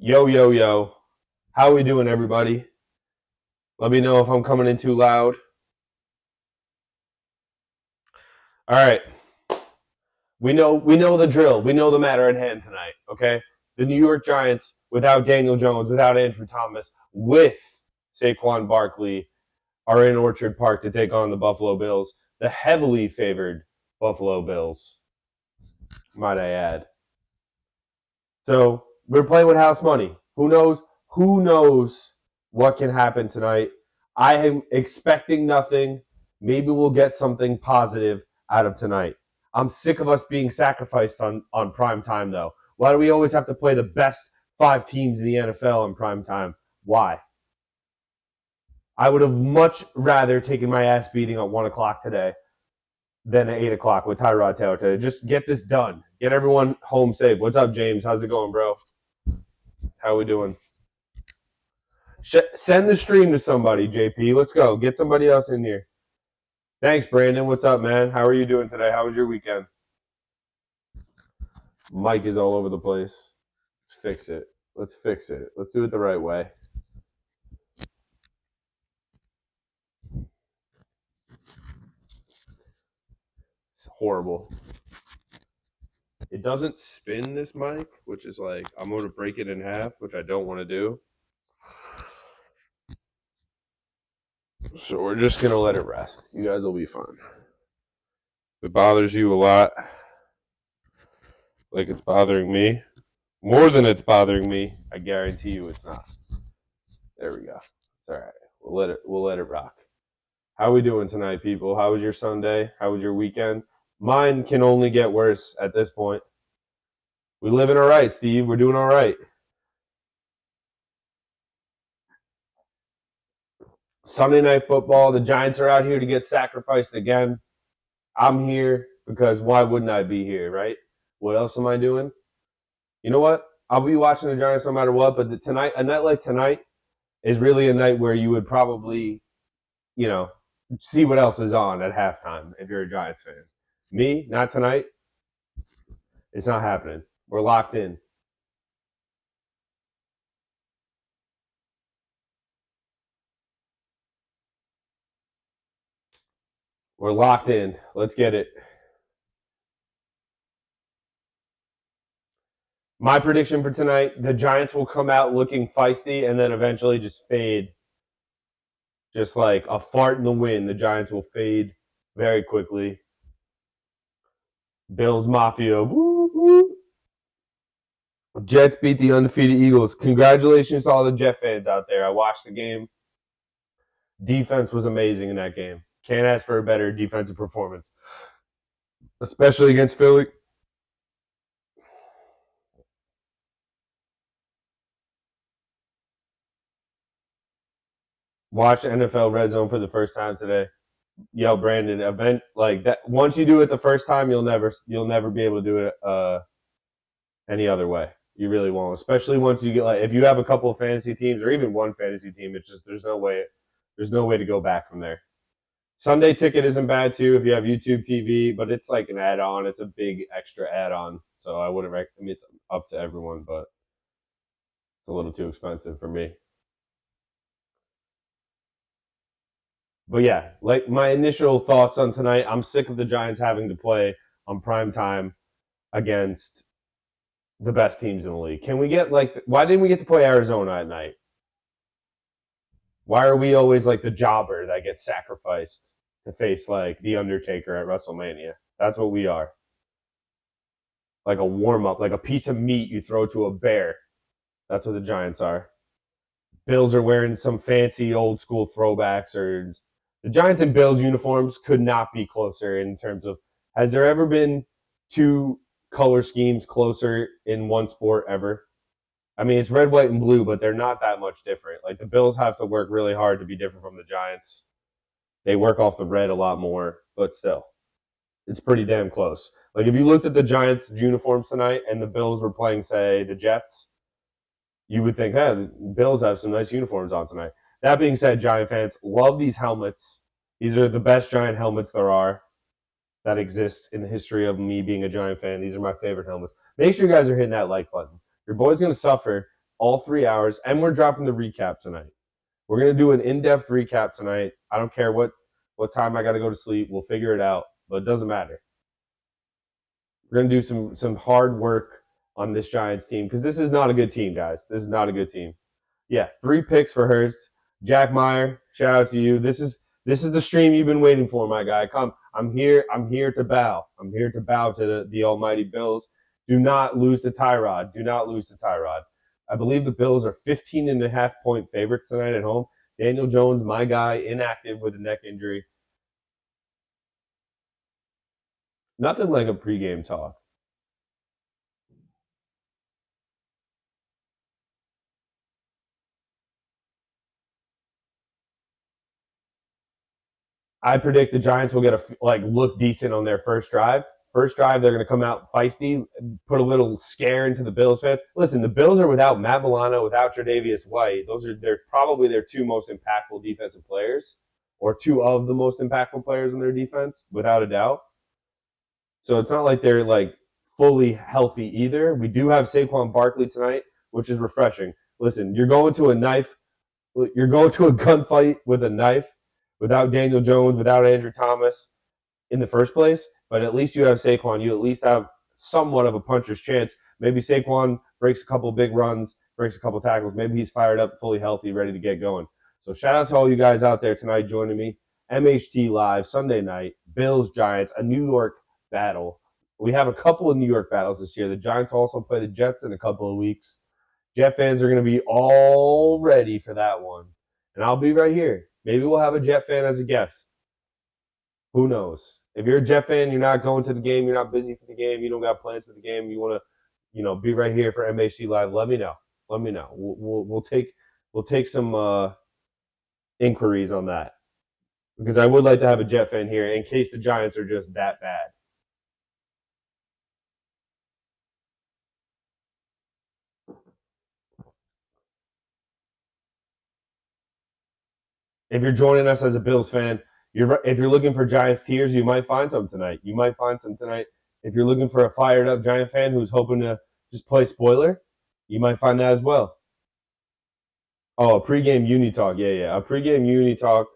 Yo, yo, yo. How we doing, everybody? Let me know if I'm coming in too loud. All right. We know the drill. We know the matter at hand tonight, okay? The New York Giants, without Daniel Jones, without Andrew Thomas, with Saquon Barkley, are in Orchard Park to take on the Buffalo Bills, the heavily favored Buffalo Bills, might I add. So we're playing with house money. Who knows? Who knows what can happen tonight? I am expecting nothing. Maybe we'll get something positive out of tonight. I'm sick of us being sacrificed on prime time, though. Why do we always have to play the best 5 teams in the NFL in prime time? Why? I would have much rather taken my ass beating at 1 o'clock today than at 8 o'clock with Tyrod Taylor today. Just get this done. Get everyone home safe. What's up, James? How's it going, bro? How we doing? Send the stream to somebody, JP. Let's go. Get somebody else in here. Thanks, Brandon. What's up, man? How are you doing today? How was your weekend? Mike is all over the place. Let's fix it. Let's fix it. Let's do it the right way. It's horrible. It doesn't spin this mic, which is like, I'm going to break it in half, which I don't want to do. So we're just going to let it rest. You guys will be fine. If it bothers you a lot, like it's bothering me, more than it's bothering me, I guarantee you it's not. There we go. It's all right. We'll let it rock. How we doing tonight, people? How was your Sunday? How was your weekend? Mine can only get worse at this point. We living all right, Steve. We're doing all right. Sunday night football. The Giants are out here to get sacrificed again. I'm here because why wouldn't I be here, right? What else am I doing? You know what? I'll be watching the Giants no matter what, but a night like tonight is really a night where you would probably, see what else is on at halftime if you're a Giants fan. Me, not tonight. It's not happening. We're locked in. We're locked in. Let's get it. My prediction for tonight, the Giants will come out looking feisty and then eventually just fade. Just like a fart in the wind, the Giants will fade very quickly. Bills Mafia. Woo, woo. Jets beat the undefeated Eagles. Congratulations to all the Jet fans out there. I watched the game. Defense was amazing in that game. Can't ask for a better defensive performance, especially against Philly. Watch NFL Red Zone for the first time today. Yo, Brandon, event like that. Once you do it the first time, you'll never be able to do it any other way. You really won't. Especially once you get if you have a couple of fantasy teams or even one fantasy team, it's just there's no way to go back from there. Sunday Ticket isn't bad too if you have YouTube TV, but it's like an add-on. It's a big extra add-on, so I wouldn't recommend. It's up to everyone, but it's a little too expensive for me. But yeah, like my initial thoughts on tonight, I'm sick of the Giants having to play on prime time against the best teams in the league. Can we get why didn't we get to play Arizona at night? Why are we always like the jobber that gets sacrificed to face like the Undertaker at WrestleMania? That's what we are. Like a warm-up, like a piece of meat you throw to a bear. That's what the Giants are. Bills are wearing some fancy old school throwbacks, or the Giants and Bills uniforms could not be closer in terms of, has there ever been two color schemes closer in one sport ever? I mean, it's red, white, and blue, but they're not that much different. Like the Bills have to work really hard to be different from the Giants. They work off the red a lot more, but still, it's pretty damn close. Like if you looked at the Giants' uniforms tonight and the Bills were playing, say, the Jets, you would think, hey, the Bills have some nice uniforms on tonight. That being said, Giant fans, love these helmets. These are the best Giant helmets there are that exist in the history of me being a Giant fan. These are my favorite helmets. Make sure you guys are hitting that like button. Your boy's going to suffer all 3 hours, and we're dropping the recap tonight. We're going to do an in-depth recap tonight. I don't care what time I got to go to sleep. We'll figure it out, but it doesn't matter. We're going to do some hard work on this Giants team because this is not a good team, guys. This is not a good team. Yeah, 3 picks for Hurts. Jack Meyer, shout out to you. This is the stream you've been waiting for, my guy. Come, I'm here to bow. I'm here to bow to the almighty Bills. Do not lose to Tyrod. Do not lose to Tyrod. I believe the Bills are 15.5-point favorites tonight at home. Daniel Jones, my guy, inactive with a neck injury. Nothing like a pregame talk. I predict the Giants will get look decent on their first drive. First drive, they're going to come out feisty, put a little scare into the Bills fans. Listen, the Bills are without Matt Milano, without Tre'Davious White. They're probably their 2 most impactful defensive players, or 2 of the most impactful players in their defense, without a doubt. So it's not like they're fully healthy either. We do have Saquon Barkley tonight, which is refreshing. Listen, you're going to a gunfight with a knife without Daniel Jones, without Andrew Thomas in the first place, but at least you have Saquon. You at least have somewhat of a puncher's chance. Maybe Saquon breaks a couple big runs, breaks a couple tackles. Maybe he's fired up, fully healthy, ready to get going. So shout out to all you guys out there tonight joining me. MHT Live, Sunday night, Bills, Giants, a New York battle. We have a couple of New York battles this year. The Giants also play the Jets in a couple of weeks. Jet fans are going to be all ready for that one. And I'll be right here. Maybe we'll have a Jet fan as a guest. Who knows? If you're a Jet fan, you're not going to the game, you're not busy for the game, you don't got plans for the game, you want to, be right here for MHT Live, let me know. Let me know. We'll take some inquiries on that, because I would like to have a Jet fan here in case the Giants are just that bad. If you're joining us as a Bills fan, if you're looking for Giants tears, you might find some tonight. If you're looking for a fired up Giant fan who's hoping to just play spoiler, you might find that as well. Oh, a pregame uni talk. Yeah. A pregame uni talk.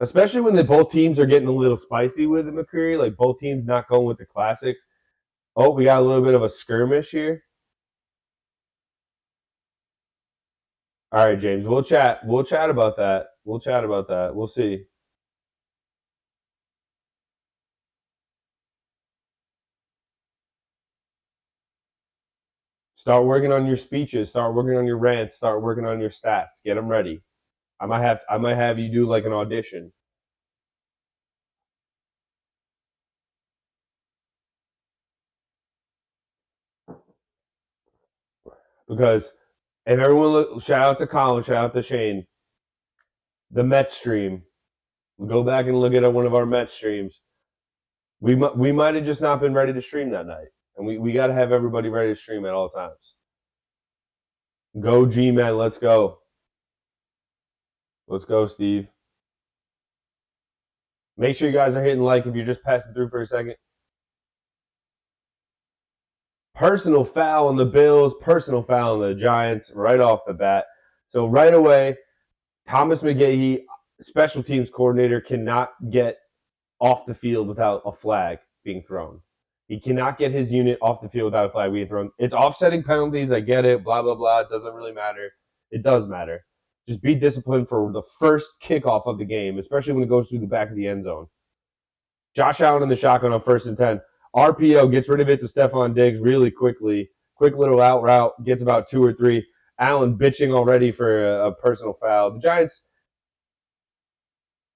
Especially when both teams are getting a little spicy with it, McCreary. Like both teams not going with the classics. Oh, we got a little bit of a skirmish here. All right, James. We'll chat. We'll chat about that. We'll see. Start working on your speeches. Start working on your rants. Start working on your stats. Get them ready. I might have you do like an audition. Because if everyone shout out to Colin, shout out to Shane, the Mets stream. Go back and look at one of our Mets streams. We might have just not been ready to stream that night, and we got to have everybody ready to stream at all times. Go G-Man, let's go. Let's go, Steve. Make sure you guys are hitting like if you're just passing through for a second. Personal foul on the Bills, personal foul on the Giants right off the bat. So right away, Thomas McGahee, special teams coordinator, cannot get off the field without a flag being thrown. He cannot get his unit off the field without a flag being thrown. It's offsetting penalties. I get it. Blah, blah, blah. It doesn't really matter. It does matter. Just be disciplined for the first kickoff of the game, especially when it goes through the back of the end zone. Josh Allen in the shotgun on 1st and 10. RPO gets rid of it to Stephon Diggs really quickly. Quick little out route, gets about 2 or 3. Allen bitching already for a personal foul. The Giants,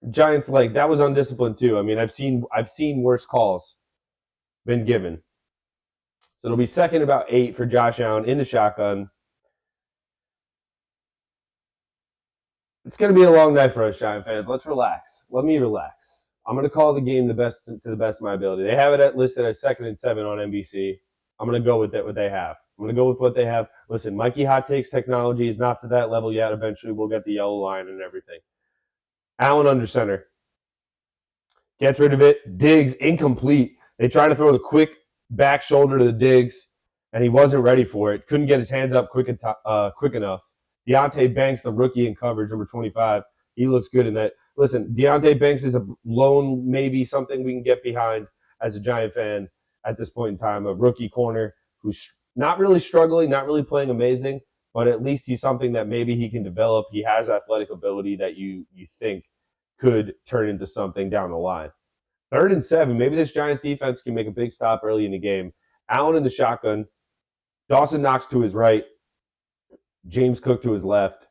that was undisciplined too. I mean, I've seen worse calls been given. So it'll be 2nd about 8 for Josh Allen in the shotgun. It's going to be a long night for us, Giant fans. Let's relax. Let me relax. I'm going to call the game to the best of my ability. They have it listed as 2nd and 7 on NBC. I'm going to go with what they have. Listen, Mikey Hot Takes technology is not to that level yet. Eventually, we'll get the yellow line and everything. Allen under center. Gets rid of it. Diggs incomplete. They try to throw the quick back shoulder to the Diggs, and he wasn't ready for it. Couldn't get his hands up quick enough. Deonte Banks, the rookie in coverage, number 25, he looks good in that. Listen, Deonte Banks is a lone, maybe something we can get behind as a Giant fan at this point in time. A rookie corner who's not really struggling, not really playing amazing, but at least he's something that maybe he can develop. He has athletic ability that you think could turn into something down the line. 3rd and 7, maybe this Giants defense can make a big stop early in the game. Allen in the shotgun. Dawson Knox to his right. James Cook to his left.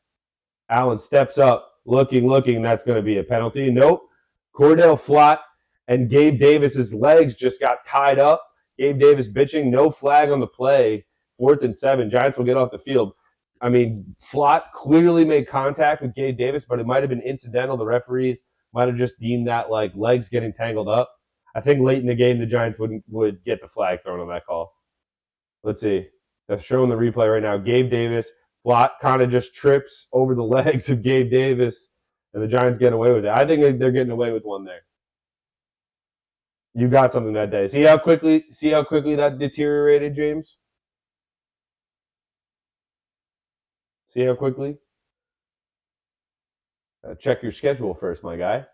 Allen steps up, looking. That's going to be a penalty. Nope. Cordell Flott and Gabe Davis's legs just got tied up. Gabe Davis bitching. No flag on the play. 4th and 7. Giants will get off the field. I mean, Flott clearly made contact with Gabe Davis, but it might have been incidental. The referees might have just deemed that like legs getting tangled up. I think late in the game, the Giants would get the flag thrown on that call. Let's see. They're showing the replay right now. Gabe Davis, Flott kind of just trips over the legs of Gabe Davis, and the Giants get away with it. I think they're getting away with one there. You got something that day. See how quickly that deteriorated, James? See how quickly? Check your schedule first, my guy.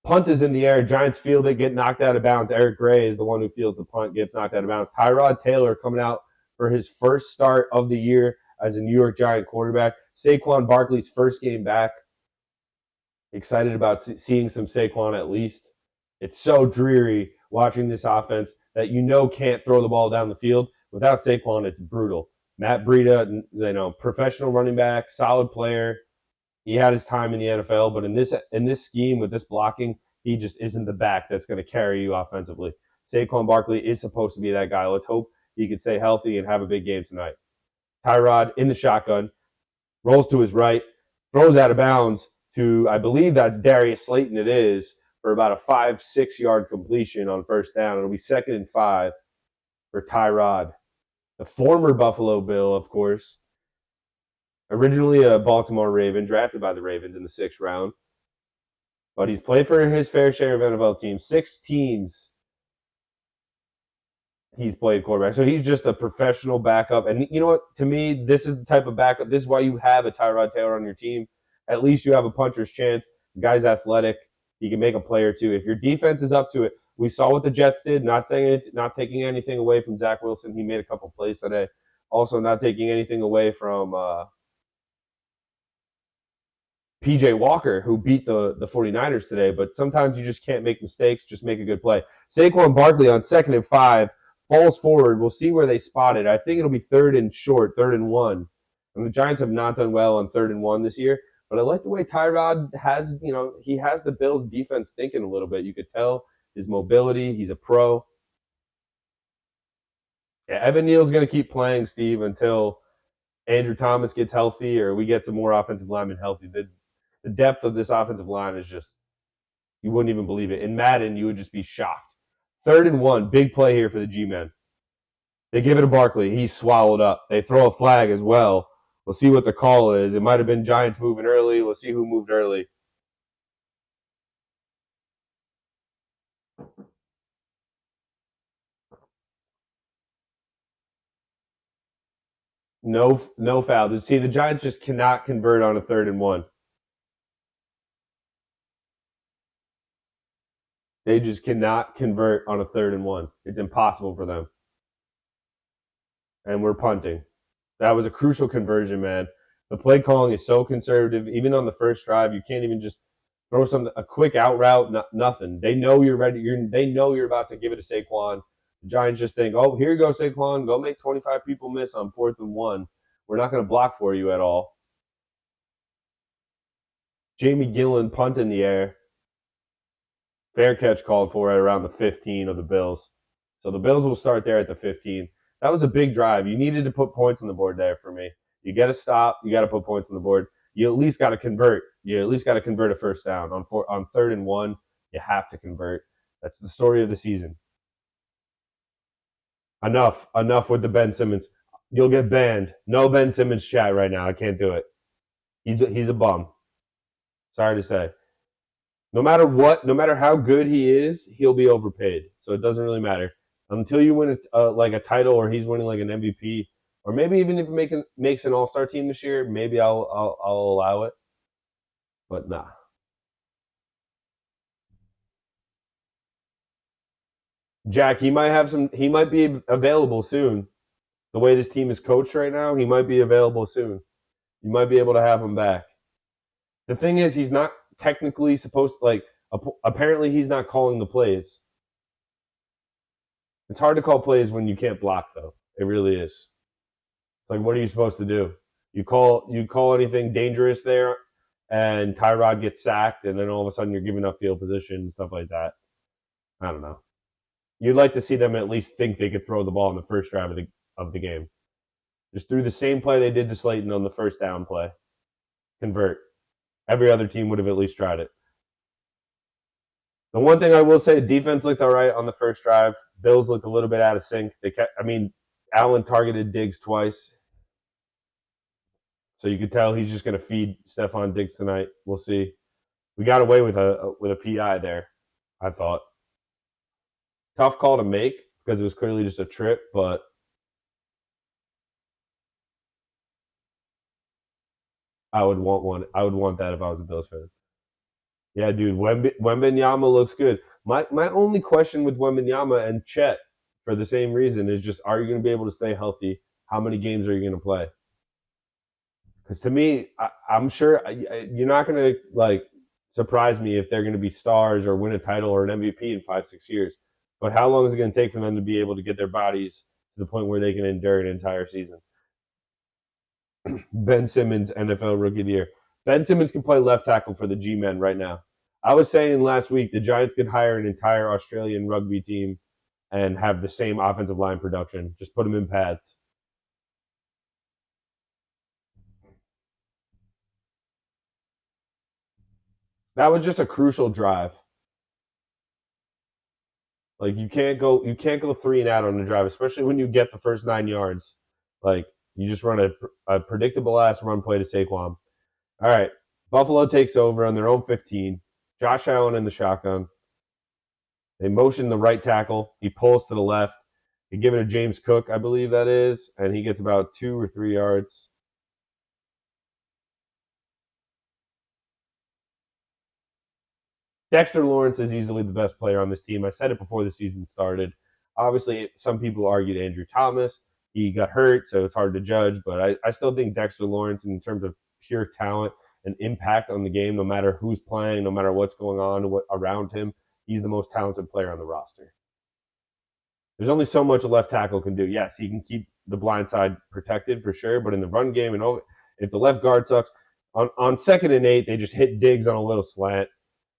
Punt is in the air. Giants field it, get knocked out of bounds. Eric Gray is the one who fields the punt, gets knocked out of bounds. Tyrod Taylor coming out for his first start of the year as a New York Giant quarterback. Saquon Barkley's first game back. Excited about seeing some Saquon at least. It's so dreary watching this offense that can't throw the ball down the field. Without Saquon, it's brutal. Matt Breida, professional running back, solid player. He had his time in the NFL, but in this scheme with this blocking, he just isn't the back that's going to carry you offensively. Saquon Barkley is supposed to be that guy. Let's hope he can stay healthy and have a big game tonight. Tyrod in the shotgun, rolls to his right, throws out of bounds to, I believe that's Darius Slayton it is, for about a 5-6 yard completion on first down. It'll be 2nd and 5 for Tyrod. The former Buffalo Bill, of course. Originally a Baltimore Raven, drafted by the Ravens in the 6th round. But he's played for his fair share of NFL teams. 6 teams he's played quarterback. So he's just a professional backup. And you know what? To me, this is the type of backup. This is why you have a Tyrod Taylor on your team. At least you have a puncher's chance. The guy's athletic. He can make a play or two. If your defense is up to it, we saw what the Jets did, not taking anything away from Zach Wilson. He made a couple plays today. Also not taking anything away from PJ Walker, who beat the 49ers today. But sometimes you just can't make mistakes. Just make a good play. Saquon Barkley on 2nd and 5 falls forward. We'll see where they spot it. I think it'll be 3rd and short, 3rd and 1. And the Giants have not done well on 3rd and 1 this year. But I like the way Tyrod has, he has the Bills defense thinking a little bit. You could tell his mobility. He's a pro. Yeah, Evan Neal's going to keep playing, Steve, until Andrew Thomas gets healthy or we get some more offensive linemen healthy. The depth of this offensive line is just, you wouldn't even believe it. In Madden, you would just be shocked. 3rd and 1, big play here for the G-men. They give it to Barkley. He's swallowed up. They throw a flag as well. We'll see what the call is. It might have been Giants moving early. We'll see who moved early. No foul. See, the Giants just cannot convert on a 3rd and 1. They just cannot convert on a 3rd and 1. It's impossible for them. And we're punting. That was a crucial conversion, man. The play calling is so conservative. Even on the first drive, you can't even just throw a quick out route, nothing. They know you're ready. They know you're about to give it to Saquon. The Giants just think, oh, here you go, Saquon. Go make 25 people miss on 4th and 1. We're not going to block for you at all. Jamie Gillen punt in the air. Fair catch called for it around the 15 of the Bills. So the Bills will start there at the 15. That was a big drive. You needed to put points on the board there for me. You got to stop. You got to put points on the board. You at least got to convert. You at least got to convert a first down. On 3rd and 1, you have to convert. That's the story of the season. Enough with the Ben Simmons. You'll get banned. No Ben Simmons chat right now. I can't do it. He's a bum. Sorry to say. No matter what, no matter how good he is, he'll be overpaid. So it doesn't really matter. Until you win like a title or he's winning like an MVP, or maybe even if he makes an All-Star team this year, maybe I'll allow it. But nah. Jack, he might have some. He might be available soon. The way this team is coached right now, he might be available soon. You might be able to have him back. The thing is, he's not technically supposed to, like. Apparently, he's not calling the plays. It's hard to call plays when you can't block, though. It really is. It's like, what are you supposed to do? You call anything dangerous there, and Tyrod gets sacked, and then all of a sudden you're giving up field position and stuff like that. I don't know. You'd like to see them at least think they could throw the ball in the first drive of the game. Just threw the same play they did to Slayton on the first down play. Convert. Every other team would have at least tried it. The one thing I will say, defense looked all right on the first drive. Bills looked a little bit out of sync. Allen targeted Diggs twice. So you could tell he's just going to feed Stephon Diggs tonight. We'll see. We got away with a PI there, I thought. Tough call to make because it was clearly just a trip, but I would want one. I would want that if I was a Bills fan. Yeah, dude, Wembanyama looks good. My only question with Wembanyama and Chet, for the same reason, is just, are you going to be able to stay healthy? How many games are you going to play? Because to me, I'm sure you're not going to like surprise me if they're going to be stars or win a title or an MVP in 5-6 years. But how long is it going to take for them to be able to get their bodies to the point where they can endure an entire season? Ben Simmons, NFL Rookie of the Year. Ben Simmons can play left tackle for the G-Men right now. I was saying last week the Giants could hire an entire Australian rugby team and have the same offensive line production. Just put them in pads. That was just a crucial drive. Like you can't go 3 and out on the drive, especially when you get the first 9 yards. Like you just run a predictable ass run play to Saquon. All right, Buffalo takes over on their own 15. Josh Allen in the shotgun. They motion the right tackle. He pulls to the left. They give it to James Cook, I believe that is, and he gets about 2 or 3 yards. Dexter Lawrence is easily the best player on this team. I said it before the season started. Obviously, some people argued Andrew Thomas. He got hurt, so it's hard to judge, but I still think Dexter Lawrence, in terms of pure talent and impact on the game, no matter who's playing, no matter what's going on around him, he's the most talented player on the roster. There's only so much a left tackle can do. Yes, he can keep the blind side protected for sure, but in the run game, and if the left guard sucks, on 2nd and 8, they just hit Diggs on a little slant.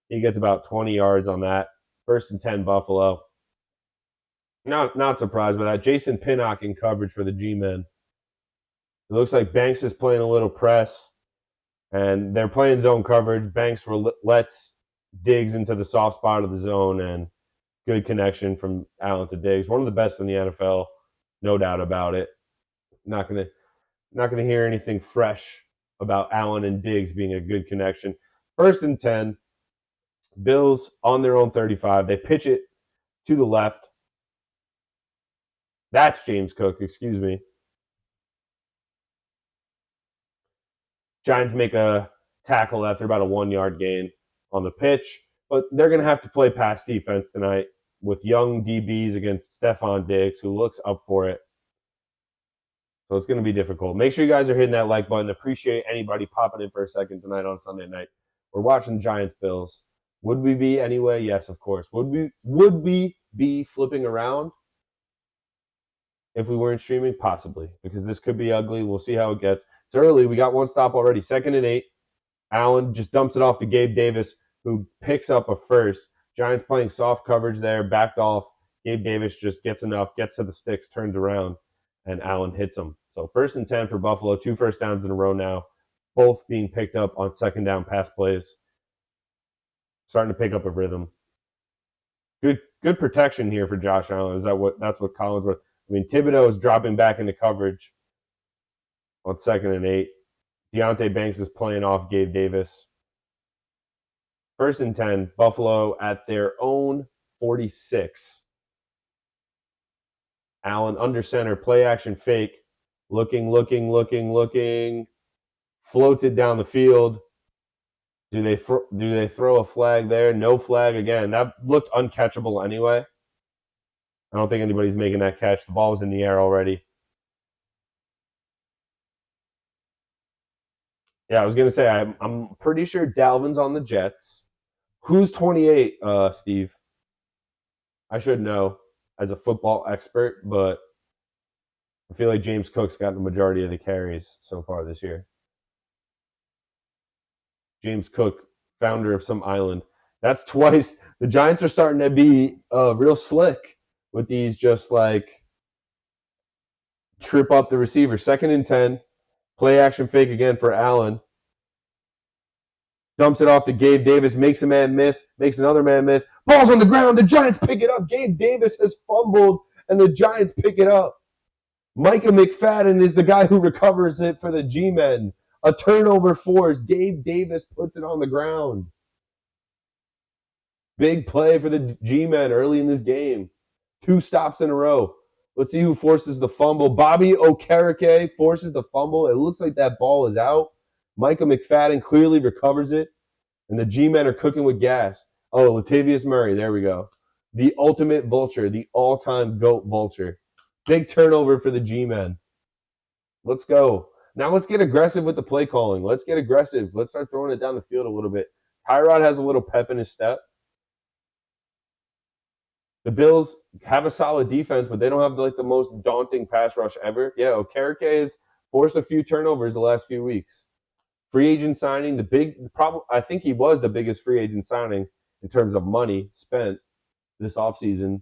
He gets about 20 yards on that. 1st and 10, Buffalo. Not surprised by that. Jason Pinnock in coverage for the G-Men. It looks like Banks is playing a little press, and they're playing zone coverage. Banks lets Diggs into the soft spot of the zone, and good connection from Allen to Diggs. One of the best in the NFL, no doubt about it. Not gonna hear anything fresh about Allen and Diggs being a good connection. 1st and 10. Bills on their own 35. They pitch it to the left. That's James Cook, excuse me. Giants make a tackle after about a 1-yard gain on the pitch, but they're going to have to play pass defense tonight with young DBs against Stephon Diggs, who looks up for it. So it's going to be difficult. Make sure you guys are hitting that like button. Appreciate anybody popping in for a second tonight on Sunday night. We're watching Giants Bills. Would we be anyway? Yes, of course. Would we be flipping around if we weren't streaming? Possibly, because this could be ugly. We'll see how it gets. It's early. We got one stop already. 2nd and 8. Allen just dumps it off to Gabe Davis, who picks up a first. Giants playing soft coverage there, backed off. Gabe Davis just gets enough, gets to the sticks, turns around, and Allen hits him. So 1st and 10 for Buffalo. 2 first downs in a row now, both being picked up on 2nd down pass plays. Starting to pick up a rhythm. Good protection here for Josh Allen. That's what Collinsworth. I mean, Thibodeau is dropping back into coverage on 2nd and 8. Deontay Banks is playing off Gabe Davis. 1st and 10, Buffalo at their own 46. Allen under center, play action fake. Looking. Floats it down the field. Do they throw a flag there? No flag again. That looked uncatchable anyway. I don't think anybody's making that catch. The ball was in the air already. Yeah, I was gonna say I'm pretty sure Dalvin's on the Jets. Who's 28, Steve? I should know as a football expert, but I feel like James Cook's got the majority of the carries so far this year. James Cook, founder of some island. That's twice. The Giants are starting to be real slick with these just like trip up the receiver. 2nd and 10. Play action fake again for Allen. Dumps it off to Gabe Davis, makes a man miss, makes another man miss. Ball's on the ground. The Giants pick it up. Gabe Davis has fumbled, and the Giants pick it up. Micah McFadden is the guy who recovers it for the G-Men. A turnover force. Gabe Davis puts it on the ground. Big play for the G-Men early in this game. 2 stops in a row. Let's see who forces the fumble. Bobby Okereke forces the fumble. It looks like that ball is out. Micah McFadden clearly recovers it. And the G-Men are cooking with gas. Oh, Latavius Murray. There we go. The ultimate vulture. The all-time GOAT vulture. Big turnover for the G-Men. Let's go. Now let's get aggressive with the play calling. Let's get aggressive. Let's start throwing it down the field a little bit. Tyrod has a little pep in his step. The Bills have a solid defense, but they don't have like the most daunting pass rush ever. Yeah, Okereke has forced a few turnovers the last few weeks. Free agent signing, I think he was the biggest free agent signing in terms of money spent this offseason.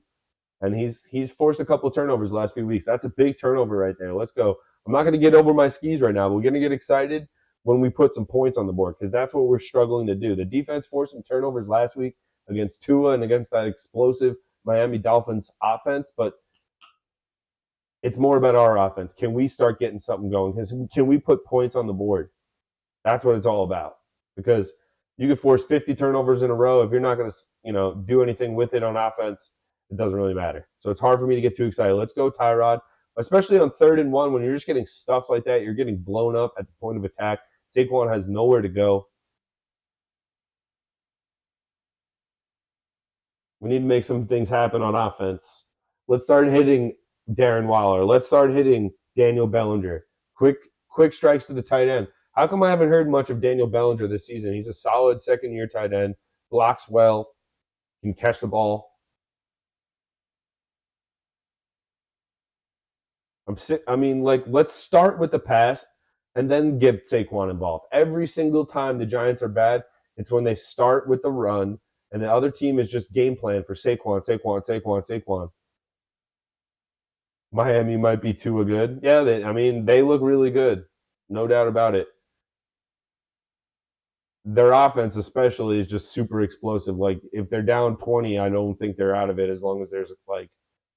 And he's forced a couple of turnovers the last few weeks. That's a big turnover right there. Let's go. I'm not going to get over my skis right now. We're going to get excited when we put some points on the board because that's what we're struggling to do. The defense forced some turnovers last week against Tua and against that explosive Miami Dolphins offense, but it's more about our offense. Can we start getting something going? Can we put points on the board? That's what it's all about. Because you could force 50 turnovers in a row. If you're not going to, do anything with it on offense, it doesn't really matter. So it's hard for me to get too excited. Let's go, Tyrod. Especially on 3rd and 1, when you're just getting stuff like that, you're getting blown up at the point of attack. Saquon has nowhere to go. We need to make some things happen on offense. Let's start hitting Darren Waller. Let's start hitting Daniel Bellinger. Quick strikes to the tight end. How come I haven't heard much of Daniel Bellinger this season? He's a solid second-year tight end, blocks well, can catch the ball. Let's start with the pass and then get Saquon involved. Every single time the Giants are bad, it's when they start with the run and the other team is just game plan for Saquon. Miami might be too good. Yeah, they look really good. No doubt about it. Their offense especially is just super explosive. Like, if they're down 20, I don't think they're out of it as long as there's, like,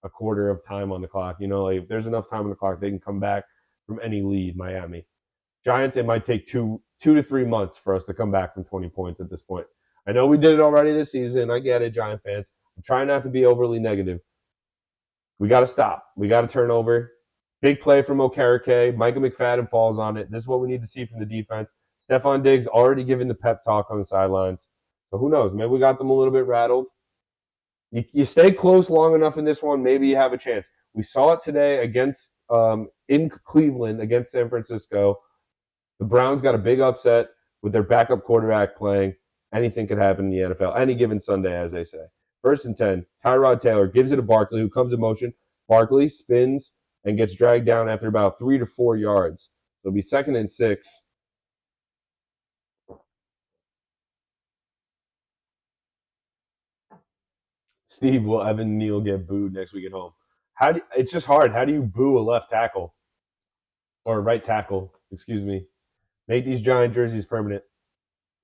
a quarter of time on the clock. If there's enough time on the clock, they can come back from any lead, Miami. Giants, it might take two to 3 months for us to come back from 20 points at this point. I know we did it already this season. I get it, Giant fans. I'm trying not to be overly negative. We got to stop. We got to turn over. Big play from Okereke. Micah McFadden falls on it. This is what we need to see from the defense. Stephon Diggs already giving the pep talk on the sidelines. So who knows? Maybe we got them a little bit rattled. You stay close long enough in this one, maybe you have a chance. We saw it today in Cleveland against San Francisco. The Browns got a big upset with their backup quarterback playing. Anything could happen in the NFL. Any given Sunday, as they say. 1st and 10. Tyrod Taylor gives it to Barkley, who comes in motion. Barkley spins and gets dragged down after about 3 to 4 yards. So it'll be 2nd and 6. Steve, will Evan Neal get booed next week at home? It's just hard. How do you boo a left tackle? Or a right tackle, excuse me. Make these Giant jerseys permanent.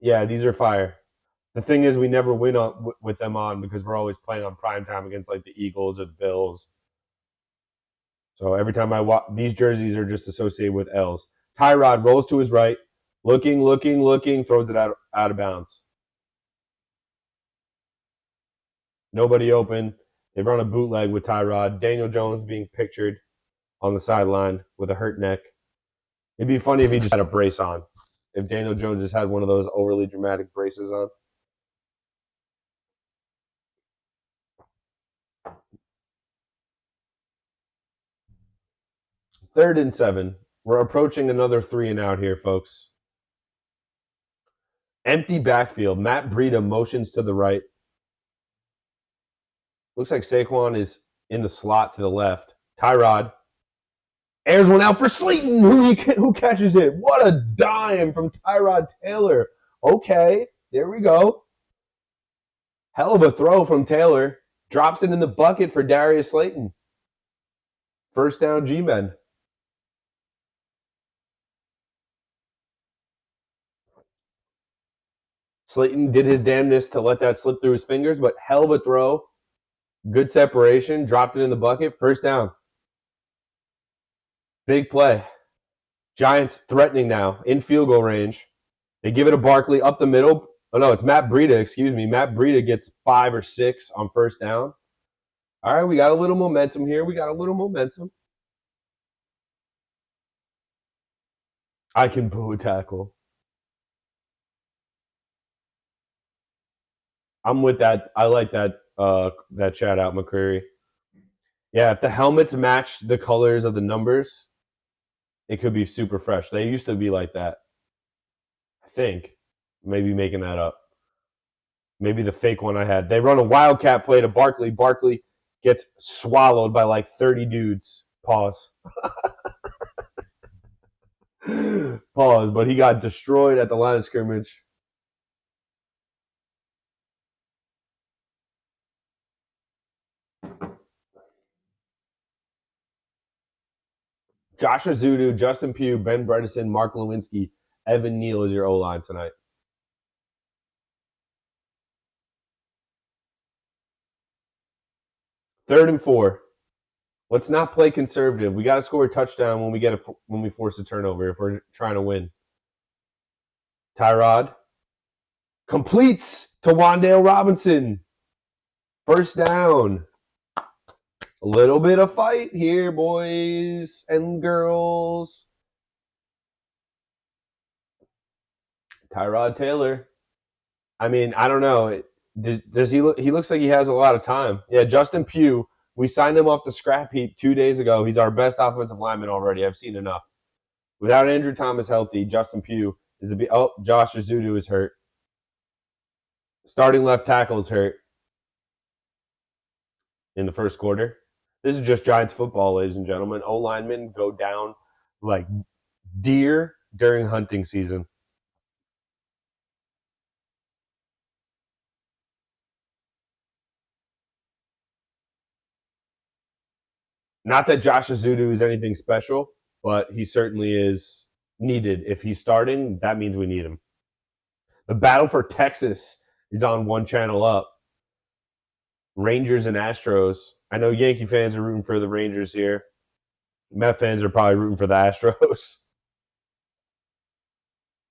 Yeah, these are fire. The thing is, we never win with them on because we're always playing on primetime against like the Eagles or the Bills. So every time I watch, these jerseys are just associated with L's. Tyrod rolls to his right, looking, throws it out of bounds. Nobody open. They run a bootleg with Tyrod. Daniel Jones being pictured on the sideline with a hurt neck. It'd be funny if he just had a brace on. If Daniel Jones just had one of those overly dramatic braces on. Third and 7. We're approaching another 3 and out here, folks. Empty backfield. Matt Breida motions to the right. Looks like Saquon is in the slot to the left. Tyrod airs one out for Slayton, who catches it. What a dime from Tyrod Taylor. Okay, there we go. Hell of a throw from Taylor. Drops it in the bucket for Darius Slayton. First down, G-Men. Slayton did his damnedest to let that slip through his fingers, but hell of a throw. Good separation. Dropped it in the bucket. First down. Big play. Giants threatening now in field goal range. They give it to Barkley up the middle. Oh, no, it's Matt Breida. Excuse me. Matt Breida gets 5 or 6 on first down. All right, we got a little momentum here. I can boo a tackle. I'm with that. I like that shout out, McCreary. Yeah, if the helmets match the colors of the numbers, it could be super fresh. They used to be like that. I think. Maybe making that up. Maybe the fake one I had. They run a wildcat play to Barkley. Barkley gets swallowed by like 30 dudes. Pause. Pause. But he got destroyed at the line of scrimmage. Josh Azudu, Justin Pugh, Ben Bredesen, Mark Lewinsky, Evan Neal is your O-line tonight. Third and 4. Let's not play conservative. We got to score a touchdown when we force a turnover if we're trying to win. Tyrod completes to Wan'Dale Robinson. First down. A little bit of fight here, boys and girls. Tyrod Taylor. I mean, I don't know. Does he look? He looks like he has a lot of time. Yeah, Justin Pugh. We signed him off the scrap heap 2 days ago. He's our best offensive lineman already. I've seen enough. Without Andrew Thomas healthy, Justin Pugh is the. Oh, Josh Azudu is hurt. Starting left tackle is hurt in the first quarter. This is just Giants football, ladies and gentlemen. O-linemen go down like deer during hunting season. Not that Josh Azudu is anything special, but he certainly is needed. If he's starting, that means we need him. The battle for Texas is on one channel up. Rangers and Astros. I know Yankee fans are rooting for the Rangers here. Met fans are probably rooting for the Astros.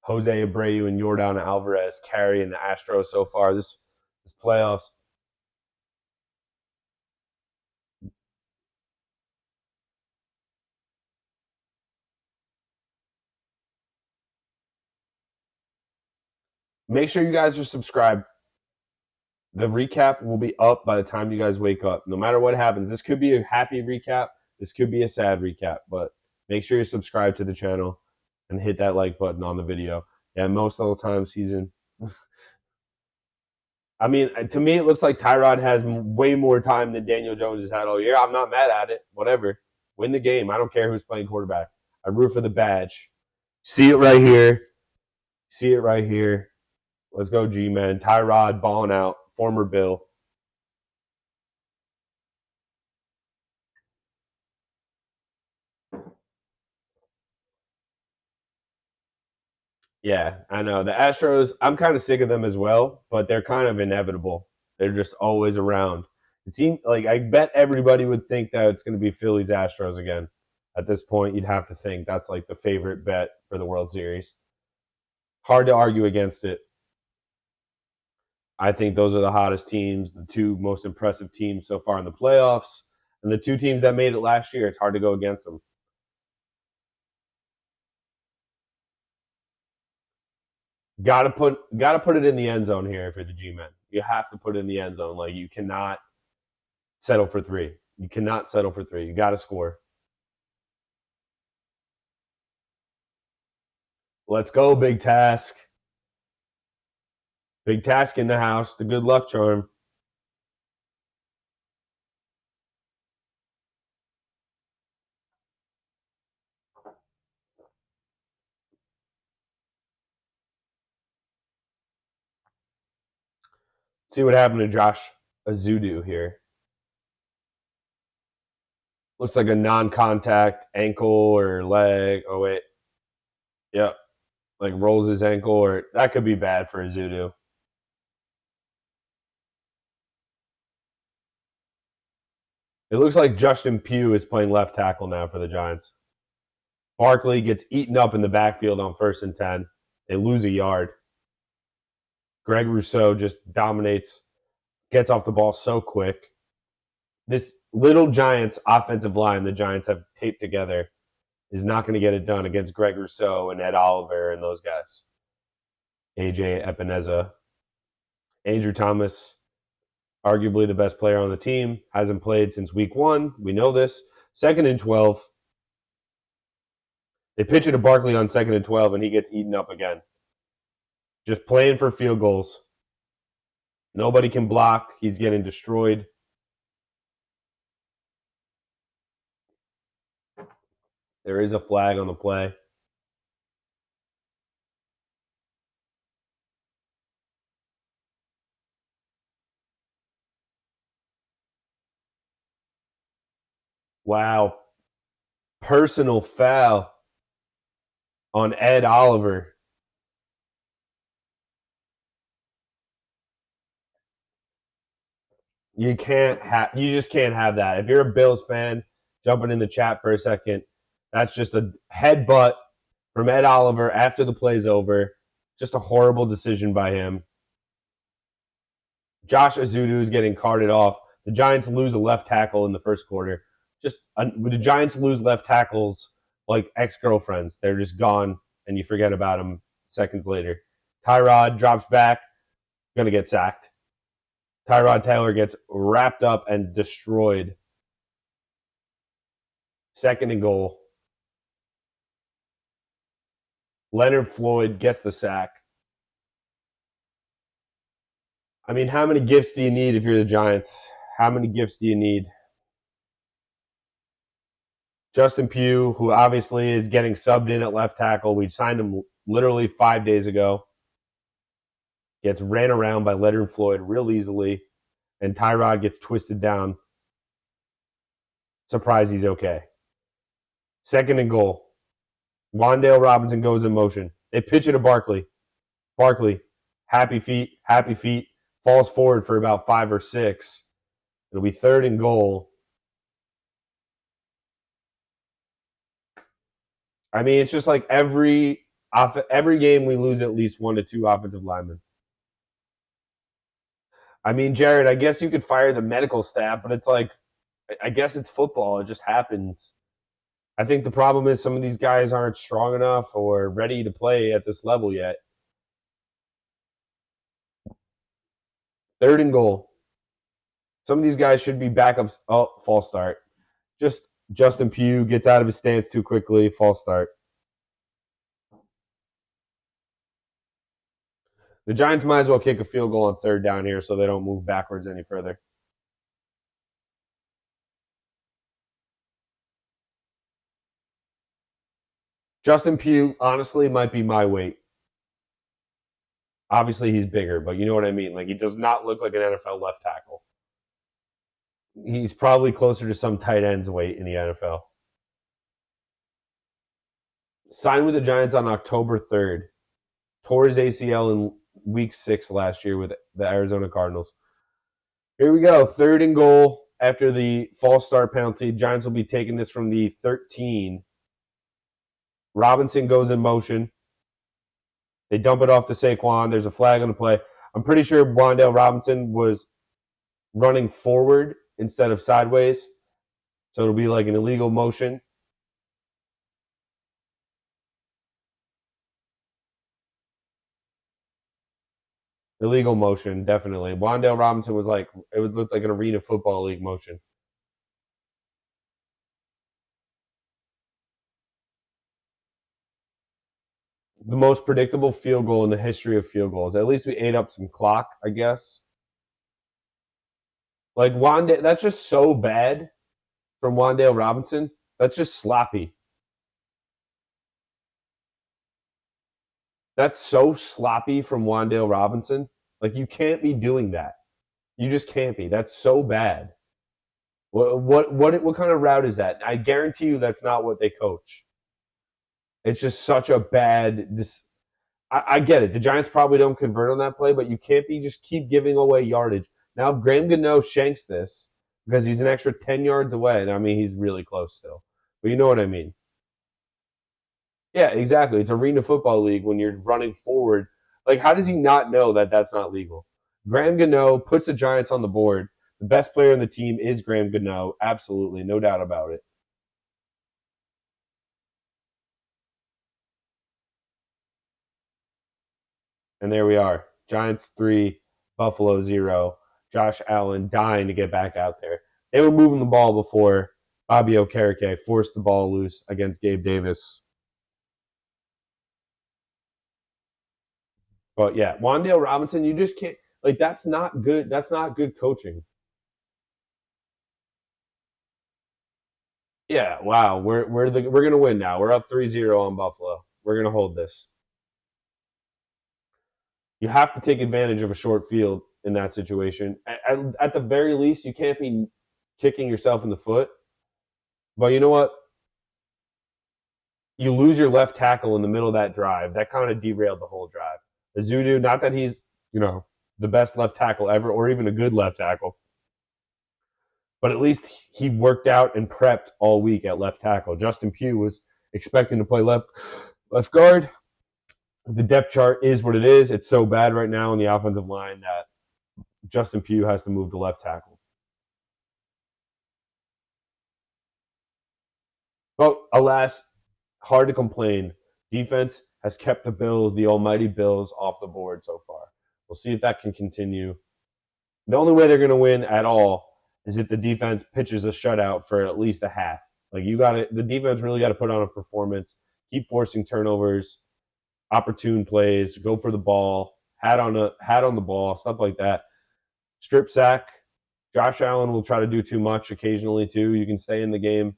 Jose Abreu and Yordan Alvarez carrying the Astros so far this playoffs. Make sure you guys are subscribed. The recap will be up by the time you guys wake up. No matter what happens, this could be a happy recap. This could be a sad recap, but make sure you subscribe to the channel and hit that like button on the video. Yeah, most of the time season. I mean, to me, it looks like Tyrod has way more time than Daniel Jones has had all year. I'm not mad at it. Whatever. Win the game. I don't care who's playing quarterback. I root for the badge. See it right here. See it right here. Let's go, G-Man. Tyrod balling out. Former Bill. Yeah, I know. The Astros, I'm kind of sick of them as well, but they're kind of inevitable. They're just always around. It seems like I bet everybody would think that it's going to be Phillies Astros again. At this point, you'd have to think that's like the favorite bet for the World Series. Hard to argue against it. I think those are the hottest teams, the two most impressive teams so far in the playoffs, and the two teams that made it last year. It's hard to go against them. Got to put it in the end zone here if you're the G-men. You have to put it in the end zone. Like, you cannot settle for three. You cannot settle for three. You got to score. Let's go, Big Task. Big Task in the house. The good luck charm. See what happened to Josh Azudu here. Looks like a non-contact ankle or leg. Oh, wait. Yep. Like rolls his ankle, or that could be bad for Azudu. It looks like Justin Pugh is playing left tackle now for the Giants. Barkley gets eaten up in the backfield on 1st and 10. They lose a yard. Greg Rousseau just dominates, gets off the ball so quick. This little Giants offensive line the Giants have taped together is not going to get it done against Greg Rousseau and Ed Oliver and those guys. AJ Epineza. Andrew Thomas, arguably the best player on the team, hasn't played since week 1. We know this. 2nd and 12. They pitch it to Barkley on 2nd and 12, and he gets eaten up again. Just playing for field goals. Nobody can block. He's getting destroyed. There is a flag on the play. Wow. Personal foul on Ed Oliver. You just can't have that. If you're a Bills fan, jumping in the chat for a second, that's just a headbutt from Ed Oliver after the play's over. Just a horrible decision by him. Josh Azudu is getting carted off. The Giants lose a left tackle in the first quarter. The Giants lose left tackles like ex-girlfriends. They're just gone, and you forget about them seconds later. Tyrod drops back, going to get sacked. Tyrod Taylor gets wrapped up and destroyed. 2nd and goal. Leonard Floyd gets the sack. I mean, how many gifts do you need if you're the Giants? How many gifts do you need? Justin Pugh, who obviously is getting subbed in at left tackle. We signed him literally 5 days ago. Gets ran around by Leonard Floyd real easily, and Tyrod gets twisted down. Surprised he's okay. 2nd and goal. Wan'Dale Robinson goes in motion. They pitch it to Barkley. Barkley, happy feet, falls forward for about 5 or 6. It'll be 3rd and goal. I mean, it's just like every game we lose at least 1 to 2 offensive linemen. I mean, Jared, I guess you could fire the medical staff, but it's like, I guess it's football. It just happens. I think the problem is some of these guys aren't strong enough or ready to play at this level yet. 3rd and goal. Some of these guys should be backups. Oh, false start. Just Justin Pugh gets out of his stance too quickly. False start. The Giants might as well kick a field goal on 3rd down here so they don't move backwards any further. Justin Pugh, honestly, might be my weight. Obviously, he's bigger, but you know what I mean. Like, he does not look like an NFL left tackle. He's probably closer to some tight end's weight in the NFL. Signed with the Giants on October 3rd. Tore his ACL in week 6 last year with the Arizona Cardinals. Here we go. 3rd and goal after the false start penalty. Giants will be taking this from the 13. Robinson goes in motion. They dump it off to Saquon. There's a flag on the play. I'm pretty sure Wandale Robinson was running forward instead of sideways. So it'll be like an illegal motion. Illegal motion, definitely. Wandale Robinson was like, it would look like an Arena Football League motion. The most predictable field goal in the history of field goals. At least we ate up some clock, I guess. Like Wandale, that's just so bad from Wandale Robinson. That's just sloppy. That's so sloppy from Wandale Robinson. Like you can't be doing that. You just can't be. That's so bad. What kind of route is that? I guarantee you that's not what they coach. It's just such a bad. I get it. The Giants probably don't convert on that play, but you can't be just keep giving away yardage. Now, if Graham Gano shanks this because he's an extra 10 yards away, and I mean he's really close still, but you know what I mean. Yeah, exactly. It's Arena Football League when you're running forward. Like, how does he not know that that's not legal? Graham Gano puts the Giants on the board. The best player on the team is Graham Gano. Absolutely, no doubt about it. And there we are. Giants 3, Buffalo 0. Josh Allen dying to get back out there. They were moving the ball before Bobby Okereke forced the ball loose against Gabe Davis. But yeah, Wandale Robinson, you just can't like that's not good. That's not good coaching. Yeah, wow. We're gonna win now. We're up 3-0 on Buffalo. We're gonna hold this. You have to take advantage of a short field in that situation. At the very least, you can't be kicking yourself in the foot. But you know what? You lose your left tackle in the middle of that drive. That kind of derailed the whole drive. Azudu, not that he's, the best left tackle ever or even a good left tackle, but at least he worked out and prepped all week at left tackle. Justin Pugh was expecting to play left guard. The depth chart is what it is. It's so bad right now in the offensive line that Justin Pugh has to move to left tackle. But alas, hard to complain. Defense has kept the almighty Bills, off the board so far. We'll see if that can continue. The only way they're going to win at all is if the defense pitches a shutout for at least a half. Like the defense really got to put on a performance, keep forcing turnovers, opportune plays, go for the ball, hat on the ball, stuff like that. Strip sack. Josh Allen will try to do too much occasionally too. You can stay in the game.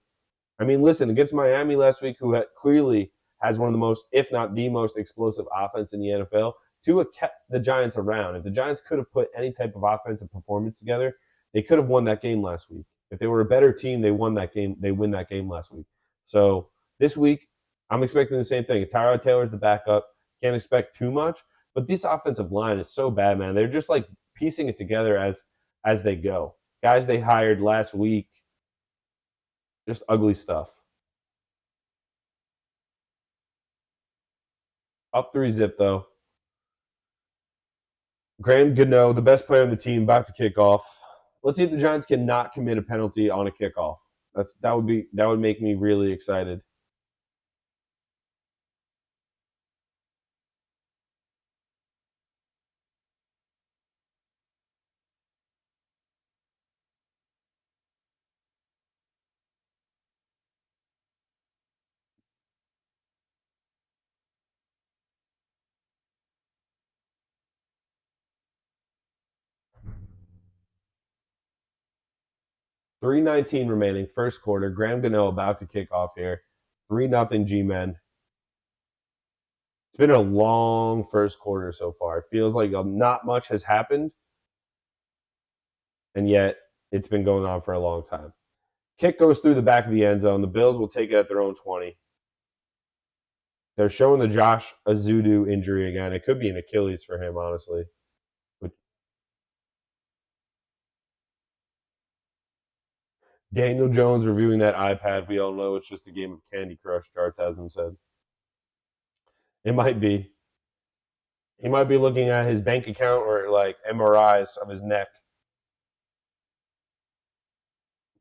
I mean, listen, against Miami last week, who clearly has one of the most, if not the most explosive offense in the NFL, Tua kept the Giants around. If the Giants could have put any type of offensive performance together, they could have won that game last week. If they were a better team, they won that game. They win that game last week. So this week, I'm expecting the same thing. If Tyrod Taylor's the backup, can't expect too much. But this offensive line is so bad, man. They're just like piecing it together as they go. Guys they hired last week, just ugly stuff. Up 3-zip though. Graham Gano, the best player on the team, about to kick off. Let's see if the Giants cannot commit a penalty on a kickoff. That would make me really excited. Three 19 remaining, first quarter. Graham Gano about to kick off here. 3-0 G-Men. It's been a long first quarter so far. It feels like not much has happened, and yet it's been going on for a long time. Kick goes through the back of the end zone. The Bills will take it at their own 20. They're showing the Josh Azudu injury again. It could be an Achilles for him, honestly. But Daniel Jones reviewing that iPad. We all know it's just a game of Candy Crush, Jartasm said. It might be. He might be looking at his bank account or like MRIs of his neck.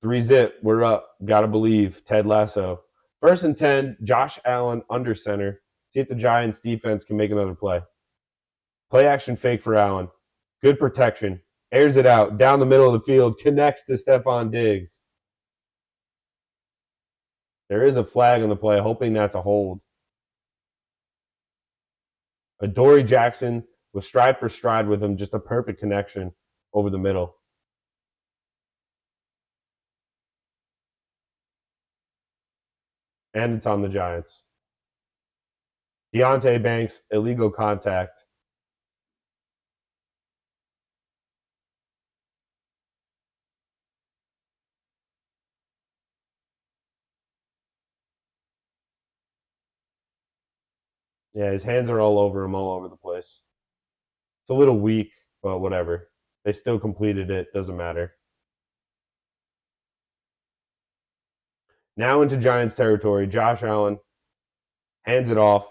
3-zip. We're up. Gotta believe. Ted Lasso. 1st and 10. Josh Allen under center. See if the Giants defense can make another play. Play action fake for Allen. Good protection. Airs it out. Down the middle of the field. Connects to Stephon Diggs. There is a flag on the play. Hoping that's a hold. Adoree Jackson was stride for stride with him. Just a perfect connection over the middle. And it's on the Giants. Deontay Banks, illegal contact. Yeah, his hands are all over him, all over the place. It's a little weak, but whatever. They still completed it. Doesn't matter. Now into Giants territory. Josh Allen hands it off.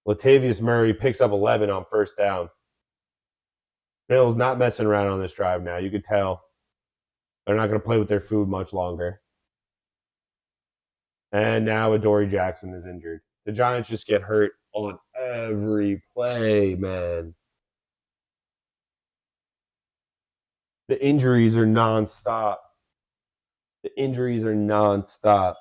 Latavius Murray picks up 11 on 1st down. Bills not messing around on this drive now. You could tell they're not going to play with their food much longer. And now Adoree Jackson is injured. The Giants just get hurt on every play, man. The injuries are nonstop. The injuries are nonstop.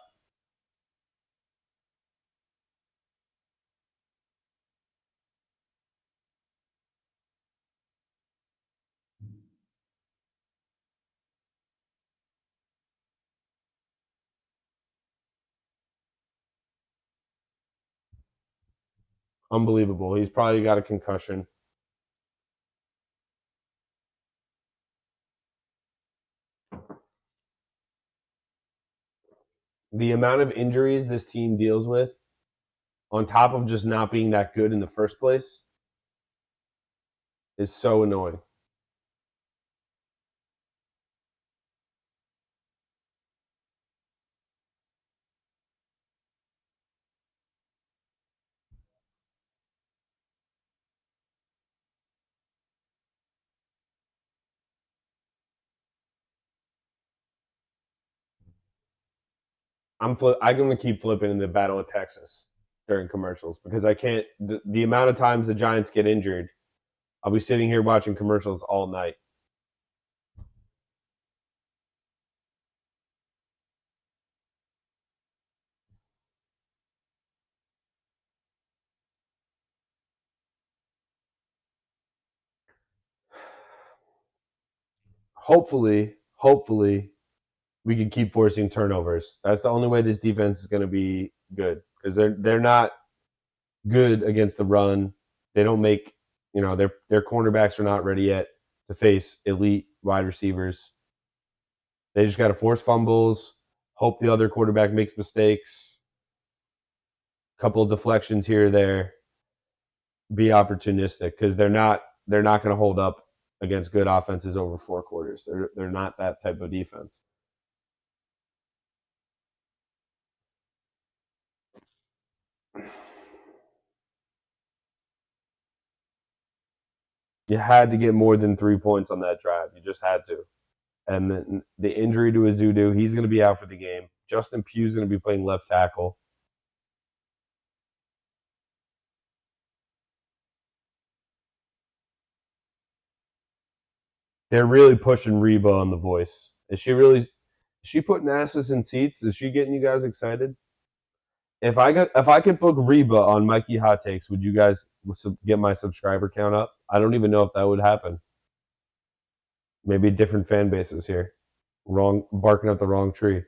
Unbelievable. He's probably got a concussion. The amount of injuries this team deals with, on top of just not being that good in the first place, is so annoying. I'm going to keep flipping in the Battle of Texas during commercials because I can't. The amount of times the Giants get injured, I'll be sitting here watching commercials all night. Hopefully, we can keep forcing turnovers. That's the only way this defense is going to be good because they're not good against the run. They don't make their cornerbacks are not ready yet to face elite wide receivers. They just got to force fumbles, hope the other quarterback makes mistakes, a couple of deflections here or there, be opportunistic because they're not going to hold up against good offenses over 4 quarters. They're not that type of defense. You had to get more than 3 points on that drive. You just had to. And then the injury to Azudu, he's going to be out for the game. Justin Pugh's going to be playing left tackle. They're really pushing Reba on the voice. Is she putting asses in seats? Is she getting you guys excited? If I could book Reba on Mikey Hot Takes, would you guys get my subscriber count up? I don't even know if that would happen. Maybe different fan bases here. Barking up the wrong tree.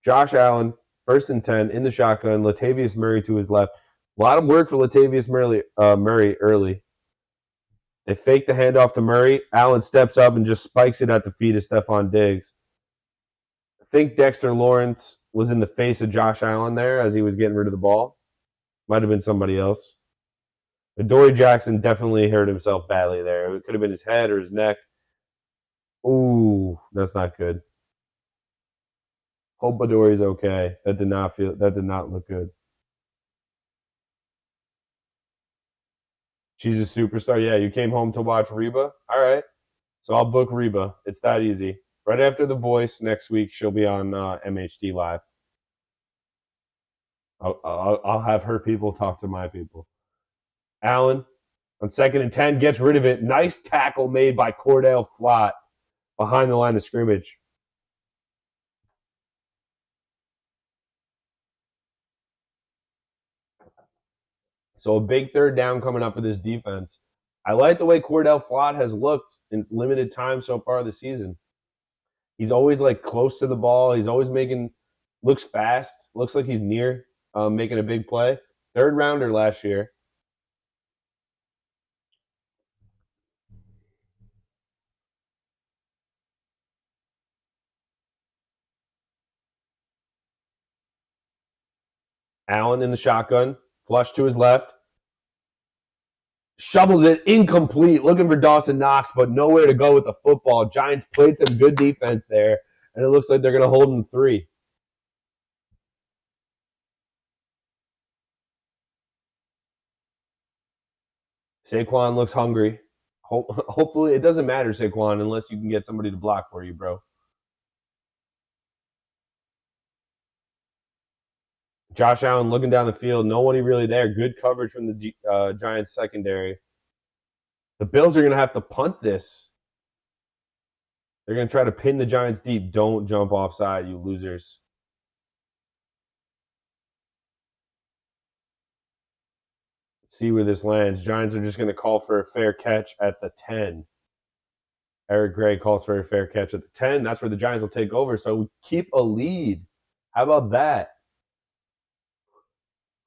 Josh Allen, 1st and 10 in the shotgun. Latavius Murray to his left. A lot of work for Latavius Murray early. They fake the handoff to Murray. Allen steps up and just spikes it at the feet of Stephon Diggs. I think Dexter Lawrence was in the face of Josh Allen there as he was getting rid of the ball. Might have been somebody else. Adoree Jackson definitely hurt himself badly there. It could have been his head or his neck. Ooh, that's not good. Hope Adoree's okay. That did not look good. She's a superstar. Yeah, you came home to watch Reba? All right. So I'll book Reba. It's that easy. Right after The Voice next week, she'll be on MHT Live. I'll have her people talk to my people. Allen on 2nd and 10 gets rid of it. Nice tackle made by Cordell Flott behind the line of scrimmage. So a big 3rd down coming up for this defense. I like the way Cordell Flott has looked in limited time so far this season. He's always like close to the ball. He's always looks fast. Looks like he's near making a big play. 3rd rounder last year. Allen in the shotgun, flush to his left, shovels it incomplete, looking for Dawson Knox, but nowhere to go with the football. Giants played some good defense there, and it looks like they're going to hold him 3. Saquon looks hungry. Hopefully, it doesn't matter, Saquon, unless you can get somebody to block for you, bro. Josh Allen looking down the field. Nobody really there. Good coverage from the Giants secondary. The Bills are going to have to punt this. They're going to try to pin the Giants deep. Don't jump offside, you losers. See where this lands. Giants are just going to call for a fair catch at the 10. Eric Gray calls for a fair catch at the 10. That's where the Giants will take over. So we keep a lead. How about that?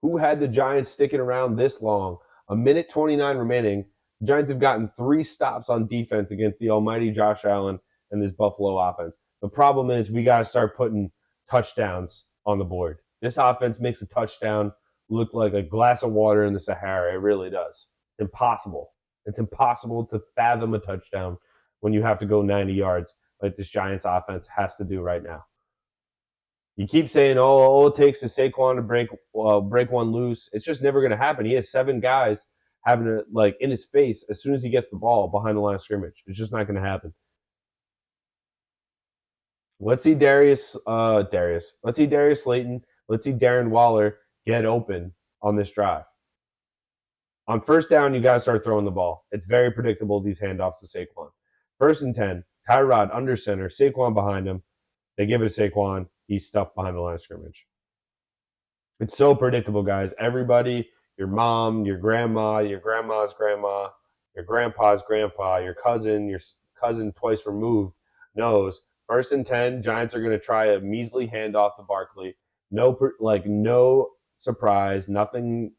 Who had the Giants sticking around this long? 1:29 remaining. The Giants have gotten 3 stops on defense against the almighty Josh Allen and this Buffalo offense. The problem is we got to start putting touchdowns on the board. This offense makes a touchdown look like a glass of water in the Sahara. It really does. It's impossible. It's impossible to fathom a touchdown when you have to go 90 yards like this Giants offense has to do right now. You keep saying, "Oh, all it takes is Saquon to break one loose." It's just never going to happen. He has 7 guys having it like in his face as soon as he gets the ball behind the line of scrimmage. It's just not going to happen. Let's see Let's see Darius Slayton. Let's see Darren Waller get open on this drive. On 1st down, you got to start throwing the ball. It's very predictable, these handoffs to Saquon. 1st and 10, Tyrod under center, Saquon behind him. They give it to Saquon. He's stuffed behind the line of scrimmage. It's so predictable, guys. Everybody, your mom, your grandma, your grandma's grandma, your grandpa's grandpa, your cousin twice removed knows 1st and 10, Giants are going to try a measly handoff to Barkley. No surprise, nothing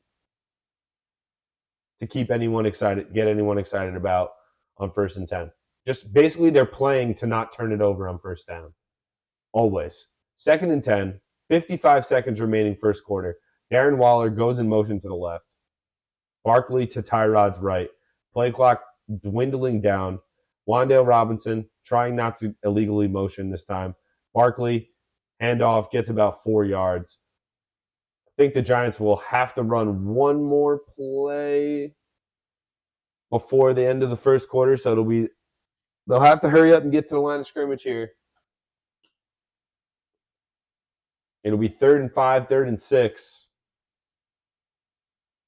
to keep anyone excited, get anyone excited about on 1st and 10. Just basically they're playing to not turn it over on 1st down. Always. 2nd and 10, 55 seconds remaining 1st quarter. Darren Waller goes in motion to the left. Barkley to Tyrod's right. Play clock dwindling down. Wan'Dale Robinson trying not to illegally motion this time. Barkley, handoff, gets about 4 yards. I think the Giants will have to run one more play before the end of the 1st quarter, so they'll have to hurry up and get to the line of scrimmage here. It'll be 3rd and 5, 3rd and 6.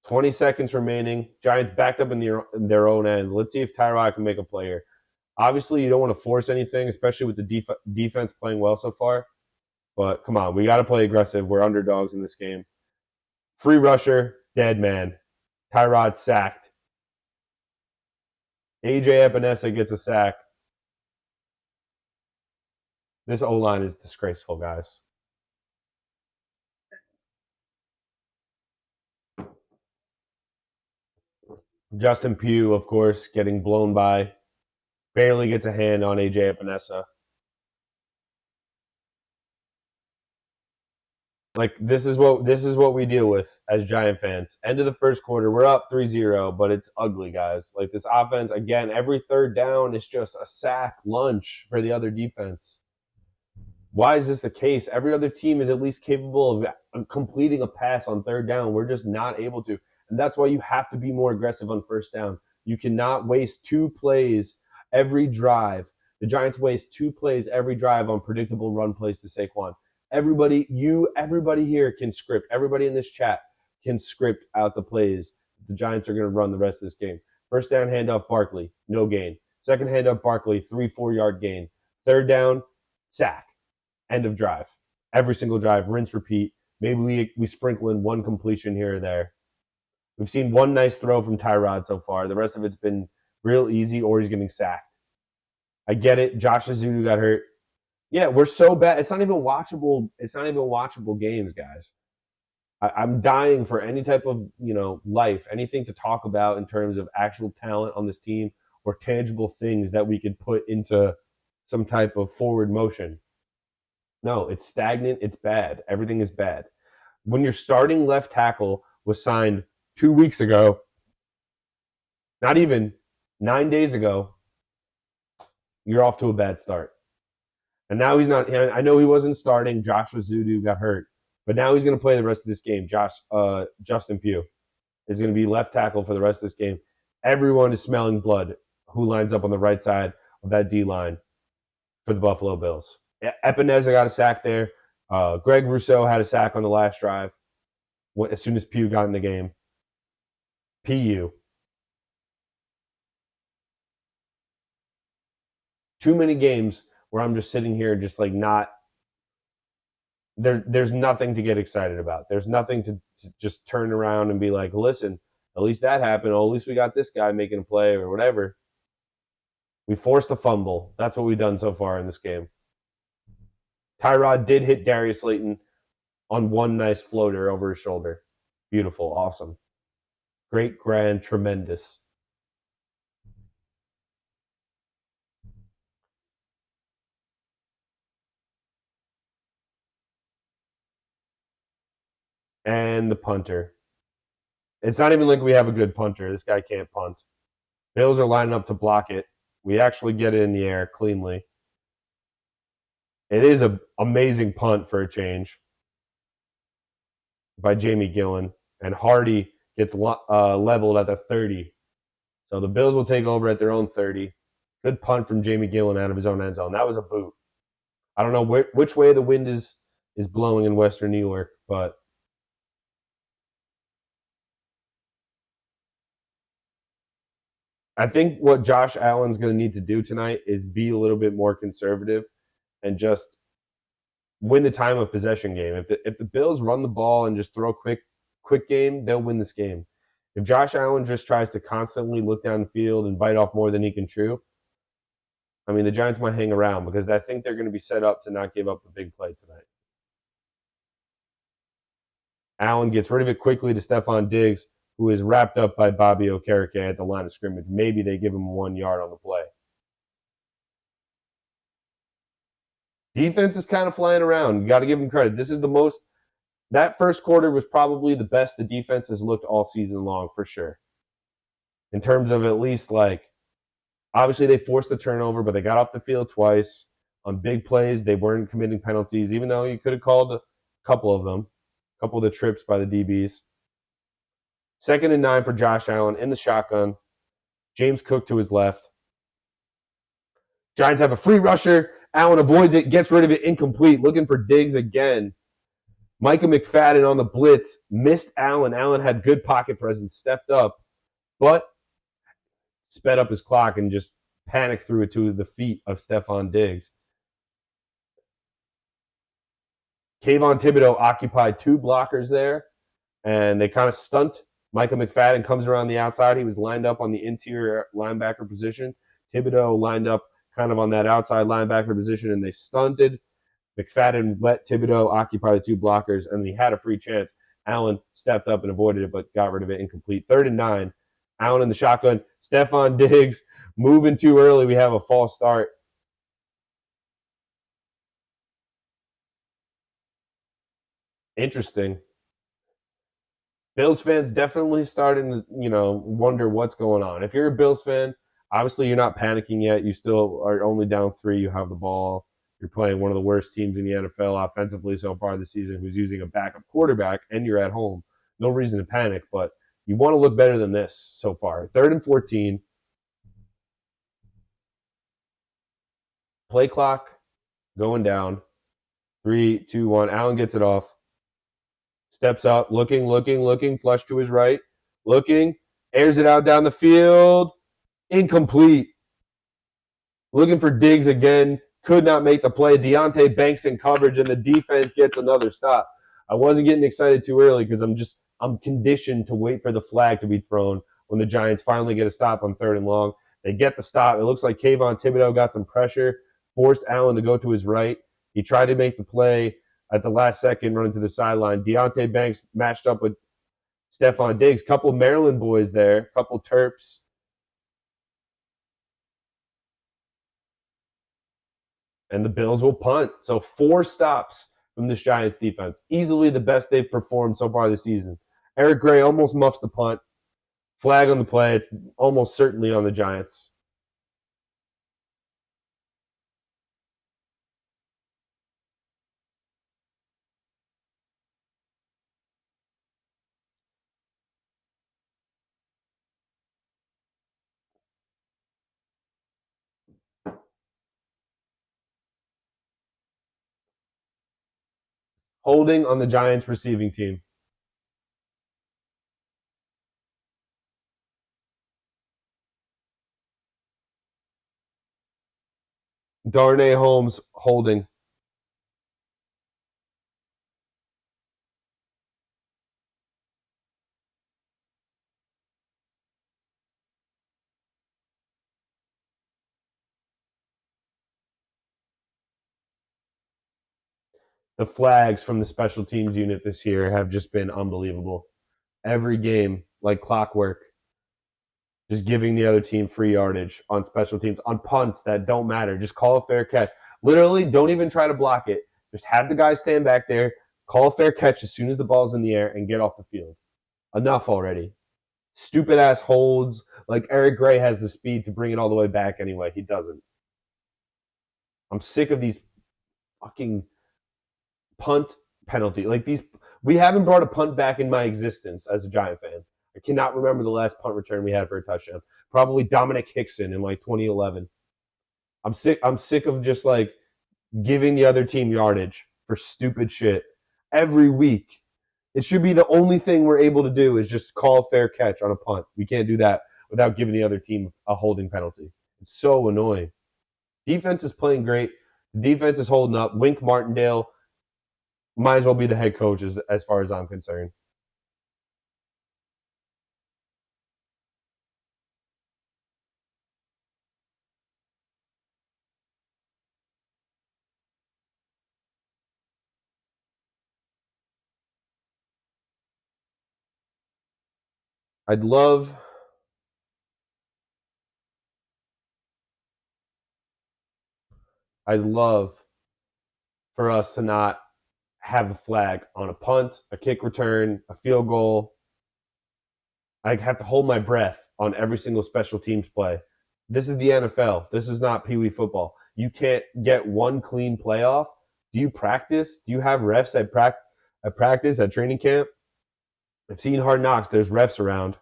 20 seconds remaining. Giants backed up in their own end. Let's see if Tyrod can make a play here. Obviously, you don't want to force anything, especially with the defense playing well so far. But come on, we got to play aggressive. We're underdogs in this game. Free rusher, dead man. Tyrod sacked. AJ Epinesa gets a sack. This O-line is disgraceful, guys. Justin Pugh, of course, getting blown by. Barely gets a hand on AJ Epinesa. Like this is what we deal with as Giant fans. End of the 1st quarter, we're up 3-0, but it's ugly, guys. Like this offense, again, every 3rd down is just a sack lunch for the other defense. Why is this the case? Every other team is at least capable of completing a pass on 3rd down. We're just not able to. And that's why you have to be more aggressive on first down. You cannot waste 2 plays every drive. The Giants waste 2 plays every drive on predictable run plays to Saquon. Everybody here can script. Everybody in this chat can script out the plays the Giants are going to run the rest of this game. First down, handoff, Barkley, no gain. Second handoff, Barkley, 3-4 yard gain. Third down, sack. End of drive. Every single drive, rinse, repeat. Maybe we sprinkle in one completion here or there. We've seen one nice throw from Tyrod so far. The rest of it's been real easy, or he's getting sacked. I get it. Josh Azudu got hurt. Yeah, we're so bad. It's not even watchable. It's not even watchable games, guys. I'm dying for any type of life, anything to talk about in terms of actual talent on this team or tangible things that we could put into some type of forward motion. No, it's stagnant. It's bad. Everything is bad. When your starting left tackle was signed 2 weeks ago, not even 9 days ago, you're off to a bad start. And now he's not. I know he wasn't starting. Josh Azudu got hurt, but now he's going to play the rest of this game. Justin Pugh is going to be left tackle for the rest of this game. Everyone is smelling blood who lines up on the right side of that D line for the Buffalo Bills. Epineza got a sack there. Greg Rousseau had a sack on the last drive as soon as Pugh got in the game. PU. Too many games where I'm just sitting here just like not there's nothing to get excited about. There's nothing to just turn around and be like, listen, at least that happened. Oh, at least we got this guy making a play or whatever. We forced a fumble. That's what we've done so far in this game. Tyrod did hit Darius Slayton on one nice floater over his shoulder. Beautiful. Awesome. Great, grand, tremendous. And the punter. It's not even like we have a good punter. This guy can't punt. Bills are lining up to block it. We actually get it in the air cleanly. It is an amazing punt for a change by Jamie Gillen. And Hardy gets leveled at the 30. So the Bills will take over at their own 30. Good punt from Jamie Gillen out of his own end zone. That was a boot. I don't know which way the wind is blowing in Western New York, but I think what Josh Allen's going to need to do tonight is be a little bit more conservative and just win the time of possession game. If the Bills run the ball and just throw a quick game, they'll win this game. If Josh Allen just tries to constantly look down the field and bite off more than he can chew, I mean, the Giants might hang around because I think they're going to be set up to not give up the big play tonight. Allen gets rid of it quickly to Stephon Diggs, who is wrapped up by Bobby Okereke at the line of scrimmage. Maybe they give him 1 yard on the play. Defense is kind of flying around. You got to give them credit. This is the most. That first quarter was probably the best the defense has looked all season long, for sure. In terms of at least, obviously they forced the turnover, but they got off the field twice. On big plays, they weren't committing penalties, even though you could have called a couple of them, a couple of the trips by the DBs. 2nd and 9 for Josh Allen in the shotgun. James Cook to his left. Giants have a free rusher. Allen avoids it, gets rid of it, incomplete. Looking for Diggs again. Micah McFadden on the blitz. Missed Allen. Allen had good pocket presence, stepped up, but sped up his clock and just panicked through it to the feet of Stephon Diggs. Kayvon Thibodeau occupied 2 blockers there, and they kind of stunt. Micah McFadden comes around the outside. He was lined up on the interior linebacker position. Thibodeau lined up kind of on that outside linebacker position, and they stunted. McFadden let Thibodeau occupy the 2 blockers, and he had a free chance. Allen stepped up and avoided it, but got rid of it incomplete. 3rd and 9. Allen in the shotgun. Stephon Diggs moving too early. We have a false start. Interesting. Bills fans definitely starting to, wonder what's going on. If you're a Bills fan, obviously you're not panicking yet. You still are only down 3. You have the ball. You're playing one of the worst teams in the NFL offensively so far this season who's using a backup quarterback, and you're at home. No reason to panic, but You want to look better than this so far. 3rd and 14. Play clock going down. 3, 2, 1. Allen gets it off. Steps up, looking, flush to his right, looking, airs it out down the field, incomplete. Looking for Diggs again, could not make the play. Deontay Banks in coverage, and the defense gets another stop. I wasn't getting excited too early because I'm conditioned to wait for the flag to be thrown when the Giants finally get a stop on 3rd and long. They get the stop. It looks like Kayvon Thibodeau got some pressure, forced Allen to go to his right. He tried to make the play at the last second, running to the sideline. Deontay Banks matched up with Stephon Diggs. Couple Maryland boys there, couple Terps. And the Bills will punt. So 4 stops from this Giants defense. Easily the best they've performed so far this season. Eric Gray almost muffs the punt. Flag on the play. It's almost certainly on the Giants. Holding on the Giants receiving team. Darnay Holmes holding. The flags from the special teams unit this year have just been unbelievable. Every game, like clockwork, just giving the other team free yardage on special teams, on punts that don't matter. Just call a fair catch. Literally, don't even try to block it. Just have the guy stand back there, call a fair catch as soon as the ball's in the air, and get off the field. Enough already. Stupid ass holds. Like Eric Gray has the speed to bring it all the way back anyway. He doesn't. I'm sick of these fucking punt penalty. Like these, we haven't brought a punt back in my existence as a Giant fan. I cannot remember the last punt return we had for a touchdown. Probably Dominic Hickson in like 2011. I'm sick of just like giving the other team yardage for stupid shit every week. It should be the only thing we're able to do is just call a fair catch on a punt. We can't do that without giving the other team a holding penalty. It's so annoying. Defense is playing great. The defense is holding up. Wink Martindale might as well be the head coach as far as I'm concerned. I'd love for us to not have a flag on a punt, a kick return, a field goal. I have to hold my breath on every single special teams play. This is the NFL. This is not Pee Wee football. You can't get one clean playoff. Do you practice? Do you have refs at practice, at training camp? I've seen Hard Knocks. There's refs around.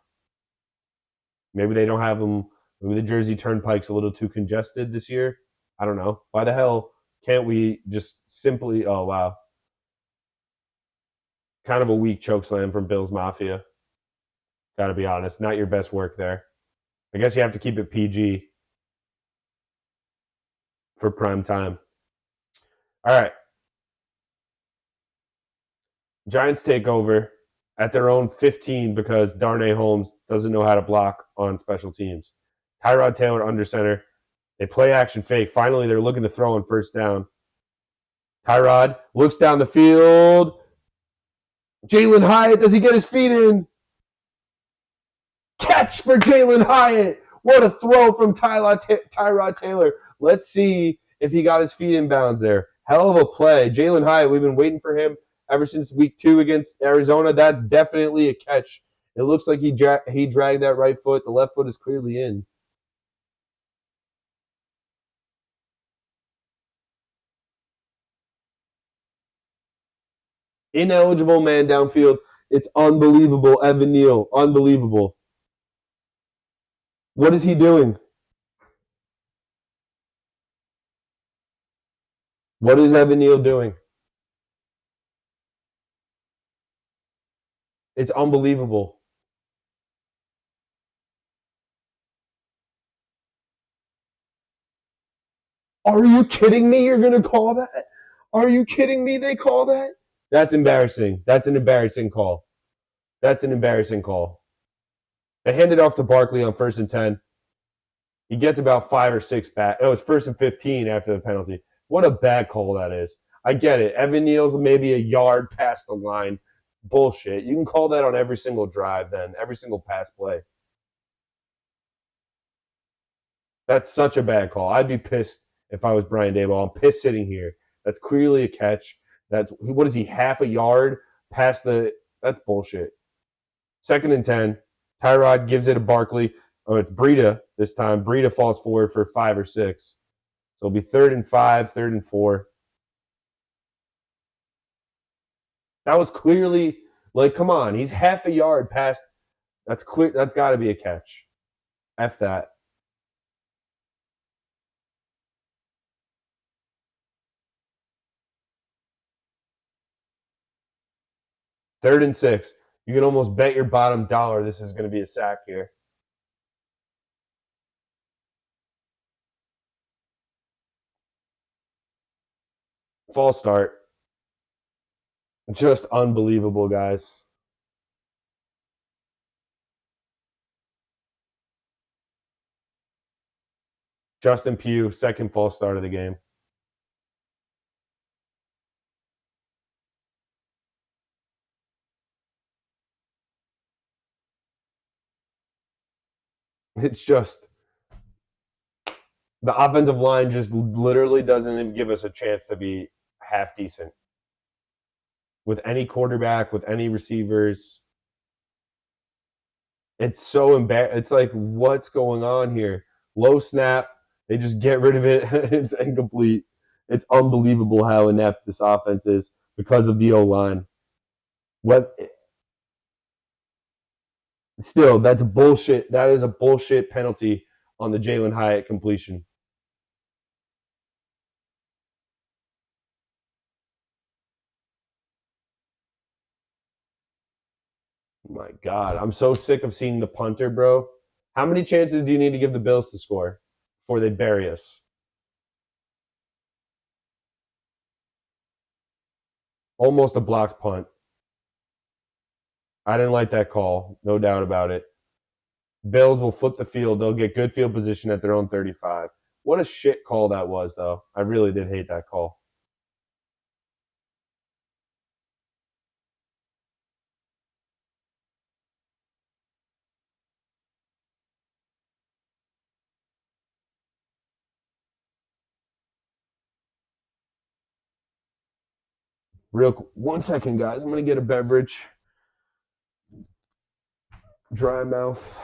Maybe they don't have them. Maybe the Jersey Turnpike's a little too congested this year. I don't know. Why the hell can't we just simply? Oh wow, kind of a weak choke slam from Bills Mafia. Got to be honest, not your best work there. I guess you have to keep it PG for prime time. All right, Giants take over at their own 15 because Darnay Holmes doesn't know how to block on special teams. Tyrod Taylor under center. They play action fake. Finally, they're looking to throw on first down. Tyrod looks down the field. Jalen Hyatt, does he get his feet in? Catch for Jalen Hyatt. What a throw from Tyrod Taylor. Let's see if he got his feet in bounds there. Hell of a play. Jalen Hyatt, we've been waiting for him ever since week 2 against Arizona. That's definitely a catch. It looks like he dragged that right foot. The left foot is clearly in. Ineligible man downfield. It's unbelievable. Evan Neal. Unbelievable. What is he doing? What is Evan Neal doing? It's unbelievable. Are you kidding me? You're going to call that? Are you kidding me? They call that? That's embarrassing. That's an embarrassing call. That's an embarrassing call. They hand it off to Barkley on 1st and 10. He gets about 5 or 6 back. Oh, it's 1st and 15 after the penalty. What a bad call that is. I get it. Evan Neal's maybe a yard past the line. Bullshit. You can call that on every single drive then, every single pass play. That's such a bad call. I'd be pissed if I was Brian Daboll. I'm pissed sitting here. That's clearly a catch. That's what is he, half a yard past the that's bullshit. 2nd and 10. Tyrod gives it to Barkley. Oh, it's Breida this time. Breida falls forward for 5 or 6. So it'll be 3rd and 5, 3rd and 4. That was clearly like, come on, he's half a yard past. That's clear. That's got to be a catch. F that. 3rd and 6. You can almost bet your bottom dollar this is going to be a sack here. False start. Just unbelievable, guys. Justin Pugh, second false start of the game. It's just the offensive line just literally doesn't even give us a chance to be half decent with any quarterback, with any receivers. It's so embarrassing. It's like, what's going on here? Low snap. They just get rid of it. It's incomplete. It's unbelievable how inept this offense is because of the O-line. What? Still, that's bullshit. That is a bullshit penalty on the Jalen Hyatt completion. My God, I'm so sick of seeing the punter, bro. How many chances do you need to give the Bills to score before they bury us? Almost a blocked punt. I didn't like that call, no doubt about it. Bills will flip the field. They'll get good field position at their own 35. What a shit call that was, though. I really did hate that call. Real 1 second, guys. I'm going to get a beverage. Dry mouth.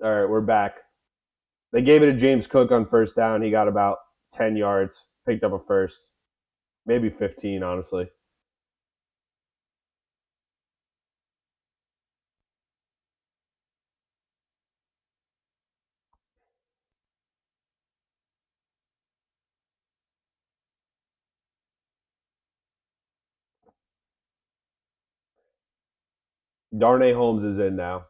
All right, we're back. They gave it to James Cook on first down. He got about 10 yards, picked up a first, maybe 15, honestly. Darnay Holmes is in now.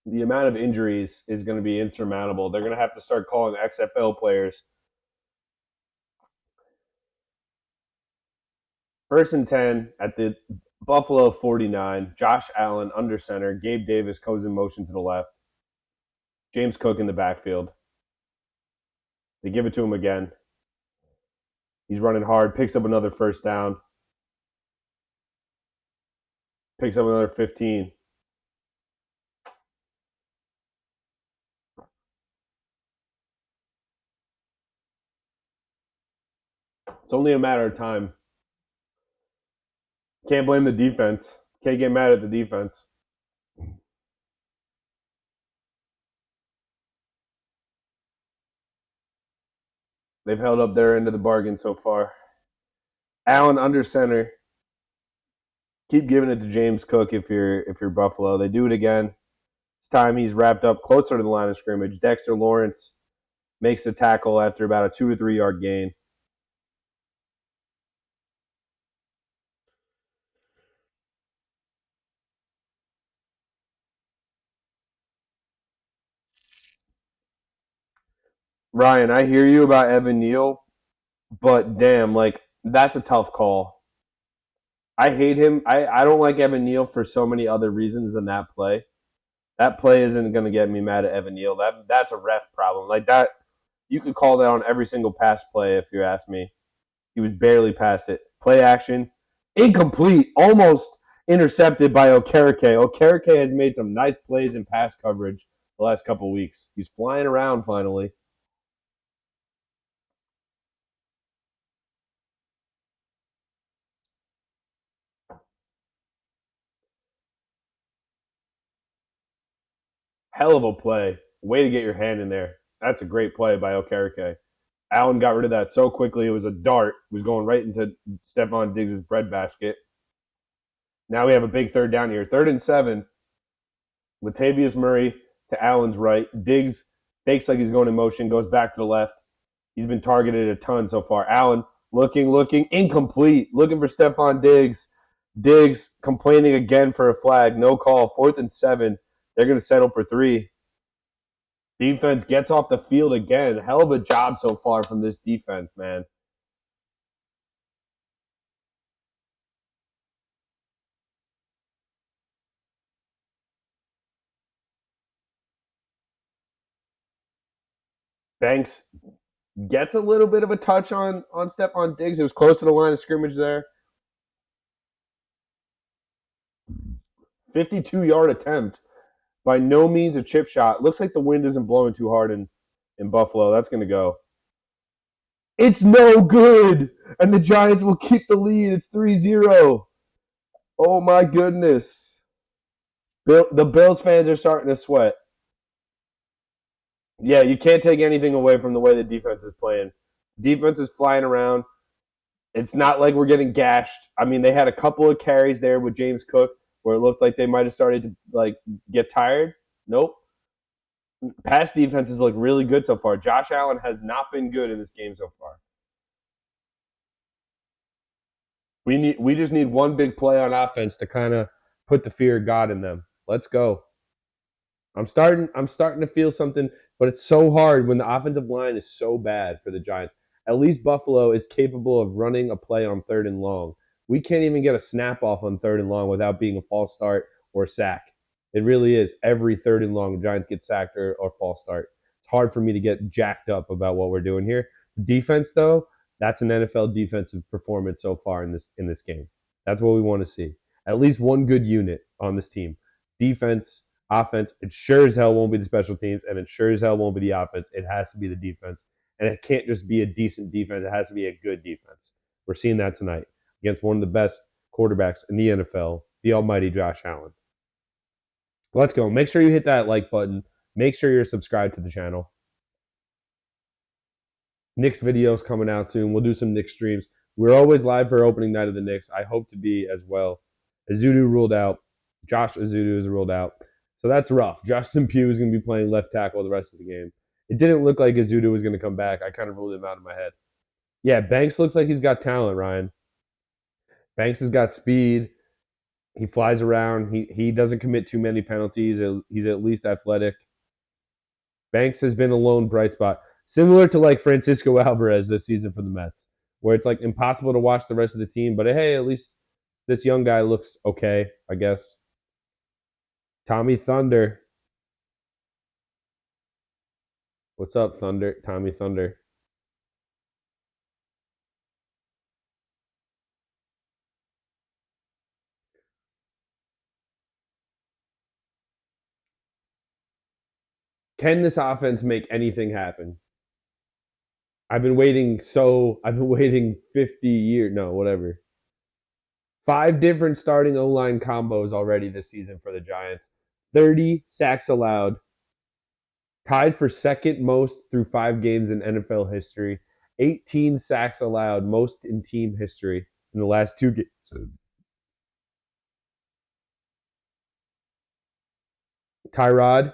The amount of injuries is going to be insurmountable. They're going to have to start calling XFL players. 1st and 10 at the Buffalo 49. Josh Allen under center. Gabe Davis goes in motion to the left. James Cook in the backfield. They give it to him again. He's running hard, picks up another first down. Picks up another 15. It's only a matter of time. Can't blame the defense. Can't get mad at the defense. They've held up their end of the bargain so far. Allen under center. Keep giving it to James Cook if you're Buffalo. They do it again. This time he's wrapped up closer to the line of scrimmage. Dexter Lawrence makes the tackle after about a 2 to 3 yard gain. Ryan, I hear you about Evan Neal, but damn, like that's a tough call. I hate him. I don't like Evan Neal for so many other reasons than that play. That play isn't going to get me mad at Evan Neal. That's a ref problem. Like that, you could call that on every single pass play if you ask me. He was barely past it. Play action, incomplete, almost intercepted by Okereke. Okereke has made some nice plays in pass coverage the last couple of weeks. He's flying around finally. Hell of a play. Way to get your hand in there. That's a great play by Okereke. Allen got rid of that so quickly. It was a dart. It was going right into Stephon Diggs' breadbasket. Now we have a big third down here. 3rd and 7. Latavius Murray to Allen's right. Diggs fakes like he's going in motion, goes back to the left. He's been targeted a ton so far. Allen looking, incomplete. Looking for Stephon Diggs. Diggs complaining again for a flag. No call. 4th and 7. They're going to settle for 3. Defense gets off the field again. Hell of a job so far from this defense, man. Banks gets a little bit of a touch on Stephon Diggs. It was close to the line of scrimmage there. 52-yard attempt. By no means a chip shot. Looks like the wind isn't blowing too hard in Buffalo. That's going to go. It's no good. And the Giants will keep the lead. It's 3-0. Oh, my goodness. The Bills fans are starting to sweat. Yeah, you can't take anything away from the way the defense is playing. Defense is flying around. It's not like we're getting gashed. I mean, they had a couple of carries there with James Cook where it looked like they might have started to get tired. Nope. Pass defenses look really good so far. Josh Allen has not been good in this game so far. We just need one big play on offense to kind of put the fear of God in them. Let's go. I'm starting to feel something, but it's so hard when the offensive line is so bad for the Giants. At least Buffalo is capable of running a play on 3rd and long. We can't even get a snap off on 3rd and long without being a false start or sack. It really is. Every 3rd and long, the Giants get sacked or false start. It's hard for me to get jacked up about what we're doing here. Defense, though, that's an NFL defensive performance so far in this game. That's what we want to see. At least one good unit on this team. Defense, offense. It sure as hell won't be the special teams, and it sure as hell won't be the offense. It has to be the defense. And it can't just be a decent defense. It has to be a good defense. We're seeing that tonight against one of the best quarterbacks in the NFL, the almighty Josh Allen. Let's go. Make sure you hit that like button. Make sure you're subscribed to the channel. Knicks videos coming out soon. We'll do some Knicks streams. We're always live for opening night of the Knicks. I hope to be as well. Ezeudu ruled out. Josh Ezeudu is ruled out. So that's rough. Justin Pugh is going to be playing left tackle the rest of the game. It didn't look like Ezeudu was going to come back. I kind of ruled him out of my head. Yeah, Banks looks like he's got talent, Ryan. Banks has got speed. He flies around. He doesn't commit too many penalties. He's at least athletic. Banks has been a lone bright spot. Similar to like Francisco Alvarez this season for the Mets, where it's like impossible to watch the rest of the team, but hey, at least this young guy looks okay, I guess. Tommy Thunder. What's up, Thunder? Tommy Thunder. Can this offense make anything happen? I've been waiting 50 years. No, whatever. 5 different starting O-line combos already this season for the Giants. 30 sacks allowed. Tied for second most through 5 games in NFL history. 18 sacks allowed, most in team history in the last 2 games. Tyrod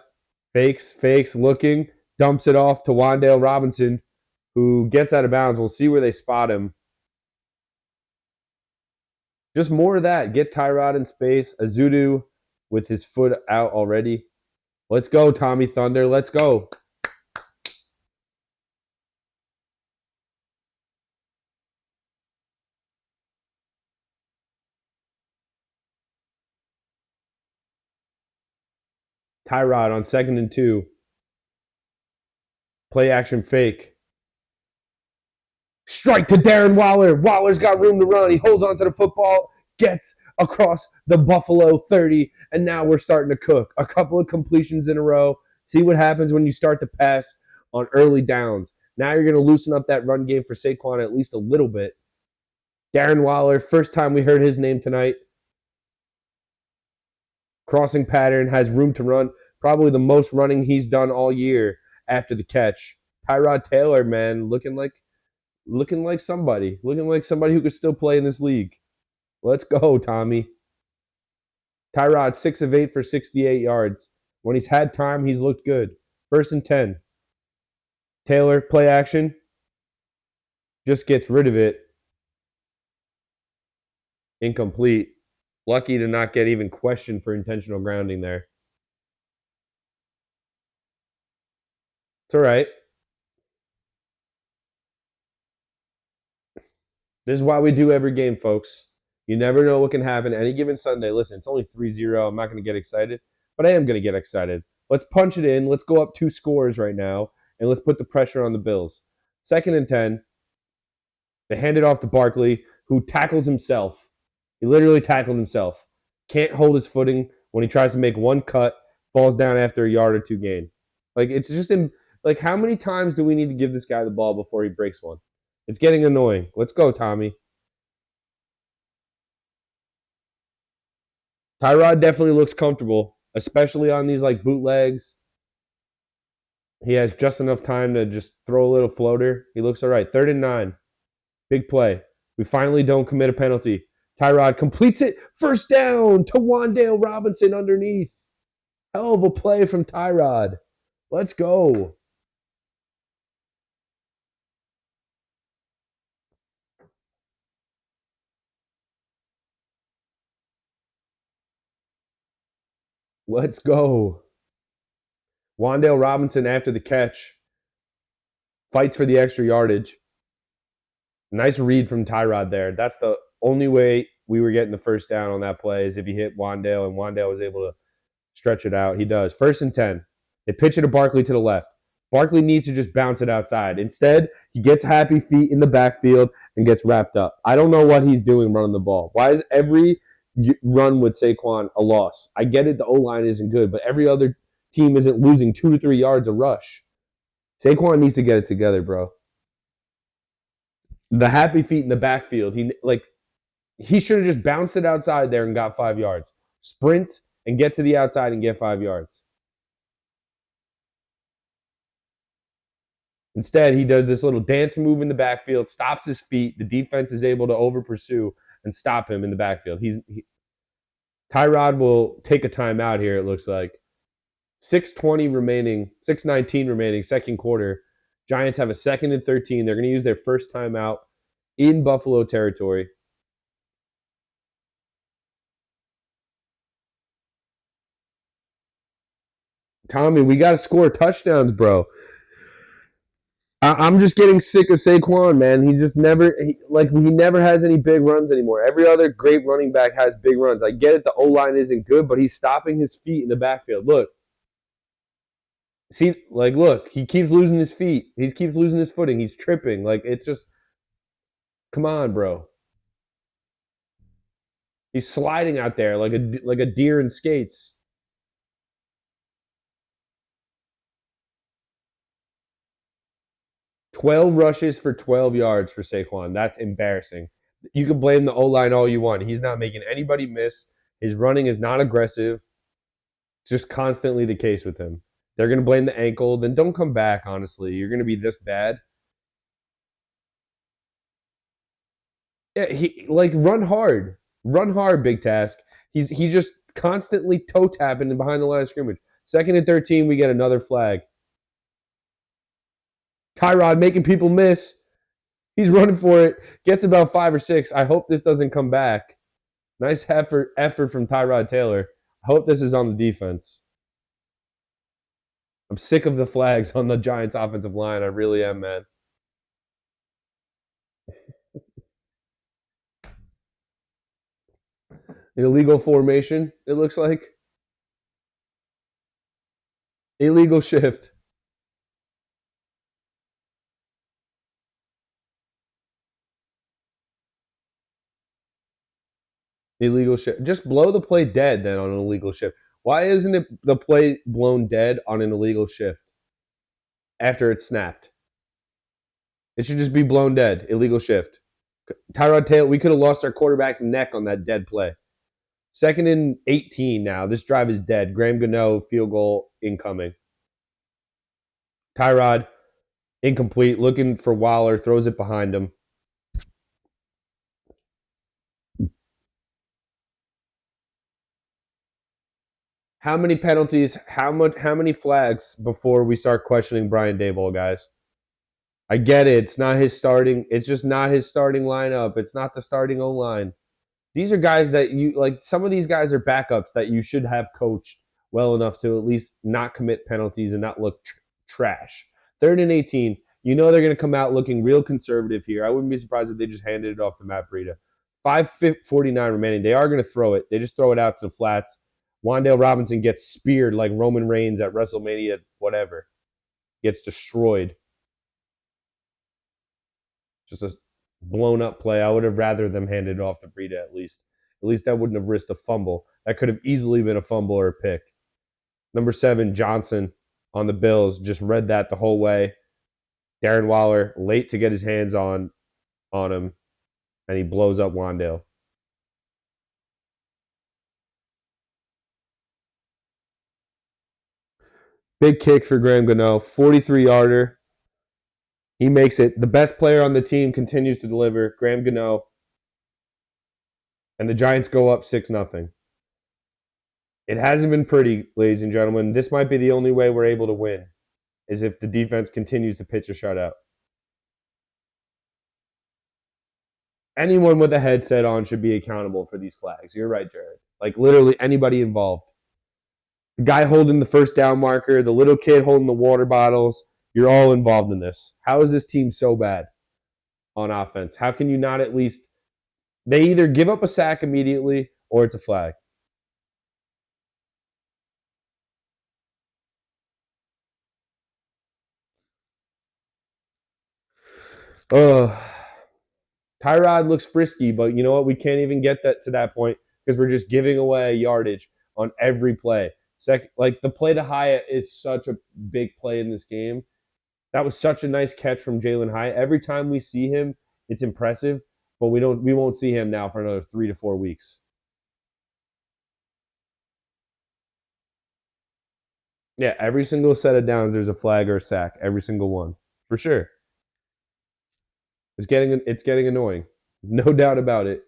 fakes, looking, dumps it off to Wan'Dale Robinson, who gets out of bounds. We'll see where they spot him. Just more of that. Get Tyrod in space. Azudu with his foot out already. Let's go, Tommy Thunder. Let's go. Tyrod on 2nd and 2. Play action fake. Strike to Darren Waller. Waller's got room to run. He holds onto the football, gets across the Buffalo 30, and now we're starting to cook. A couple of completions in a row. See what happens when you start to pass on early downs. Now you're going to loosen up that run game for Saquon at least a little bit. Darren Waller, first time we heard his name tonight. Crossing pattern, has room to run. Probably the most running he's done all year after the catch. Tyrod Taylor, man, looking like somebody who could still play in this league. Let's go, Tommy. Tyrod, 6 of 8 for 68 yards. When he's had time, he's looked good. 1st and 10. Taylor, play action. Just gets rid of it. Incomplete. Lucky to not get even questioned for intentional grounding there. It's all right. This is why we do every game, folks. You never know what can happen any given Sunday. Listen, it's only 3-0. I'm not going to get excited, but I am going to get excited. Let's punch it in. Let's go up 2 scores right now, and let's put the pressure on the Bills. 2nd and 10. They hand it off to Barkley, who tackles himself. He literally tackled himself. Can't hold his footing when he tries to make one cut, falls down after a yard or 2 gain. Like, it's just like, how many times do we need to give this guy the ball before he breaks one? It's getting annoying. Let's go, Tommy. Tyrod definitely looks comfortable, especially on these like bootlegs. He has just enough time to just throw a little floater. He looks all right. 3rd and 9. Big play. We finally don't commit a penalty. Tyrod completes it. 1st down to Wan'Dale Robinson underneath. Hell of a play from Tyrod. Let's go. Let's go. Wan'Dale Robinson after the catch. Fights for the extra yardage. Nice read from Tyrod there. That's the only way we were getting the 1st down on that play is if he hit Wan'Dale, and Wan'Dale was able to stretch it out. He does. 1st and 10. They pitch it to Barkley to the left. Barkley needs to just bounce it outside. Instead, he gets happy feet in the backfield and gets wrapped up. I don't know what he's doing running the ball. Why is every run with Saquon a loss? I get it, the O-line isn't good, but every other team isn't losing 2 to 3 yards a rush. Saquon needs to get it together, bro. The happy feet in the backfield, he should have just bounced it outside there and got 5 yards. Sprint and get to the outside and get 5 yards. Instead, he does this little dance move in the backfield, stops his feet. The defense is able to over pursue and stop him in the backfield. Tyrod will take a timeout here, it looks like. 6:20 remaining, 6:19 remaining, 2nd quarter. Giants have a 2nd and 13. They're going to use their 1st timeout in Buffalo territory. Tommy, we got to score touchdowns, bro. I'm just getting sick of Saquon, man. He just never has any big runs anymore. Every other great running back has big runs. I get it, the O-line isn't good, but he's stopping his feet in the backfield. Look. Look, he keeps losing his feet. He keeps losing his footing. He's tripping. Like, it's just, come on, bro. He's sliding out there like a deer in skates. 12 rushes for 12 yards for Saquon. That's embarrassing. You can blame the O-line all you want. He's not making anybody miss. His running is not aggressive. It's just constantly the case with him. They're going to blame the ankle. Then don't come back, honestly. You're going to be this bad. Yeah, run hard. Run hard, big task. He's just constantly toe tapping behind the line of scrimmage. 2nd and 13, we get another flag. Tyrod making people miss. He's running for it. Gets about 5 or 6. I hope this doesn't come back. Nice effort from Tyrod Taylor. I hope this is on the defense. I'm sick of the flags on the Giants' offensive line. I really am, man. Illegal formation, it looks like. Illegal shift. Illegal shift. Just blow the play dead then on an illegal shift. Why isn't it the play blown dead on an illegal shift after it's snapped? It should just be blown dead. Illegal shift. Tyrod Taylor, we could have lost our quarterback's neck on that dead play. 2nd and 18 now. This drive is dead. Graham Gano, field goal incoming. Tyrod, incomplete, looking for Waller, throws it behind him. How many penalties, how many flags before we start questioning Brian Daboll, guys? I get it. It's just not his starting lineup. It's not the starting O-line. These are guys that some of these guys are backups that you should have coached well enough to at least not commit penalties and not look trash. 3rd and 18, they're going to come out looking real conservative here. I wouldn't be surprised if they just handed it off to Matt Breida. 5:49 remaining. They are going to throw it. They just throw it out to the flats. Wan'Dale Robinson gets speared like Roman Reigns at WrestleMania, whatever. Gets destroyed. Just a blown up play. I would have rather them handed it off to Breida at least. At least that wouldn't have risked a fumble. That could have easily been a fumble or a pick. Number 7, Johnson on the Bills. Just read that the whole way. Darren Waller, late to get his hands on him, and he blows up Wan'Dale. Big kick for Graham Gano. 43-yarder. He makes it. The best player on the team continues to deliver. Graham Gano. And the Giants go up 6-0. It hasn't been pretty, ladies and gentlemen. This might be the only way we're able to win, is if the defense continues to pitch a shutout. Anyone with a headset on should be accountable for these flags. You're right, Jared. Literally anybody involved. The guy holding the first down marker, the little kid holding the water bottles, you're all involved in this. How is this team so bad on offense? How can you not at least... They either give up a sack immediately or it's a flag. Tyrod looks frisky, but you know what? We can't even get to that point because we're just giving away yardage on every play. The play to Hyatt is such a big play in this game. That was such a nice catch from Jalen Hyatt. Every time we see him, it's impressive, but we won't see him now for another 3 to 4 weeks. Yeah, every single set of downs, there's a flag or a sack. Every single one, for sure. It's getting annoying, no doubt about it.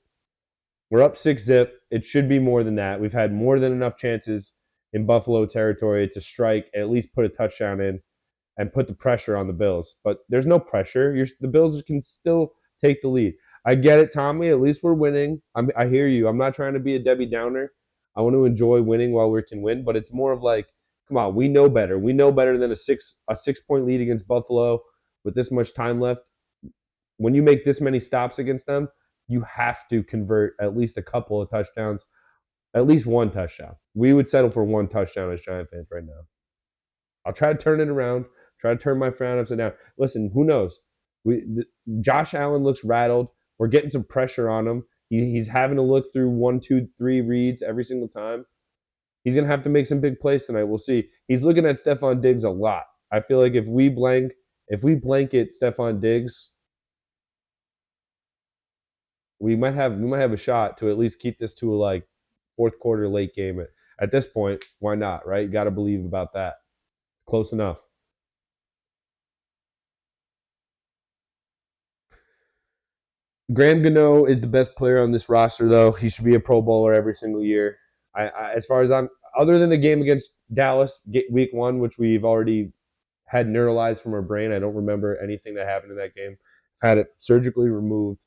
We're up 6-0. It should be more than that. We've had more than enough chances in Buffalo territory to strike, at least put a touchdown in, and put the pressure on the Bills. But there's no pressure. The Bills can still take the lead. I get it, Tommy. At least we're winning. I hear you. I'm not trying to be a Debbie Downer. I want to enjoy winning while we can win, but it's more of come on, we know better. We know better than a 6-point lead against Buffalo with this much time left. When you make this many stops against them, you have to convert at least a couple of touchdowns, at least one touchdown. We would settle for one touchdown as Giant fans right now. I'll try to turn it around, try to turn my frown upside down. Listen, who knows? Josh Allen looks rattled. We're getting some pressure on him. He's having to look through 1, 2, 3 reads every single time. He's going to have to make some big plays tonight. We'll see. He's looking at Stephon Diggs a lot. I feel like if we blank If we blanket Stephon Diggs, we might have a shot to at least keep this to a like fourth quarter late game. At this point, why not, right? You got to believe about that. Close enough. Graham Gano is the best player on this roster, though. He should be a Pro Bowler every single year. As far as I'm, other than the game against Dallas, week 1, which we've already had neuralized from our brain, I don't remember anything that happened in that game. Had it surgically removed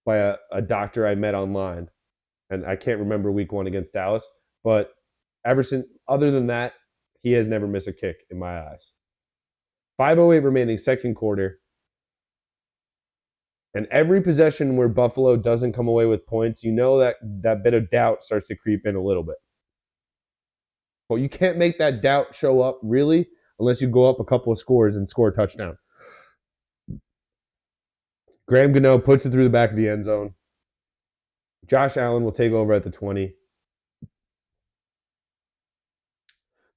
by a doctor I met online, and I can't remember week 1 against Dallas. But other than that, he has never missed a kick in my eyes. 5:08 remaining, second quarter. And every possession where Buffalo doesn't come away with points, you know that bit of doubt starts to creep in a little bit. But you can't make that doubt show up, really, unless you go up a couple of scores and score a touchdown. Graham Gano puts it through the back of the end zone. Josh Allen will take over at the 20.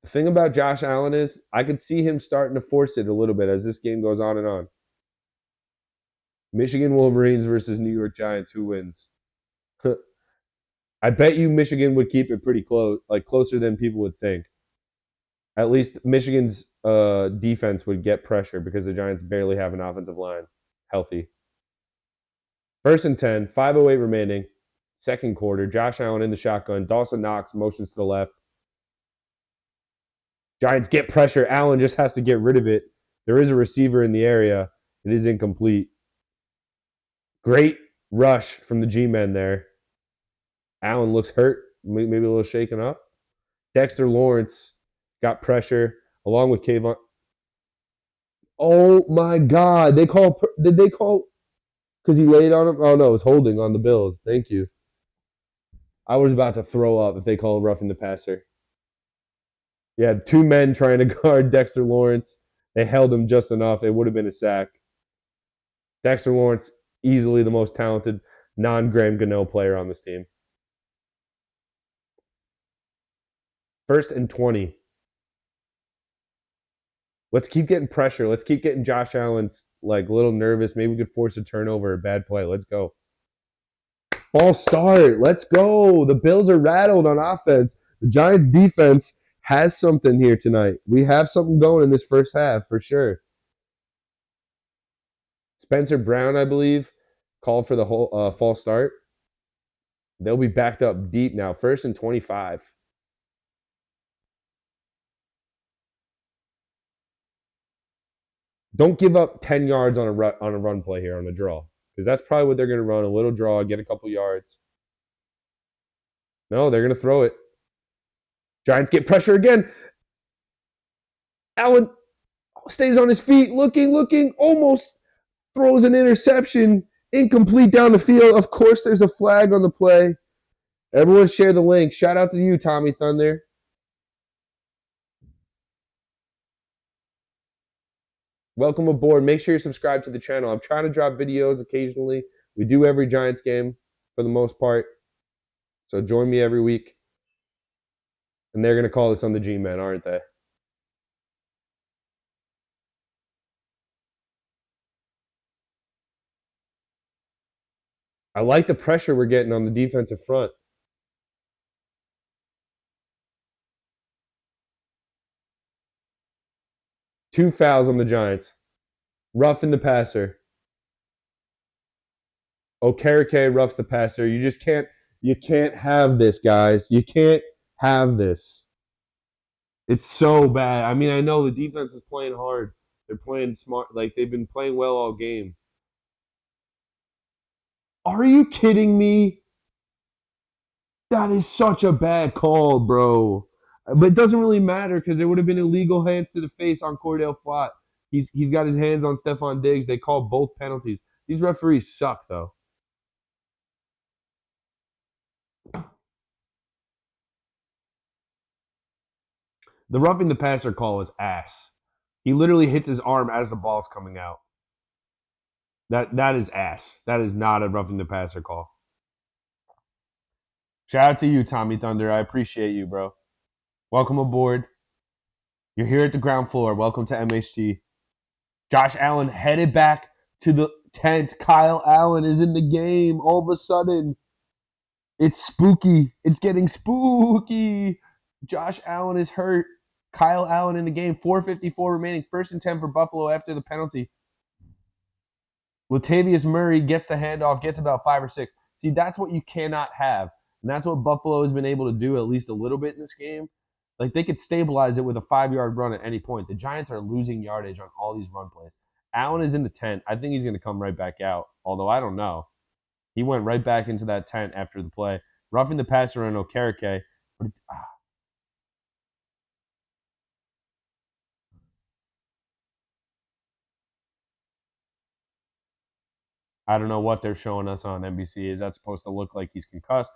The thing about Josh Allen is I could see him starting to force it a little bit as this game goes on and on. Michigan Wolverines versus New York Giants. Who wins? I bet you Michigan would keep it pretty close, like closer than people would think. At least Michigan's defense would get pressure because the Giants barely have an offensive line healthy. 1st and 10, 5:08 remaining, second quarter. Josh Allen in the shotgun. Dawson Knox motions to the left. Giants get pressure. Allen just has to get rid of it. There is a receiver in the area. It is incomplete. Great rush from the G-men there. Allen looks hurt, maybe a little shaken up. Dexter Lawrence got pressure along with Kayvon. Oh my God! Did they call? Because he laid on him. Oh no, it was holding on the Bills. Thank you. I was about to throw up if they called roughing the passer. Yeah, 2 men trying to guard Dexter Lawrence. They held him just enough. It would have been a sack. Dexter Lawrence, easily the most talented non-Graham Gano player on this team. 1st and 20. Let's keep getting pressure. Let's keep getting Josh Allen's like a little nervous. Maybe we could force a turnover, a bad play. Let's go. False start. Let's go. The Bills are rattled on offense. The Giants defense has something here tonight. We have something going in this first half for sure. Spencer Brown, I believe, called for the whole false start. They'll be backed up deep now. 1st and 25. Don't give up 10 yards on a run play here on a draw, because that's probably what they're going to run, a little draw, get a couple yards. No, they're going to throw it. Giants get pressure again. Allen stays on his feet, looking, almost throws an interception, incomplete down the field. Of course, there's a flag on the play. Everyone share the link. Shout out to you, Tommy Thunder. Welcome aboard. Make sure you're subscribed to the channel. I'm trying to drop videos occasionally. We do every Giants game for the most part. So join me every week. And they're going to call this on the G-Men, aren't they? I like the pressure we're getting on the defensive front. Two fouls on the Giants. Roughing the passer. Okereke roughs the passer. You can't have this, guys. You can't have this. It's so bad. I mean, I know the defense is playing hard. They're playing smart. Like, they've been playing well all game. Are you kidding me? That is such a bad call, bro. But it doesn't really matter because there would have been illegal hands to the face on Cordell Flott. He's got his hands on Stephon Diggs. They call both penalties. These referees suck, though. The roughing the passer call is ass. He literally hits his arm as the ball's coming out. That is ass. That is not a roughing the passer call. Shout out to you, Tommy Thunder. I appreciate you, bro. Welcome aboard. You're here at the ground floor. Welcome to MHT. Josh Allen headed back to the tent. Kyle Allen is in the game. All of a sudden, it's spooky. It's getting spooky. Josh Allen is hurt. Kyle Allen in the game. 4:54 remaining. 1st and 10 for Buffalo after the penalty. Latavius Murray gets the handoff, gets about 5 or 6. See, that's what you cannot have. And that's what Buffalo has been able to do at least a little bit in this game. Like, they could stabilize it with a 5-yard run at any point. The Giants are losing yardage on all these run plays. Allen is in the tent. I think he's going to come right back out, although I don't know. He went right back into that tent after the play. Roughing the passer on Okereke. But I don't know what they're showing us on NBC. Is that supposed to look like he's concussed?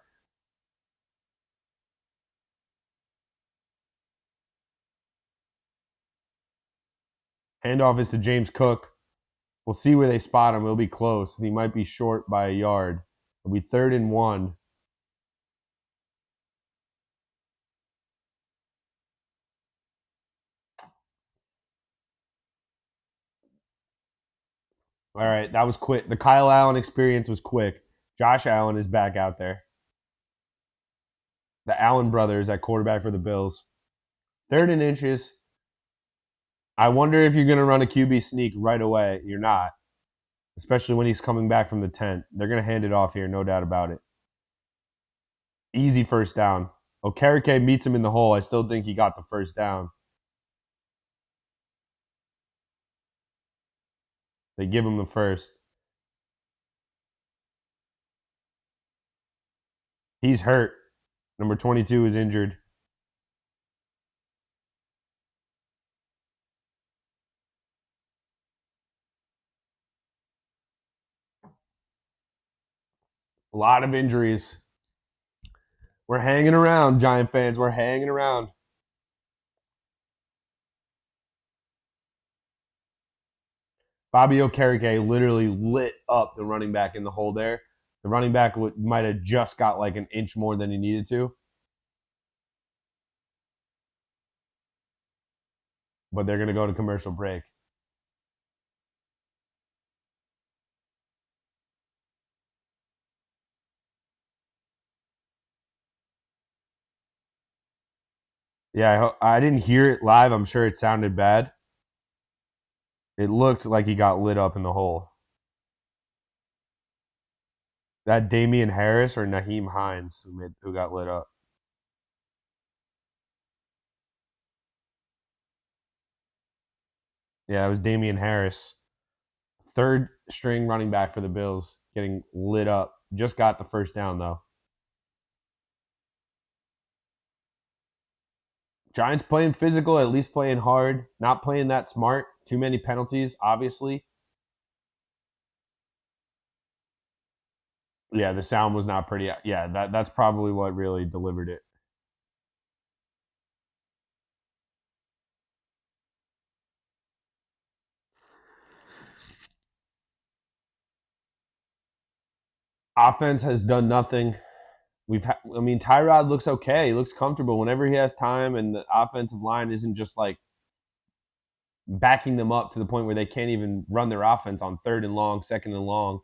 Handoff is to James Cook. We'll see where they spot him. It'll be close. He might be short by a yard. It'll be 3rd and 1. All right, that was quick. The Kyle Allen experience was quick. Josh Allen is back out there. The Allen brothers at quarterback for the Bills. 3rd and inches. I wonder if you're going to run a QB sneak right away. You're not, especially when he's coming back from the tent. They're going to hand it off here, no doubt about it. Easy 1st down. Okereke meets him in the hole. I still think he got the 1st down. They give him the 1st. He's hurt. Number 22 is injured. A lot of injuries. We're hanging around, Giant fans. We're hanging around. Bobby Okereke literally lit up the running back in the hole there. The running back might have just got like an inch more than he needed to. But they're going to go to commercial break. Yeah, I didn't hear it live. I'm sure it sounded bad. It looked like he got lit up in the hole. That Damian Harris or Naheem Hines who got lit up. Yeah, it was Damian Harris. 3rd string running back for the Bills getting lit up. Just got the 1st down, though. Giants playing physical, at least playing hard, not playing that smart. Too many penalties, obviously. Yeah, the sound was not pretty. Yeah, that's probably what really delivered it. Offense has done nothing. I mean, Tyrod looks okay. He looks comfortable whenever he has time, and the offensive line isn't just like backing them up to the point where they can't even run their offense on 3rd and long, 2nd and long.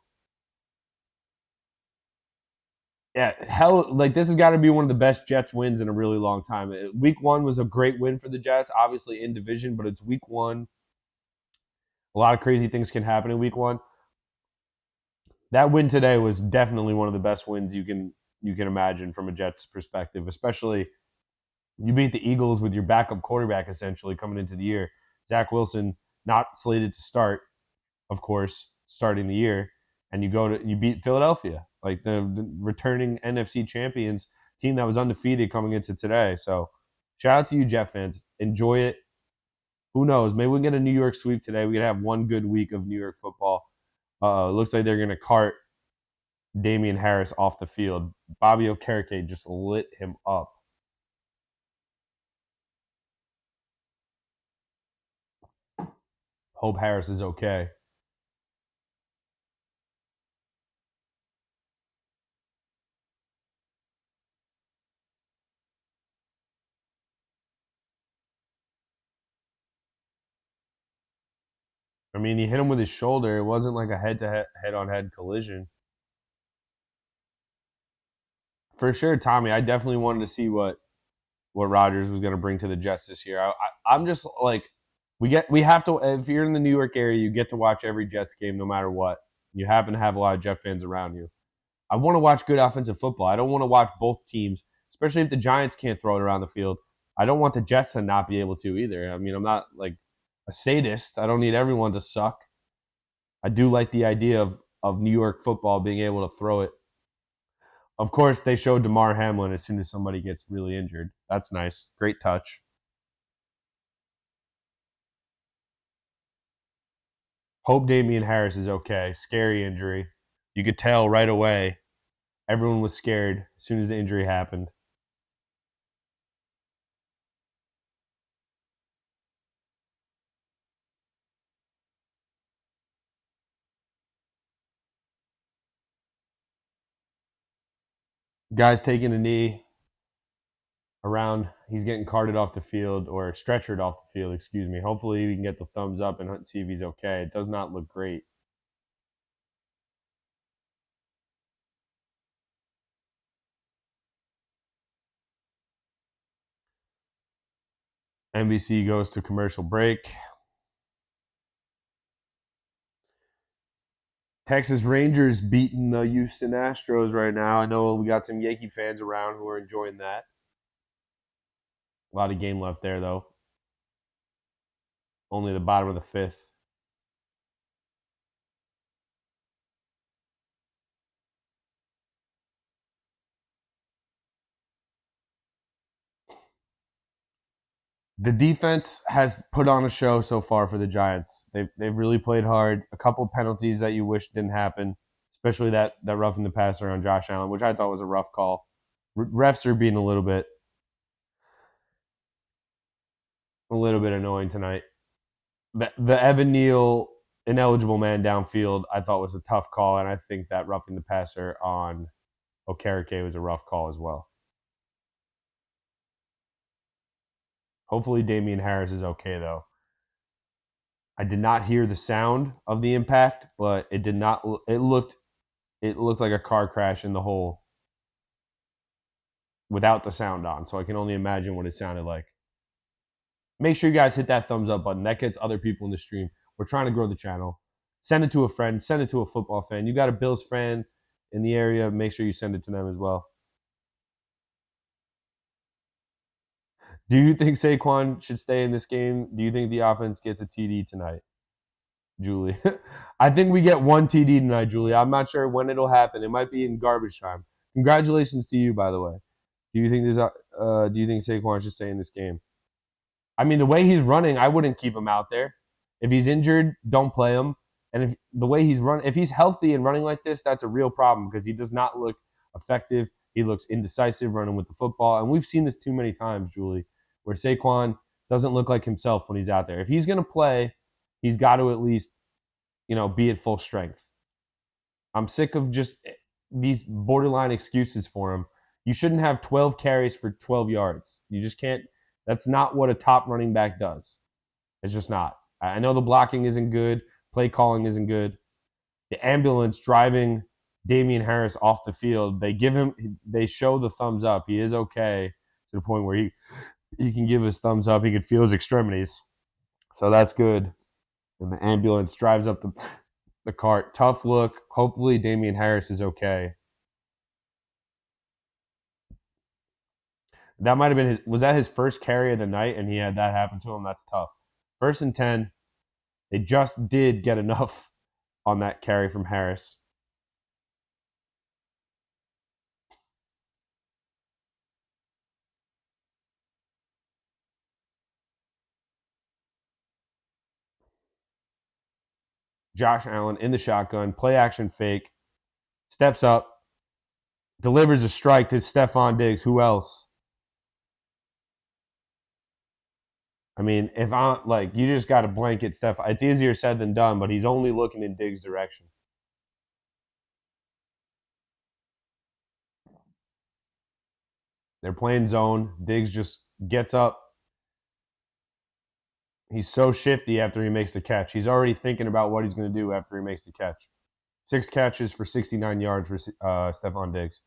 Yeah, hell, like this has got to be one of the best Jets wins in a really long time. Week 1 was a great win for the Jets, obviously in division, but it's week 1. A lot of crazy things can happen in week 1. That win today was definitely one of the best wins you can imagine from a Jets perspective, especially you beat the Eagles with your backup quarterback essentially coming into the year. Zach Wilson not slated to start, of course, starting the year, and you beat Philadelphia, like the returning NFC champions team that was undefeated coming into today. So shout out to you, Jet fans. Enjoy it. Who knows? Maybe we can get a New York sweep today. We could have one good week of New York football. Looks like they're going to cart Damian Harris off the field. Bobby Okereke just lit him up. Hope Harris is okay. I mean, he hit him with his shoulder. It wasn't like a head-on-head collision. For sure, Tommy. I definitely wanted to see what Rodgers was going to bring to the Jets this year. I'm just like we have to. If you're in the New York area, you get to watch every Jets game, no matter what. You happen to have a lot of Jet fans around you. I want to watch good offensive football. I don't want to watch both teams, especially if the Giants can't throw it around the field. I don't want the Jets to not be able to either. I mean, I'm not like a sadist. I don't need everyone to suck. I do like the idea of New York football being able to throw it. Of course, they showed DeMar Hamlin as soon as somebody gets really injured. That's nice. Great touch. Hope Damian Harris is okay. Scary injury. You could tell right away. Everyone was scared as soon as the injury happened. Guy's taking a knee around. He's getting carted off the field or stretchered off the field, excuse me. Hopefully we can get the thumbs up and see if he's okay. It does not look great. NBC goes to commercial break. Texas Rangers beating the Houston Astros right now. I know we got some Yankee fans around who are enjoying that. A lot of game left there, though. Only the bottom of the fifth. The defense has put on a show so far for the Giants. They've really played hard. A couple penalties that you wish didn't happen, especially that roughing the passer on Josh Allen, which I thought was a rough call. Refs are being a little bit annoying tonight. The Evan Neal ineligible man downfield I thought was a tough call, and I think that roughing the passer on Okereke was a rough call as well. Hopefully Damian Harris is okay though. I did not hear the sound of the impact, but it did not. It looked like a car crash in the hole without the sound on. So I can only imagine what it sounded like. Make sure you guys hit that thumbs up button. That gets other people in the stream. We're trying to grow the channel. Send it to a friend. Send it to a football fan. You got a Bills fan in the area, make sure you send it to them as well. Do you think Saquon should stay in this game? Do you think the offense gets a TD tonight, Julie? I think we get one TD tonight, Julie. I'm not sure when it'll happen. It might be in garbage time. Congratulations to you, by the way. Do you think Saquon should stay in this game? I mean, the way he's running, I wouldn't keep him out there. If he's injured, don't play him. And if the way he's run, if he's healthy and running like this, that's a real problem because he does not look effective. He looks indecisive running with the football, and we've seen this too many times, Julie, where Saquon doesn't look like himself when he's out there. If he's going to play, he's got to at least, be at full strength. I'm sick of just these borderline excuses for him. You shouldn't have 12 carries for 12 yards. You just can't. That's not what a top running back does. It's just not. I know the blocking isn't good. Play calling isn't good. The ambulance driving Damian Harris off the field, they show the thumbs up. He is okay to the point where he can give his thumbs up. He can feel his extremities. So that's good. And the ambulance drives up the cart. Tough look. Hopefully Damian Harris is okay. That might have been was that his first carry of the night and he had that happen to him? That's tough. 1st and 10. They just did get enough on that carry from Harris. Josh Allen in the shotgun, play action fake, steps up, delivers a strike to Stephon Diggs. Who else? I mean, if I'm like, you just got to blanket Steph. It's easier said than done, but he's only looking in Diggs' direction. They're playing zone. Diggs just gets up, He's so shifty after he makes the catch. He's already thinking about what he's going to do after he makes the catch. 6 catches for 69 yards for Stephon Diggs.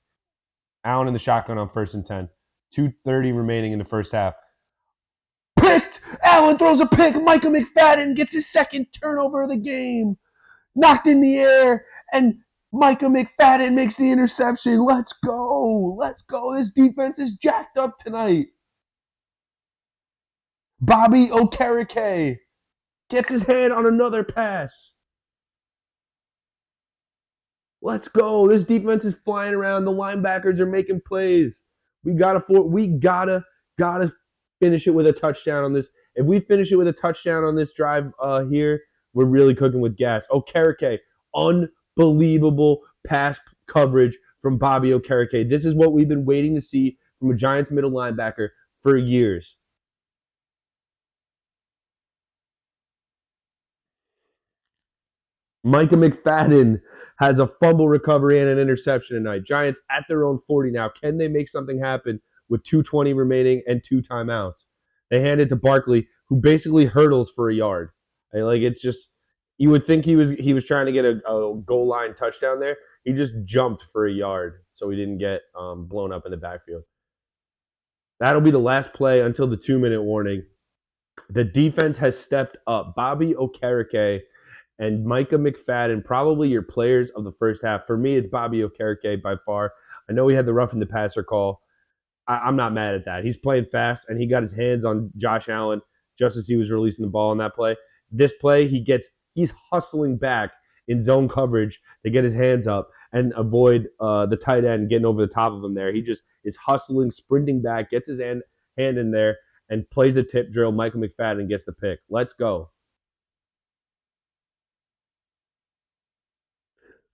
Allen in the shotgun on 1st and 10. 2:30 remaining in the first half. Picked! Allen throws a pick. Micah McFadden gets his second turnover of the game. Knocked in the air, and Micah McFadden makes the interception. Let's go. Let's go. This defense is jacked up tonight. Bobby Okereke gets his hand on another pass. Let's go. This defense is flying around. The linebackers are making plays. We gotta finish it with a touchdown on this. If we finish it with a touchdown on this drive here, we're really cooking with gas. Okereke, unbelievable pass coverage from Bobby Okereke. This is what we've been waiting to see from a Giants middle linebacker for years. Micah McFadden has a fumble recovery and an interception tonight. Giants at their own 40 now. Can they make something happen with 2:20 remaining and 2 timeouts? They hand it to Barkley, who basically hurdles for a yard. Like, it's just, you would think he was trying to get a goal line touchdown there. He just jumped for a yard, so he didn't get blown up in the backfield. That'll be the last play until the 2-minute warning. The defense has stepped up. Bobby Okereke and Micah McFadden, probably your players of the first half. For me, it's Bobby Okereke by far. I know he had the roughing the passer call. I'm not mad at that. He's playing fast, and he got his hands on Josh Allen just as he was releasing the ball on that play. This play, he's hustling back in zone coverage to get his hands up and avoid the tight end getting over the top of him there. He just is hustling, sprinting back, gets his hand in there, and plays a tip drill. Michael McFadden gets the pick. Let's go.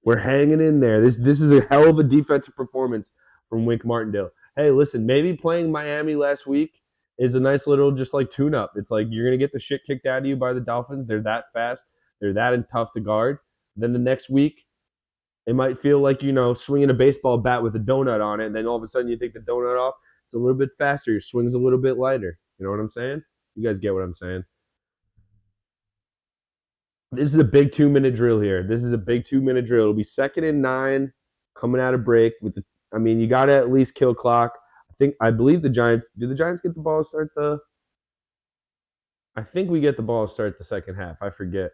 We're hanging in there. This is a hell of a defensive performance from Wink Martindale. Hey, listen, maybe playing Miami last week is a nice little just like tune-up. It's like you're going to get the shit kicked out of you by the Dolphins. They're that fast. They're that tough to guard. Then the next week, it might feel like, swinging a baseball bat with a donut on it, and then all of a sudden you take the donut off. It's a little bit faster. Your swing's a little bit lighter. You know what I'm saying? You guys get what I'm saying. This is a big 2-minute drill here. It'll be 2nd and 9 coming out of break. You got to at least kill clock. I believe the Giants. Do the Giants get the ball to start I think we get the ball to start the second half. I forget.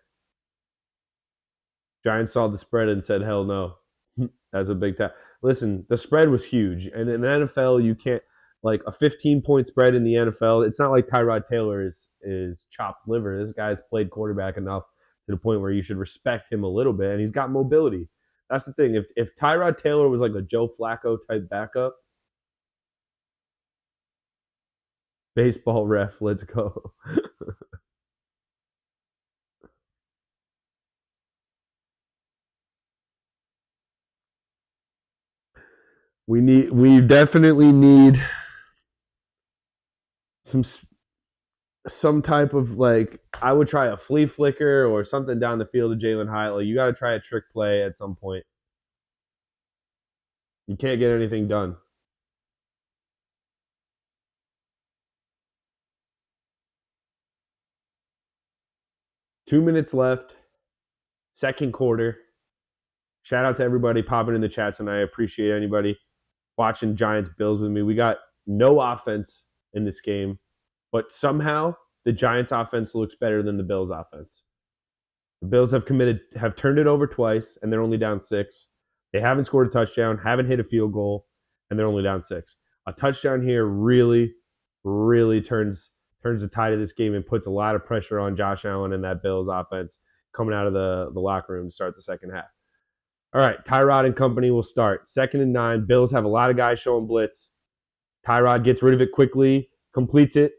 Giants saw the spread and said, hell no. That's a big time. Listen, the spread was huge. And in the NFL, you can't, like a 15-point spread in the NFL, it's not like Tyrod Taylor is chopped liver. This guy's played quarterback enough to the point where you should respect him a little bit, and he's got mobility. That's the thing. If Tyrod Taylor was like a Joe Flacco type backup, baseball ref, let's go. We definitely need some type of, like, I would try a flea flicker or something down the field of Jalen Hyatt. Like, you got to try a trick play at some point. You can't get anything done. Two minutes left. Second quarter. Shout out to everybody popping in the chats, and I appreciate anybody watching Giants Bills with me. We got no offense in this game, but somehow the Giants offense looks better than the Bills offense. The Bills have turned it over twice, and they're only down 6. They haven't scored a touchdown, haven't hit a field goal, and they're only down 6. A touchdown here really, really turns the tide of this game and puts a lot of pressure on Josh Allen and that Bills offense coming out of the locker room to start the second half. All right, Tyrod and company will start. 2nd and 9. Bills have a lot of guys showing blitz. Tyrod gets rid of it quickly, completes it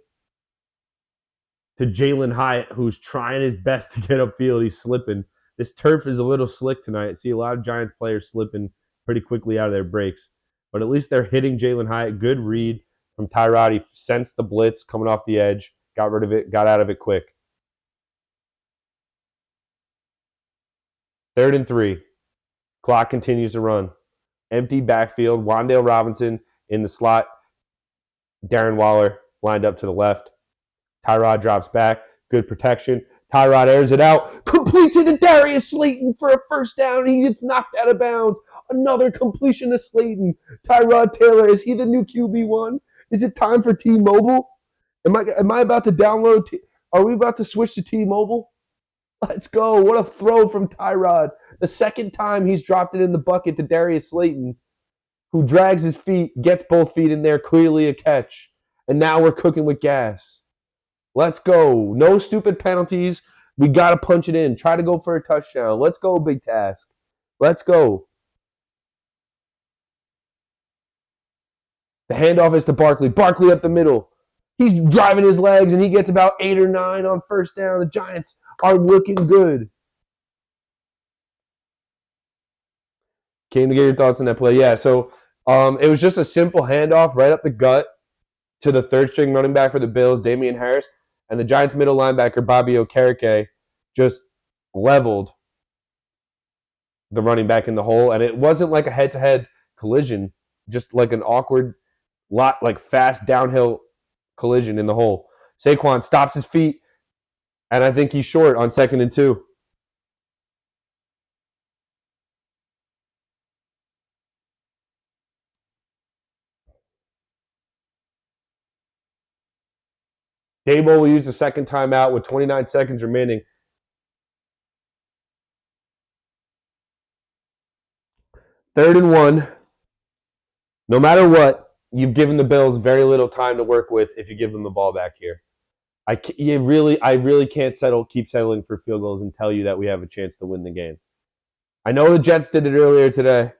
to Jalen Hyatt, who's trying his best to get upfield. He's slipping. This turf is a little slick tonight. I see a lot of Giants players slipping pretty quickly out of their breaks. But at least they're hitting Jalen Hyatt. Good read from Tyrod. He sensed the blitz coming off the edge, got rid of it, got out of it quick. 3rd and 3. Clock continues to run. Empty backfield. Wan'Dale Robinson in the slot. Darren Waller lined up to the left. Tyrod drops back. Good protection. Tyrod airs it out. Completes it to Darius Slayton for a first down. He gets knocked out of bounds. Another completion to Slayton. Tyrod Taylor, is he the new QB1? Is it time for T-Mobile? Am I about to download? Are we about to switch to T-Mobile? Let's go. What a throw from Tyrod. The second time he's dropped it in the bucket to Darius Slayton, who drags his feet, gets both feet in there, clearly a catch. And now we're cooking with gas. Let's go. No stupid penalties. We got to punch it in. Try to go for a touchdown. Let's go, big task. Let's go. The handoff is to Barkley. Barkley up the middle. He's driving his legs, and he gets about 8 or 9 on first down. The Giants are looking good. Came to get your thoughts on that play. Yeah, so it was just a simple handoff right up the gut to the third-string running back for the Bills, Damian Harris, and the Giants' middle linebacker, Bobby Okereke, just leveled the running back in the hole. And it wasn't like a head-to-head collision, just like an awkward, fast downhill collision in the hole. Saquon stops his feet, and I think he's short on 2nd and 2. Dable will use the second timeout with 29 seconds remaining. 3rd and 1. No matter what, you've given the Bills very little time to work with if you give them the ball back here. I really can't keep settling for field goals and tell you that we have a chance to win the game. I know the Jets did it earlier today.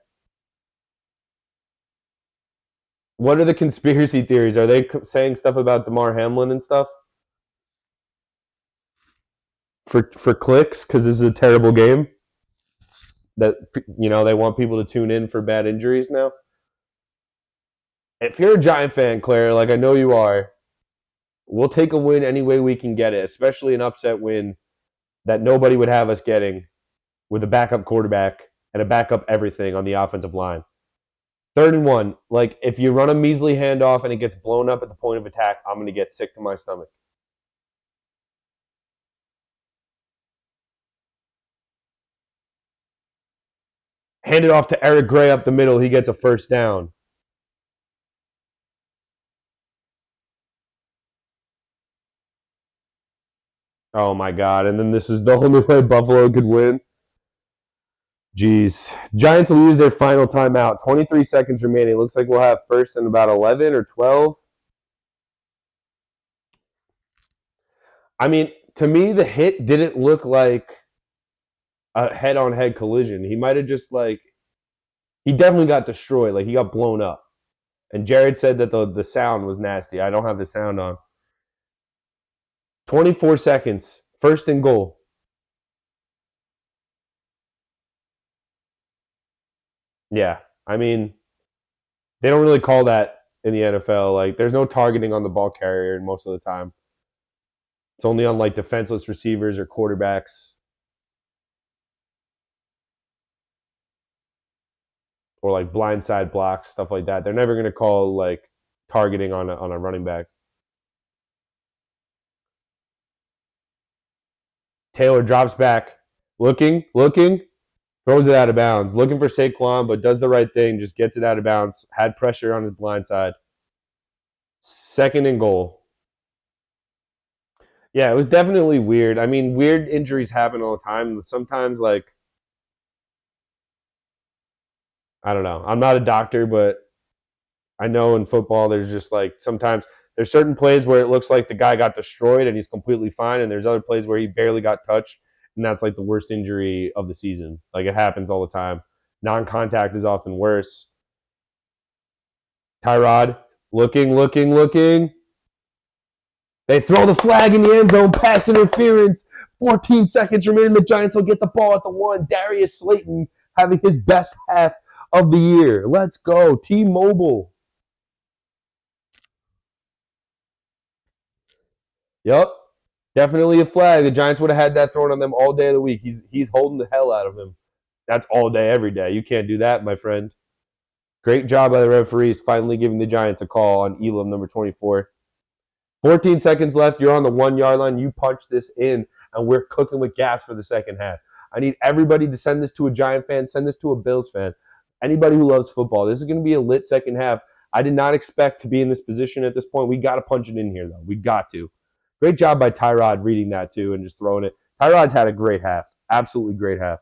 What are the conspiracy theories? Are they saying stuff about DeMar Hamlin and stuff? For clicks, because this is a terrible game? That, they want people to tune in for bad injuries now? If you're a Giant fan, Claire, like I know you are, we'll take a win any way we can get it, especially an upset win that nobody would have us getting with a backup quarterback and a backup everything on the offensive line. 3rd and 1. Like, if you run a measly handoff and it gets blown up at the point of attack, I'm going to get sick to my stomach. Hand it off to Eric Gray up the middle. He gets a first down. Oh, my God. And then this is the only way Buffalo could win. Jeez. Giants will use their final timeout. 23 seconds remaining. Looks like we'll have first and about 11 or 12. I mean, to me, the hit didn't look like a head-on-head collision. He might have just, he definitely got destroyed. Like, he got blown up. And Jared said that the sound was nasty. I don't have the sound on. 24 seconds. First and goal. Yeah. I mean, they don't really call that in the NFL. Like, there's no targeting on the ball carrier most of the time. It's only on, defenseless receivers or quarterbacks. Or, blindside blocks, stuff like that. They're never going to call, targeting on a running back. Taylor drops back. Looking. Throws it out of bounds. Looking for Saquon, but does the right thing. Just gets it out of bounds. Had pressure on his blind side. 2nd and goal. Yeah, it was definitely weird. I mean, weird injuries happen all the time. Sometimes, I don't know. I'm not a doctor, but I know in football there's just, sometimes there's certain plays where it looks like the guy got destroyed and he's completely fine, and there's other plays where he barely got touched, and that's, the worst injury of the season. It happens all the time. Non-contact is often worse. Tyrod, looking. They throw the flag in the end zone, pass interference. 14 seconds remaining. The Giants will get the ball at the 1. Darius Slayton having his best half of the year. Let's go. T-Mobile. Yep. Definitely a flag. The Giants would have had that thrown on them all day of the week. He's holding the hell out of him. That's all day, every day. You can't do that, my friend. Great job by the referees finally giving the Giants a call on Elam number 24. 14 seconds left. You're on the 1 yard line. You punch this in, and we're cooking with gas for the second half. I need everybody to send this to a Giant fan, send this to a Bills fan, anybody who loves football. This is going to be a lit second half. I did not expect to be in this position at this point. We got to punch it in here, though. We got to. Great job by Tyrod reading that, too, and just throwing it. Tyrod's had a great half. Absolutely great half.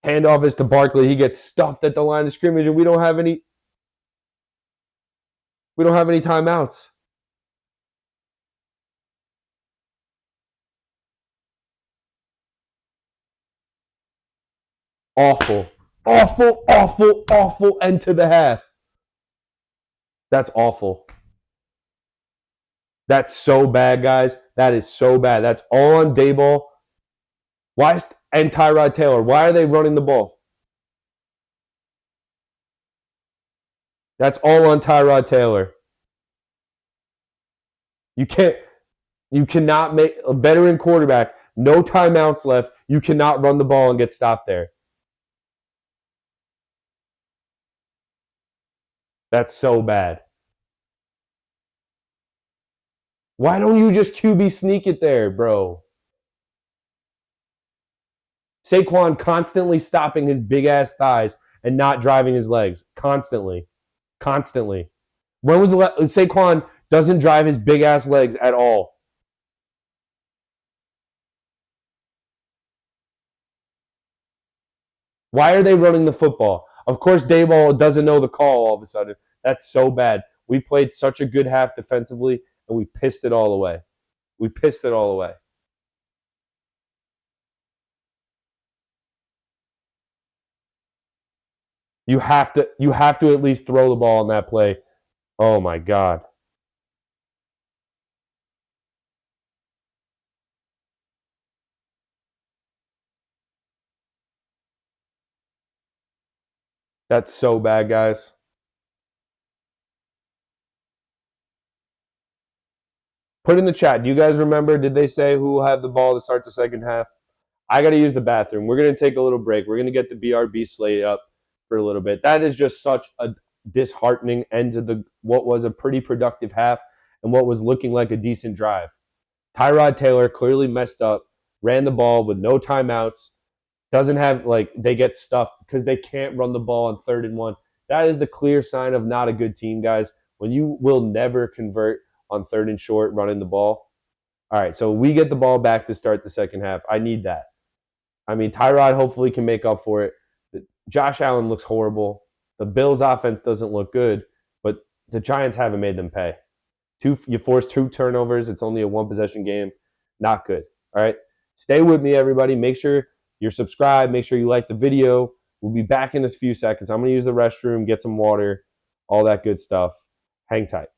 Handoff is to Barkley. He gets stuffed at the line of scrimmage, and we don't have any timeouts. Awful. Awful, awful, awful end to the half. That's awful. That's so bad, guys. That is so bad. That's all on Daboll. And Tyrod Taylor. Why are they running the ball? That's all on Tyrod Taylor. You cannot make a veteran quarterback, no timeouts left. You cannot run the ball and get stopped there. That's so bad. Why don't you just QB sneak it there, bro? Saquon constantly stopping his big-ass thighs and not driving his legs. Constantly. When was Saquon doesn't drive his big-ass legs at all. Why are they running the football? Of course, Daboll doesn't know the call all of a sudden. That's so bad. We played such a good half defensively, and we pissed it all away. You have to at least throw the ball on that play. Oh my God. That's so bad, guys. Put in the chat. Do you guys remember? Did they say who will have the ball to start the second half? I got to use the bathroom. We're going to take a little break. We're going to get the BRB slate up for a little bit. That is just such a disheartening end to what was a pretty productive half and what was looking like a decent drive. Tyrod Taylor clearly messed up, ran the ball with no timeouts, doesn't have, they get stuffed because they can't run the ball on 3rd and 1. That is the clear sign of not a good team, guys, when you will never convert on 3rd and short running the ball. All right, so we get the ball back to start the second half. I need that. I mean, Tyrod hopefully can make up for it. Josh Allen looks horrible. The Bills' offense doesn't look good, but the Giants haven't made them pay. You forced 2 turnovers. It's only a 1-possession game. Not good. All right, stay with me, everybody. Make sure you're subscribed. Make sure you like the video. We'll be back in a few seconds. I'm going to use the restroom, get some water, all that good stuff. Hang tight.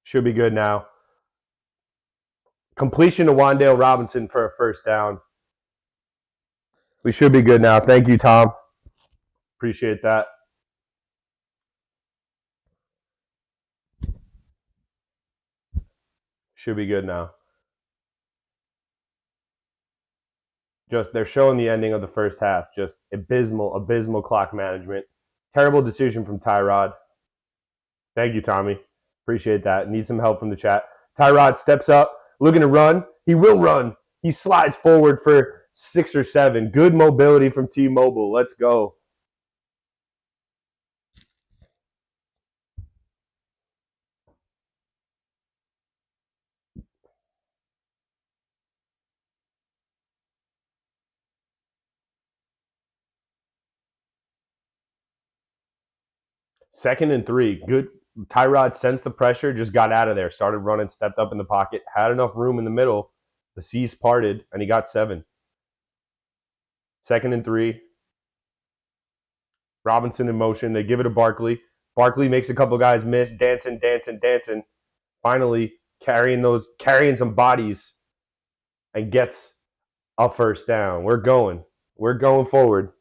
Should be good now. Completion to Wan'Dale Robinson for a first down. We should be good now. Thank you, Tom. Appreciate that. Should be good now. Just they're showing the ending of the first half. Just abysmal clock management. Terrible decision from Tyrod. Thank you, Tommy. Appreciate that. Need some help from the chat. Tyrod steps up, looking to run. He will run. He slides forward for 6 or 7. Good mobility from T-Mobile. Let's go. Second and 3. Good. Tyrod sensed the pressure, just got out of there, started running, stepped up in the pocket, had enough room in the middle. The C's parted, and he got 7. Second and 3. Robinson in motion. They give it to Barkley. Barkley makes a couple guys miss, dancing. Finally, carrying some bodies, and gets a first down. We're going forward.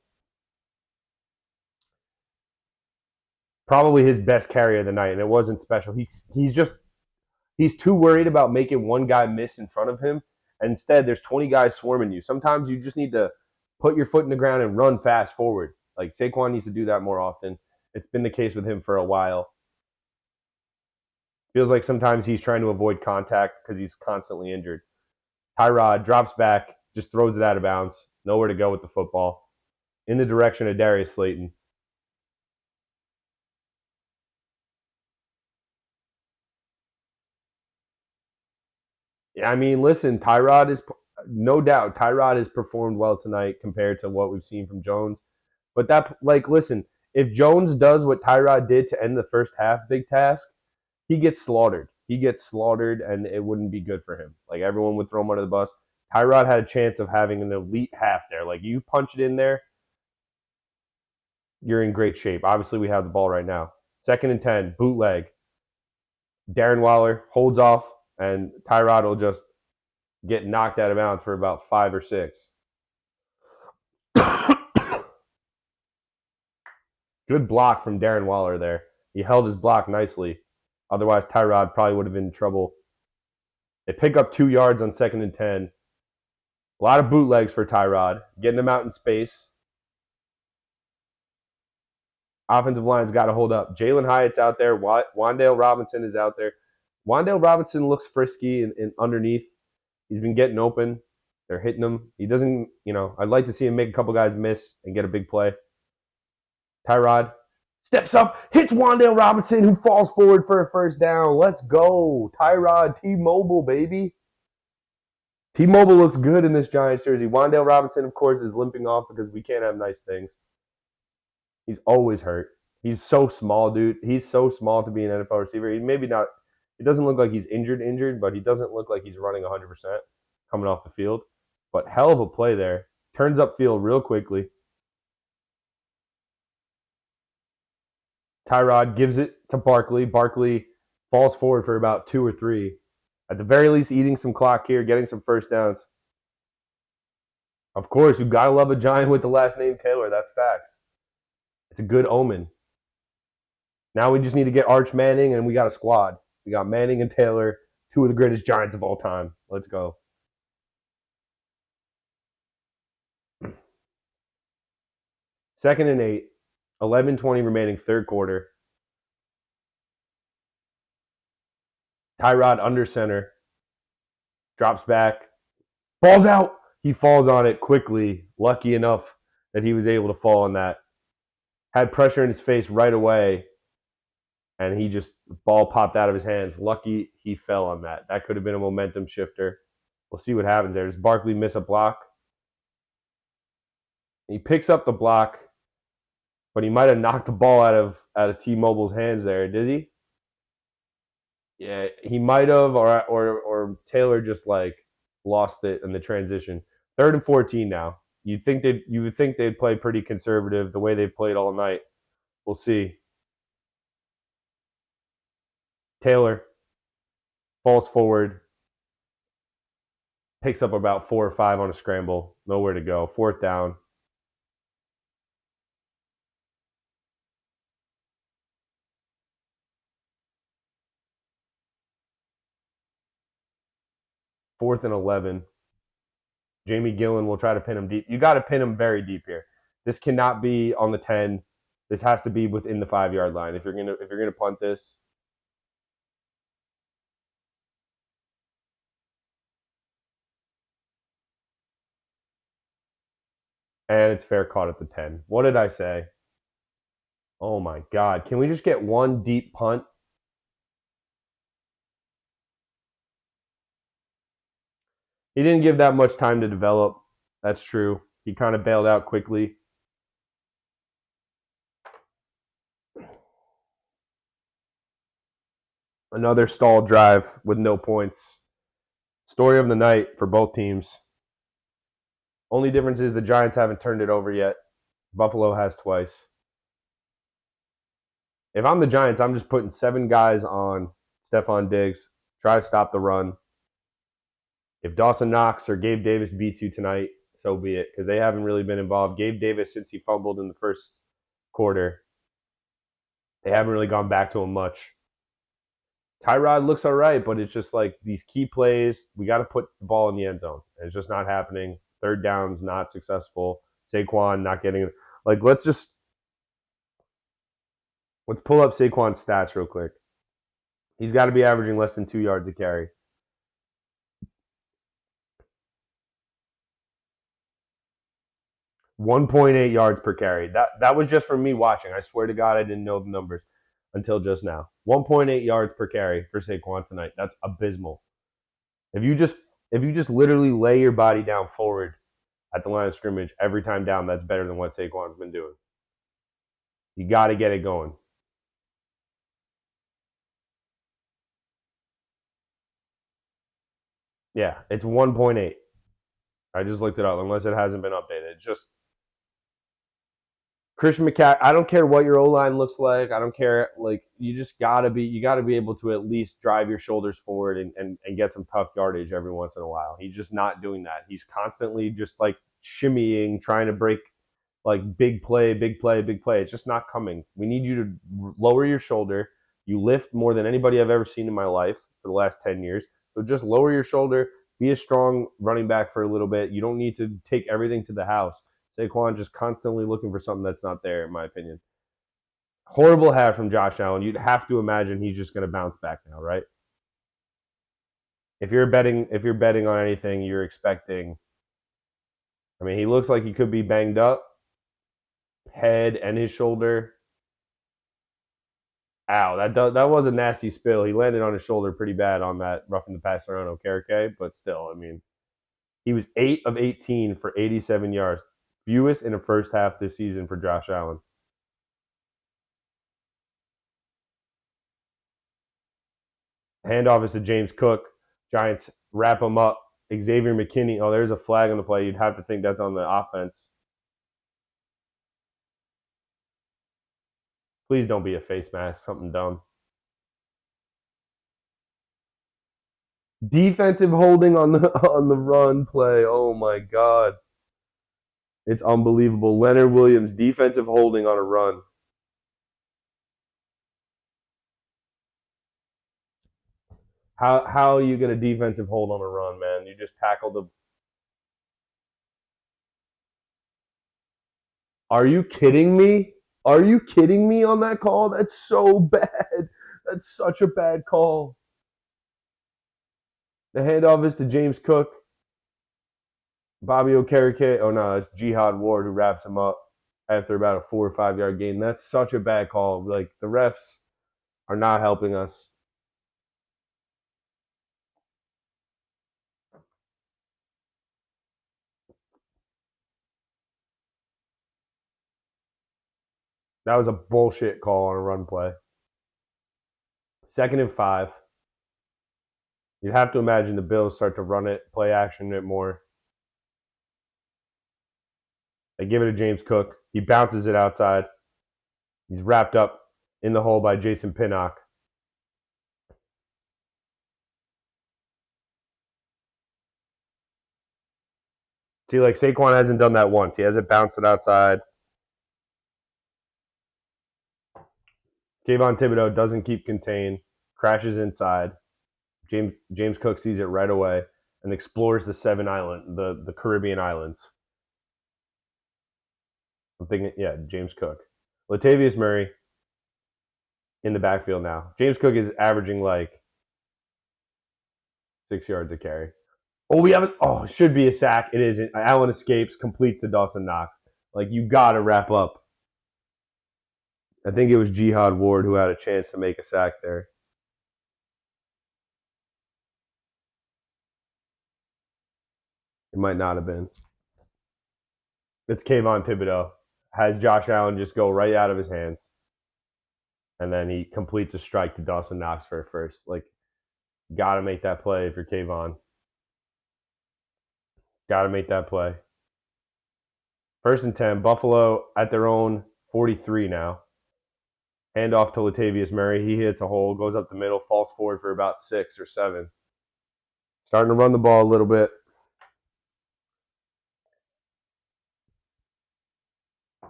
Probably his best carry of the night, and it wasn't special. He's too worried about making one guy miss in front of him. And instead, there's 20 guys swarming you. Sometimes you just need to put your foot in the ground and run fast forward. Like Saquon needs to do that more often. It's been the case with him for a while. Feels like sometimes he's trying to avoid contact because he's constantly injured. Tyrod drops back, just throws it out of bounds. Nowhere to go with the football. In the direction of Darius Slayton. Yeah, I mean, listen, Tyrod has performed well tonight compared to what we've seen from Jones. But listen, if Jones does what Tyrod did to end the first half, big task, he gets slaughtered. And it wouldn't be good for him. Like, everyone would throw him under the bus. Tyrod had a chance of having an elite half there. Like, you punch it in there, you're in great shape. Obviously, we have the ball right now. 2nd and 10, bootleg. Darren Waller holds off, and Tyrod will just get knocked out of bounds for about 5 or 6. Good block from Darren Waller there. He held his block nicely. Otherwise, Tyrod probably would have been in trouble. They pick up 2 yards on 2nd and 10. A lot of bootlegs for Tyrod, getting him out in space. Offensive line's got to hold up. Jalen Hyatt's out there. Wan'Dale Robinson is out there. Wan'Dale Robinson looks frisky and underneath. He's been getting open. They're hitting him. He doesn't, I'd like to see him make a couple guys miss and get a big play. Tyrod steps up, hits Wan'Dale Robinson, who falls forward for a first down. Let's go. Tyrod, T-Mobile, baby. T-Mobile looks good in this Giants jersey. Wan'Dale Robinson, of course, is limping off because we can't have nice things. He's always hurt. He's so small, dude. He's so small to be an NFL receiver. He maybe not. It doesn't look like he's injured, but he doesn't look like he's running 100% coming off the field. But hell of a play there. Turns upfield real quickly. Tyrod gives it to Barkley. Barkley falls forward for about 2 or 3. At the very least, eating some clock here, getting some first downs. Of course, you gotta love a Giant with the last name Taylor. That's facts. It's a good omen. Now we just need to get Arch Manning, and we got a squad. We got Manning and Taylor, 2 of the greatest Giants of all time. Let's go. Second and 8. 11:20 remaining, third quarter. Tyrod under center. Drops back. Falls out. He falls on it quickly. Lucky enough that he was able to fall on that. Had pressure in his face right away. And ball popped out of his hands. Lucky he fell on that. That could have been a momentum shifter. We'll see what happens there. Does Barkley miss a block? He picks up the block, but he might have knocked the ball out of T-Mobile's hands there. Did he? Yeah, he might have, or Taylor just lost it in the transition. 3rd and 14 now. You would think they'd play pretty conservative the way they've played all night. We'll see. Taylor falls forward, picks up about 4 or 5 on a scramble, nowhere to go, 4th down. Fourth and 11. Jamie Gillen will try to pin him deep. You got to pin him very deep here. This cannot be on the 10. This has to be within the 5-yard line. If you're gonna punt this. And it's fair caught at the 10. What did I say? Oh my God. Can we just get one deep punt? He didn't give that much time to develop. That's true. He kind of bailed out quickly. Another stalled drive with no points. Story of the night for both teams. Only difference is the Giants haven't turned it over yet. Buffalo has twice. If I'm the Giants, I'm just putting 7 guys on Stephon Diggs. Try to stop the run. If Dawson Knox or Gabe Davis beats you tonight, so be it, because they haven't really been involved. Gabe Davis, since he fumbled in the first quarter, they haven't really gone back to him much. Tyrod looks all right, but it's just like these key plays, we got to put the ball in the end zone. And it's just not happening. 3rd down's not successful. Saquon not getting it. Like, let's pull up Saquon's stats real quick. He's got to be averaging less than 2 yards a carry. 1.8 yards per carry. That was just from me watching. I swear to God, I didn't know the numbers until just now. 1.8 yards per carry for Saquon tonight. That's abysmal. If you just literally lay your body down forward at the line of scrimmage every time down, that's better than what Saquon's been doing. You got to get it going. Yeah, it's 1.8. I just looked it up, unless it hasn't been updated. It's just Christian McCaffrey. I don't care what your O-line looks like. I don't care. Like, you just gotta be able to at least drive your shoulders forward and get some tough yardage every once in a while. He's just not doing that. He's constantly just like shimmying, trying to break like big play, big play, big play. It's just not coming. We need you to lower your shoulder. You lift more than anybody I've ever seen in my life for the last 10 years. So just lower your shoulder. Be a strong running back for a little bit. You don't need to take everything to the house. Saquon just constantly looking for something that's not there, in my opinion. Horrible hat from Josh Allen. You'd have to imagine he's just going to bounce back now, right? If you're betting on anything, you're expecting. I mean, he looks like he could be banged up, head and his shoulder. Ow, that was a nasty spill. He landed on his shoulder pretty bad on that roughing the passer on Okereke, but still, I mean, he was 8 of 18 for 87 yards. Fewest in the first half this season for Josh Allen. Handoff is to James Cook. Giants wrap him up. Xavier McKinney. Oh, there's a flag on the play. You'd have to think that's on the offense. Please don't be a face mask. Something dumb. Defensive holding on the run play. Oh my God. It's unbelievable. Leonard Williams, defensive holding on a run. How are you going to defensive hold on a run, man? You just tackled the. Are you kidding me? Are you kidding me on that call? That's so bad. That's such a bad call. The handoff is to James Cook. Bobby Okereke. Oh no, it's Jihad Ward who wraps him up after about a 4 or 5 yard gain. That's such a bad call. Like, the refs are not helping us. That was a bullshit call on a run play. 2nd and 5. You'd have to imagine the Bills start to run it, play action it more. They give it to James Cook. He bounces it outside. He's wrapped up in the hole by Jason Pinnock. See, like Saquon hasn't done that once. He hasn't bounced it outside. Kayvon Thibodeau doesn't keep contained, crashes inside. James Cook sees it right away and explores the Caribbean islands. I'm thinking, yeah, James Cook. Latavius Murray in the backfield now. James Cook is averaging like 6 yards a carry. Oh, we haven't. Oh, it should be a sack. It isn't. Allen escapes, completes to Dawson Knox. Like, you got to wrap up. I think it was Jihad Ward who had a chance to make a sack there. It might not have been. It's Kayvon Thibodeau. Has Josh Allen just go right out of his hands. And then he completes a strike to Dawson Knox for a first. Like, got to make that play if you're Kayvon. Got to make that play. 1st and 10. Buffalo at their own 43 now. Hand off to Latavius Murray. He hits a hole, goes up the middle, falls forward for about 6 or 7. Starting to run the ball a little bit.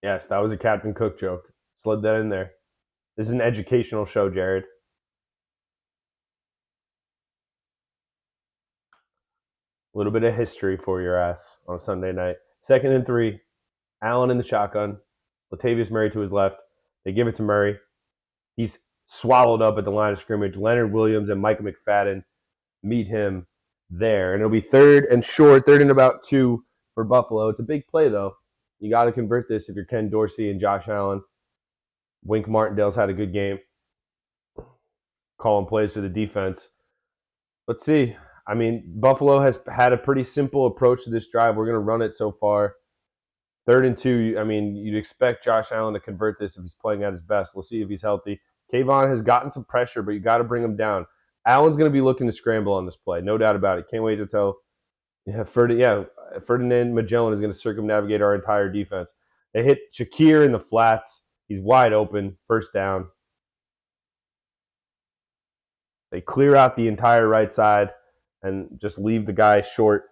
Yes, that was a Captain Cook joke. Slid that in there. This is an educational show, Jared. A little bit of history for your ass on a Sunday night. 2nd and 3. Allen in the shotgun. Latavius Murray to his left. They give it to Murray. He's swallowed up at the line of scrimmage. Leonard Williams and Micah McFadden meet him there. And it'll be 3rd and short, 3rd and about 2 for Buffalo. It's a big play, though. You got to convert this if you're Ken Dorsey and Josh Allen. Wink Martindale's had a good game. Calling plays for the defense. Let's see. I mean, Buffalo has had a pretty simple approach to this drive. We're going to run it so far. 3rd and 2, I mean, you'd expect Josh Allen to convert this if he's playing at his best. We'll see if he's healthy. Kayvon has gotten some pressure, but you got to bring him down. Allen's going to be looking to scramble on this play. No doubt about it. Can't wait to tell. Ferdinand Magellan is going to circumnavigate our entire defense. They hit Shakir in the flats. He's wide open. 1st down. They clear out the entire right side and just leave the guy short.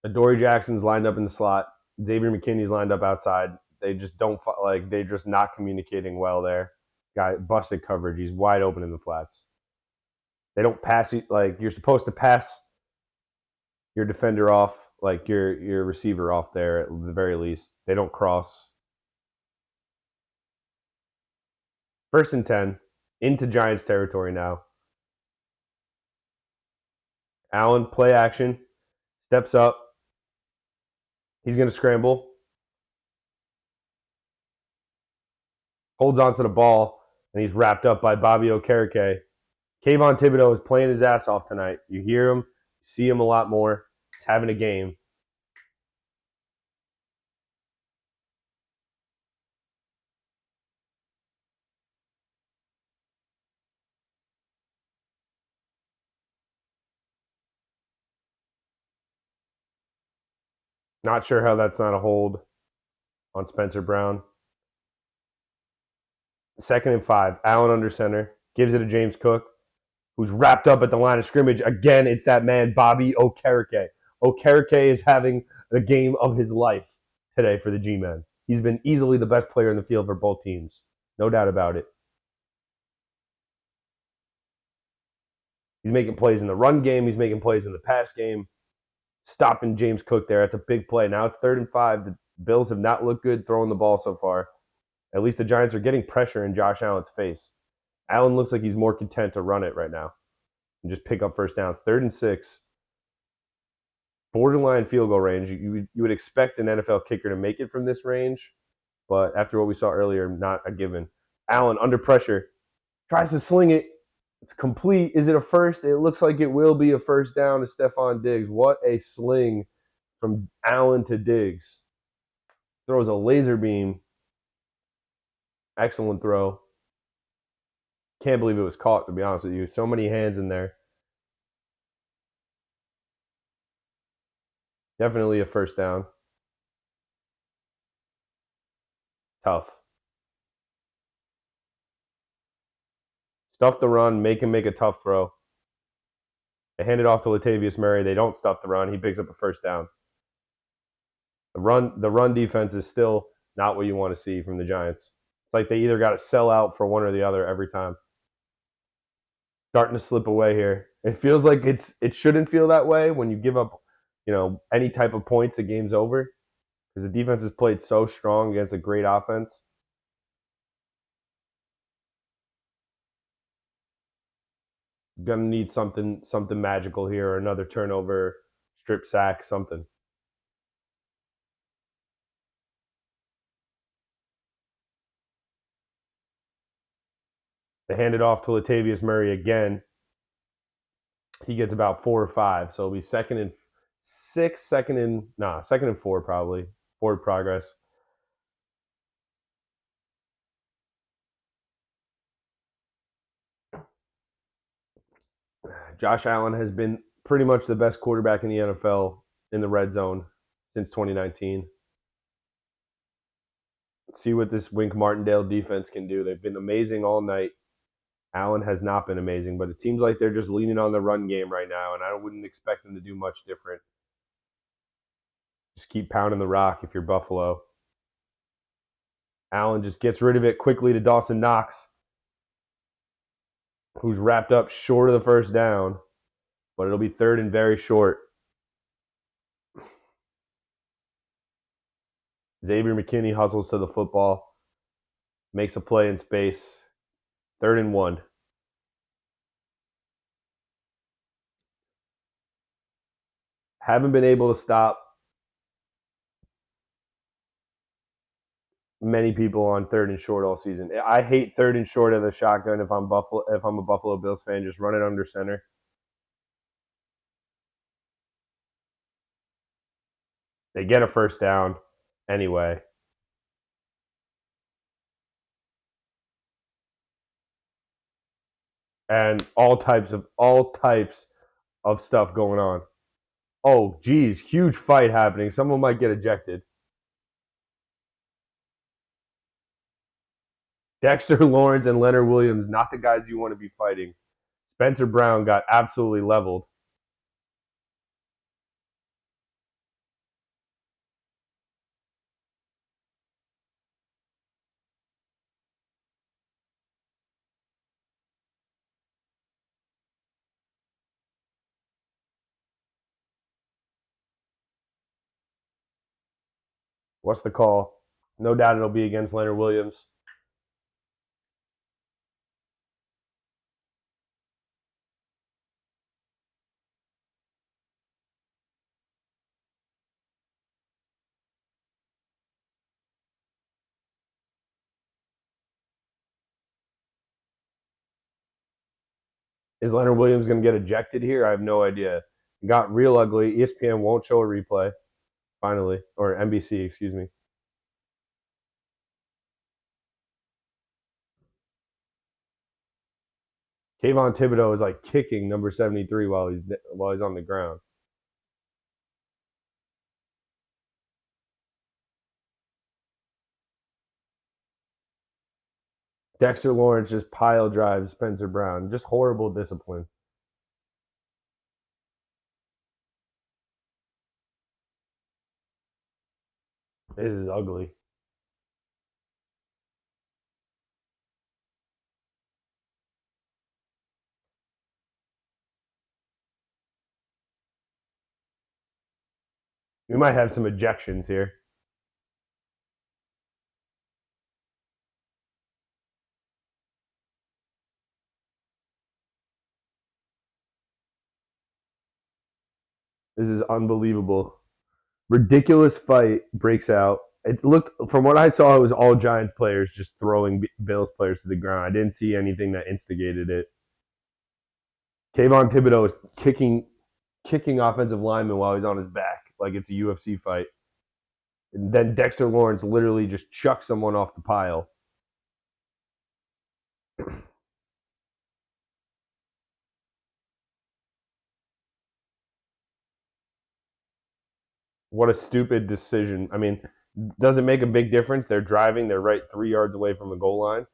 Adoree Jackson's lined up in the slot. Xavier McKinney's lined up outside. They just don't they're just not communicating well there. Guy busted coverage. He's wide open in the flats. They don't pass you like you're supposed to pass your defender off, like your receiver off there at the very least. They don't cross. 1st and 10 into Giants territory now. Allen play action, steps up. He's going to scramble. Holds onto the ball, and he's wrapped up by Bobby Okereke. Kayvon Thibodeau is playing his ass off tonight. You hear him, you see him a lot more. He's having a game. Not sure how that's not a hold on Spencer Brown. 2nd and 5. Allen under center. Gives it to James Cook, who's wrapped up at the line of scrimmage. Again, it's that man, Bobby Okereke. Okereke is having the game of his life today for the G-Men. He's been easily the best player in the field for both teams. No doubt about it. He's making plays in the run game. He's making plays in the pass game. Stopping James Cook there. That's a big play. Now it's 3rd and 5. The Bills have not looked good throwing the ball so far. At least the Giants are getting pressure in Josh Allen's face. Allen looks like he's more content to run it right now and just pick up 1st downs. 3rd and 6. Borderline field goal range. You would expect an NFL kicker to make it from this range, but after what we saw earlier, not a given. Allen under pressure. Tries to sling it. It's complete. Is it a first? It looks like it will be a 1st down to Stephon Diggs. What a sling from Allen to Diggs. Throws a laser beam. Excellent throw. Can't believe it was caught, to be honest with you. So many hands in there. Definitely a 1st down. Tough. Stuff the run, make him make a tough throw. They hand it off to Latavius Murray. They don't stuff the run. He picks up a first down. The run defense is still not what you want to see from the Giants. It's like they either got to sell out for one or the other every time. Starting to slip away here. It feels like it shouldn't feel that way when you give up, any type of points. The game's over because the defense has played so strong against a great offense. Gonna need something magical here, or another turnover, strip sack, something. They hand it off to Latavius Murray again. He gets about 4 or 5, so it'll be second and 6, second and 4 probably. Forward progress. Josh Allen has been pretty much the best quarterback in the NFL in the red zone since 2019. See what this Wink Martindale defense can do. They've been amazing all night. Allen has not been amazing, but it seems like they're just leaning on the run game right now, and I wouldn't expect them to do much different. Just keep pounding the rock if you're Buffalo. Allen just gets rid of it quickly to Dawson Knox, who's wrapped up short of the first down, but it'll be third and very short. Xavier McKinney hustles to the football, makes a play in space. 3rd and 1. Haven't been able to stop many people on 3rd and short all season. I hate 3rd and short of the shotgun if I'm a Buffalo Bills fan. Just run it under center. They get a first down anyway. And all types of stuff going on. Oh, geez, huge fight happening. Someone might get ejected. Dexter Lawrence and Leonard Williams, not the guys you want to be fighting. Spencer Brown got absolutely leveled. What's the call? No doubt it'll be against Leonard Williams. Is Leonard Williams going to get ejected here? I have no idea. It got real ugly. ESPN won't show a replay, finally. Or NBC, excuse me. Kayvon Thibodeau is like kicking number 73 while he's on the ground. Dexter Lawrence just pile drives Spencer Brown. Just horrible discipline. This is ugly. We might have some ejections here. This is unbelievable. Ridiculous fight breaks out. It looked, from what I saw, it was all Giants players just throwing Bills players to the ground. I didn't see anything that instigated it. Kayvon Thibodeau is kicking offensive linemen while he's on his back like it's a UFC fight. And then Dexter Lawrence literally just chucks someone off the pile. What a stupid decision. I mean, does it make a big difference? They're driving. They're right 3 yards away from the goal line.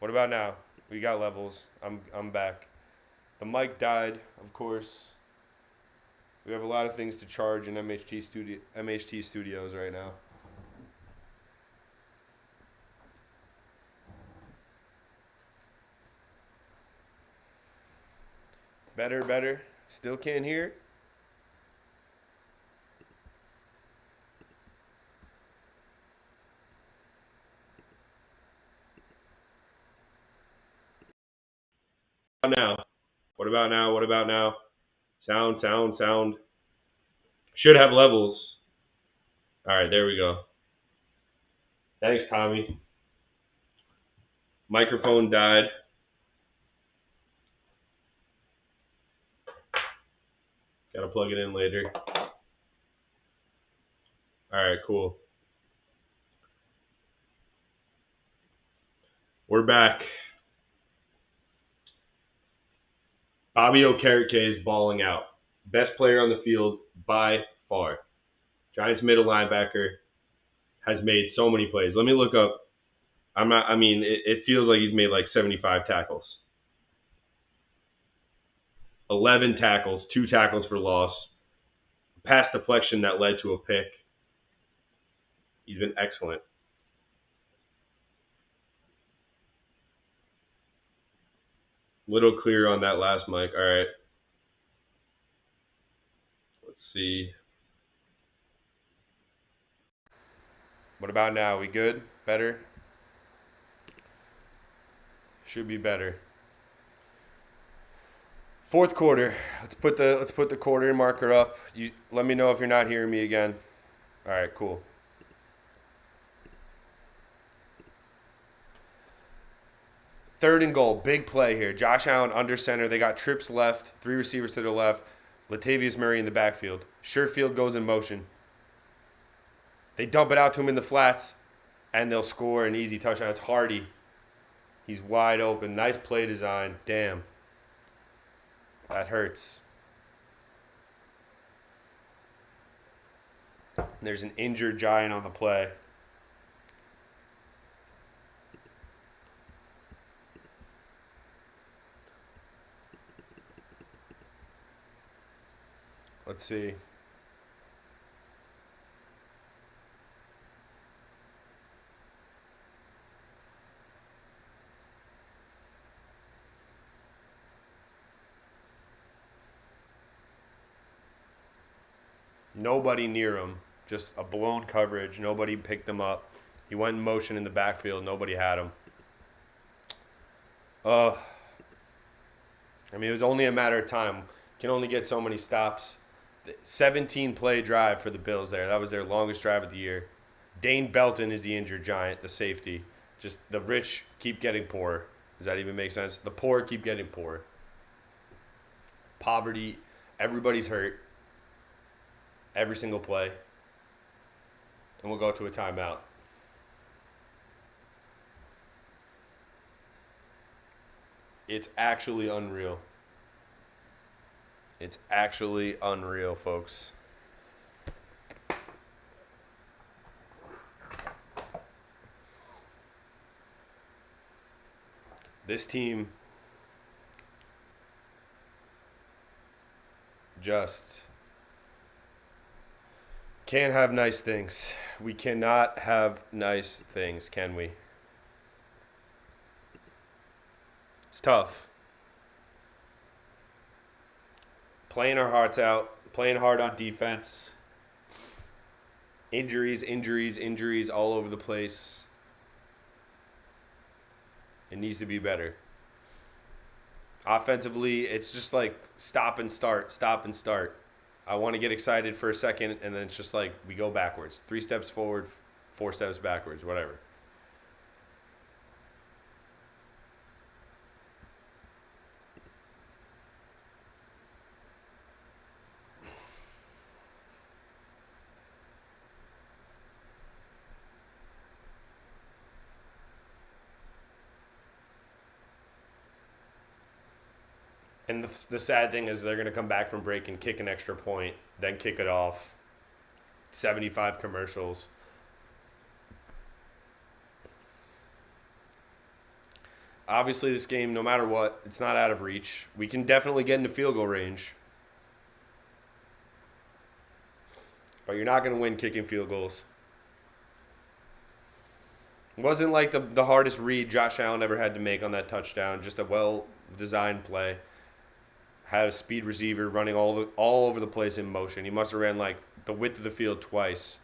What about now? We got levels. I'm back. The mic died, of course. We have a lot of things to charge in MHT studios right now. Better. Still can't hear. Now. What about now? What about now? Sound. Should have levels. All right, there we go. Thanks, Tommy. Microphone died. Gotta plug it in later. All right, cool. We're back. Bobby Okereke is balling out. Best player on the field by far. Giants middle linebacker has made so many plays. Let me look up. It feels like he's made like 75 tackles. 11 tackles, 2 tackles for loss. Pass deflection that led to a pick. He's been excellent. Little clear on that last mic. All right. Let's see. What about now? We good? Better? Should be better. Fourth quarter. Let's put the quarter marker up. You let me know if you're not hearing me again. All right, cool. Third and goal, big play here. Josh Allen under center. They got trips left, 3 receivers to the left. Latavius Murray in the backfield. Sherfield goes in motion. They dump it out to him in the flats, and they'll score an easy touchdown. It's Hardy. He's wide open. Nice play design. Damn. That hurts. There's an injured Giant on the play. Let's see. Nobody near him. Just a blown coverage. Nobody picked him up. He went in motion in the backfield. Nobody had him. It was only a matter of time. Can only get so many stops. 17-play drive for the Bills there. That was their longest drive of the year. Dane Belton is the injured Giant, the safety. Just the rich keep getting poorer. Does that even make sense? The poor keep getting poorer. Poverty, everybody's hurt. Every single play. And we'll go to a timeout. It's actually unreal. It's actually unreal, folks. This team just can't have nice things. We cannot have nice things, can we? It's tough. Playing our hearts out, playing hard on defense. Injuries all over the place. It needs to be better. Offensively, it's just like stop and start. I want to get excited for a second, and then it's just like we go backwards. 3 steps forward, 4 steps backwards, whatever. And the sad thing is they're going to come back from break and kick an extra point, then kick it off. 75 commercials. Obviously, this game, no matter what, it's not out of reach. We can definitely get into field goal range. But you're not going to win kicking field goals. It wasn't like the hardest read Josh Allen ever had to make on that touchdown. Just a well-designed play. Had a speed receiver running all over the place in motion. He must have ran like the width of the field twice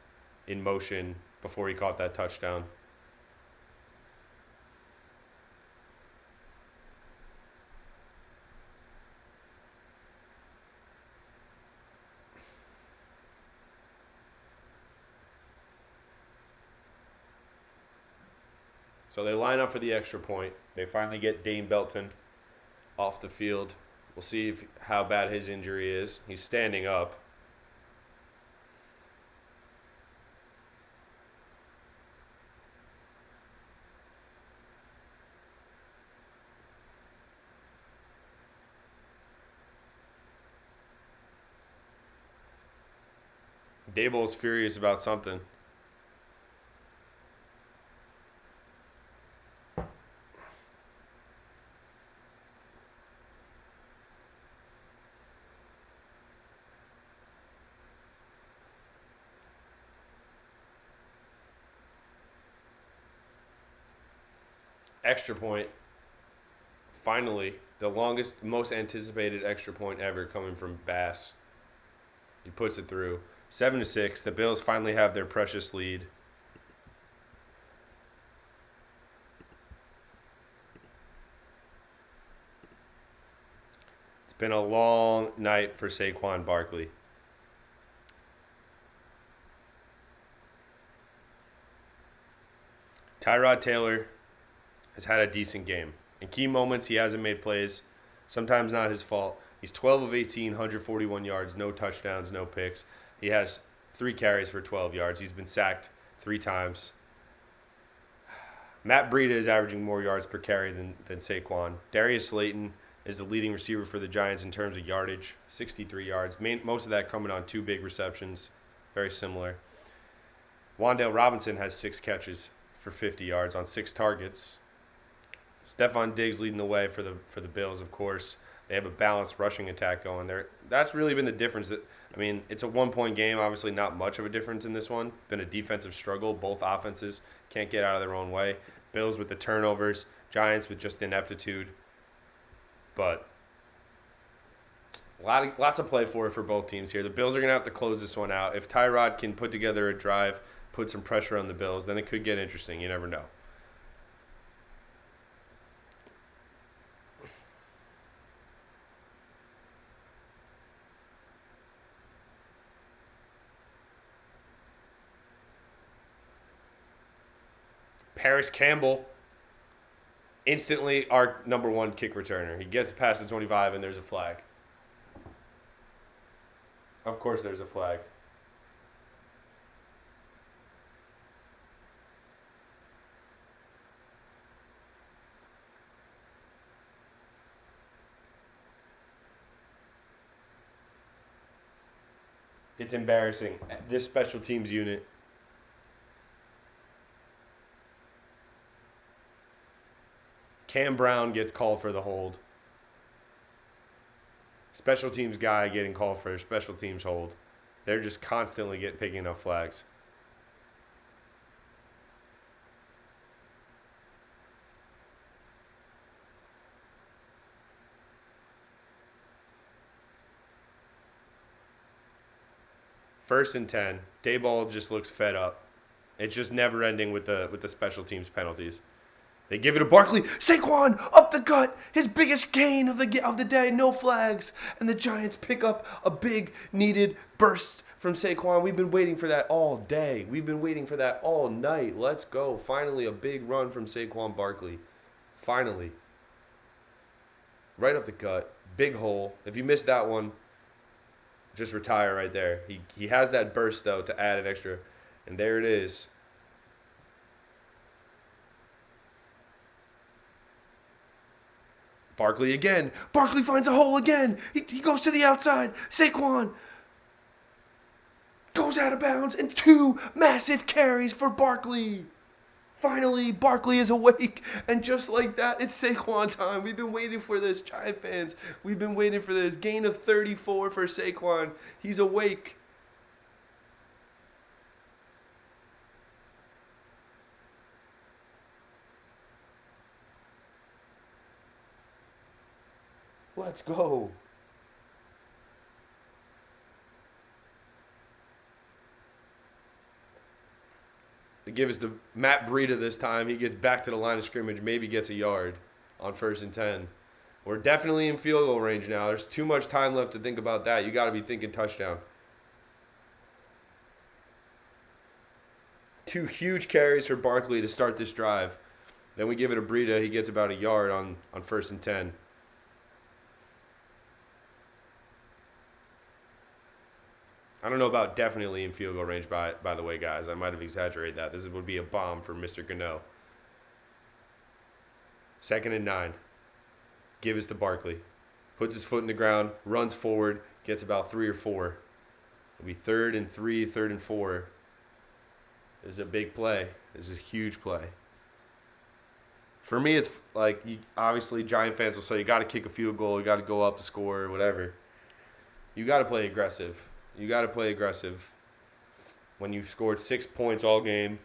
in motion before he caught that touchdown. So they line up for the extra point. They finally get Dane Belton off the field. We'll see how bad his injury is. He's standing up. Daboll's furious about something. Extra point. Finally, the longest, most anticipated extra point ever coming from Bass. He puts it through. 7-6. The Bills finally have their precious lead. It's been a long night for Saquon Barkley. Tyrod Taylor has had a decent game. In key moments, he hasn't made plays. Sometimes not his fault. He's 12 of 18, 141 yards, no touchdowns, no picks. He has 3 carries for 12 yards. He's been sacked 3 times. Matt Breida is averaging more yards per carry than Saquon. Darius Slayton is the leading receiver for the Giants in terms of yardage, 63 yards. Most of that coming on 2 big receptions, very similar. Wan'Dale Robinson has 6 catches for 50 yards on 6 targets. Stephon Diggs leading the way for the Bills, of course. They have a balanced rushing attack going there. That's really been the difference. It's a 1-point game. Obviously, not much of a difference in this one. Been a defensive struggle. Both offenses can't get out of their own way. Bills with the turnovers. Giants with just ineptitude. But lots of play for both teams here. The Bills are going to have to close this one out. If Tyrod can put together a drive, put some pressure on the Bills, then it could get interesting. You never know. Paris Campbell, instantly our number 1 kick returner. He gets past the 25 and there's a flag. Of course there's a flag. It's embarrassing. This special teams unit. Cam Brown gets called for the hold. Special teams guy getting called for a special teams hold. They're just constantly picking up flags. First and 10. Daboll just looks fed up. It's just never ending with the special teams penalties. They give it to Barkley. Saquon up the gut. His biggest gain of the day. No flags. And the Giants pick up a big needed burst from Saquon. We've been waiting for that all day. We've been waiting for that all night. Let's go. Finally a big run from Saquon Barkley. Finally. Right up the gut. Big hole. If you missed that one, just retire right there. He has that burst, though, to add an extra. And there it is. Barkley again. Barkley finds a hole again. He goes to the outside. Saquon goes out of bounds. And 2 massive carries for Barkley. Finally, Barkley is awake, and just like that, it's Saquon time. We've been waiting for this, Giant fans. We've been waiting for this. Gain of 34 for Saquon. He's awake. Let's go. They give us to Matt Breida this time. He gets back to the line of scrimmage, maybe gets a yard on 1st and 10. We're definitely in field goal range now. There's too much time left to think about that. You got to be thinking touchdown. 2 huge carries for Barkley to start this drive. Then we give it to Breida. He gets about a yard on 1st and 10. I don't know about definitely in field goal range, by the way, guys. I might have exaggerated that. This would be a bomb for Mr. Gano. 2nd and 9. Give us to Barkley. Puts his foot in the ground, runs forward, gets about 3 or 4. It'll be 3rd and 3, 3rd and 4. This is a big play. This is a huge play. For me, it's like, obviously, Giant fans will say, you got to kick a field goal, you got to go up the score, or whatever. You got to play aggressive. You got to play aggressive. When you've scored 6 points all game,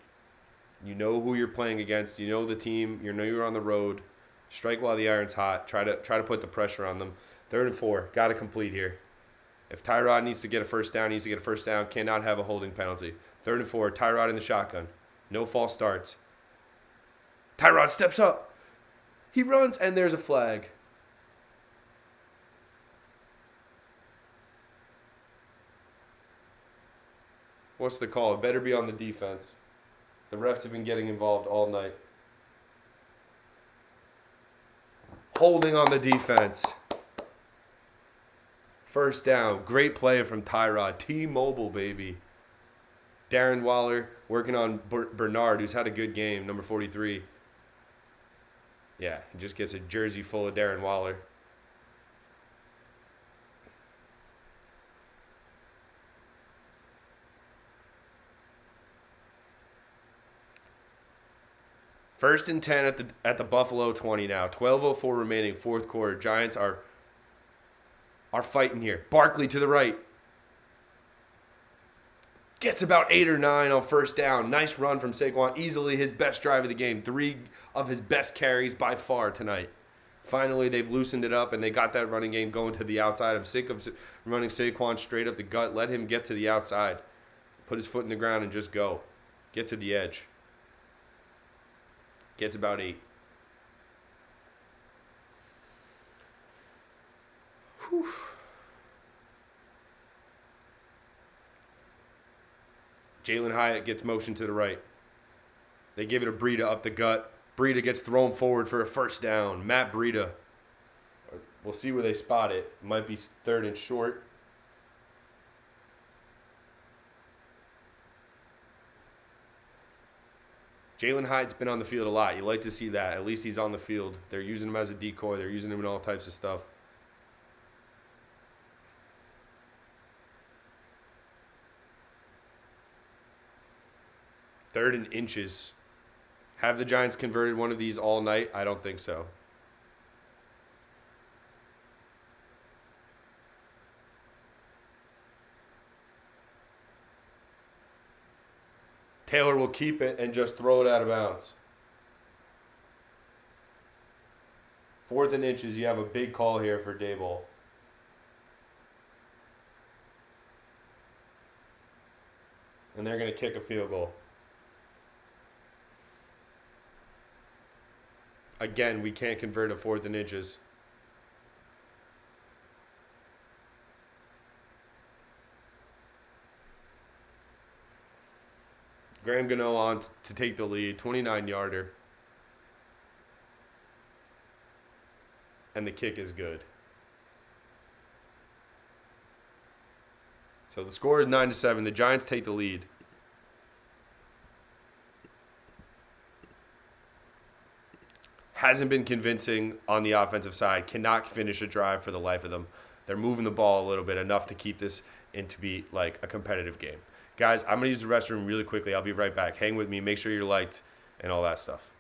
you know who you're playing against. You know the team. You know you're on the road. Strike while the iron's hot. Try to put the pressure on them. 3rd and 4. Got to complete here. If Tyrod needs to get a first down, he needs to get a first down. Cannot have a holding penalty. 3rd and 4. Tyrod in the shotgun. No false starts. Tyrod steps up. He runs, and there's a flag. What's the call? It better be on the defense. The refs have been getting involved all night. Holding on the defense. First down. Great play from Tyrod. T-Mobile, baby. Darren Waller working on Bernard, who's had a good game, number 43. Yeah, he just gets a jersey full of Darren Waller. First and 10 at the Buffalo 20 now. 12:04 remaining, 4th quarter. Giants are fighting here. Barkley to the right. Gets about 8 or 9 on 1st down. Nice run from Saquon. Easily his best drive of the game. 3 of his best carries by far tonight. Finally, they've loosened it up, and they got that running game going to the outside. I'm sick of running Saquon straight up the gut. Let him get to the outside. Put his foot in the ground and just go. Get to the edge. Gets about 8. Whew. Jalen Hyatt gets motion to the right. They give it to Breida up the gut. Breida gets thrown forward for a first down. Matt Breida. We'll see where they spot it. Might be 3rd and short. Jalen Hyatt's been on the field a lot. You like to see that. At least he's on the field. They're using him as a decoy. They're using him in all types of stuff. Third and inches. Have the Giants converted one of these all night? I don't think so. Taylor will keep it and just throw it out of bounds. 4th and inches, you have a big call here for Daboll. And they're going to kick a field goal. Again, we can't convert a 4th and inches. Graham Gano on to take the lead, 29-yarder. And the kick is good. So the score is 9-7. The Giants take the lead. Hasn't been convincing on the offensive side. Cannot finish a drive for the life of them. They're moving the ball a little bit, enough to keep this into be like a competitive game. Guys, I'm going to use the restroom really quickly. I'll be right back. Hang with me. Make sure you're liked. and all that stuff.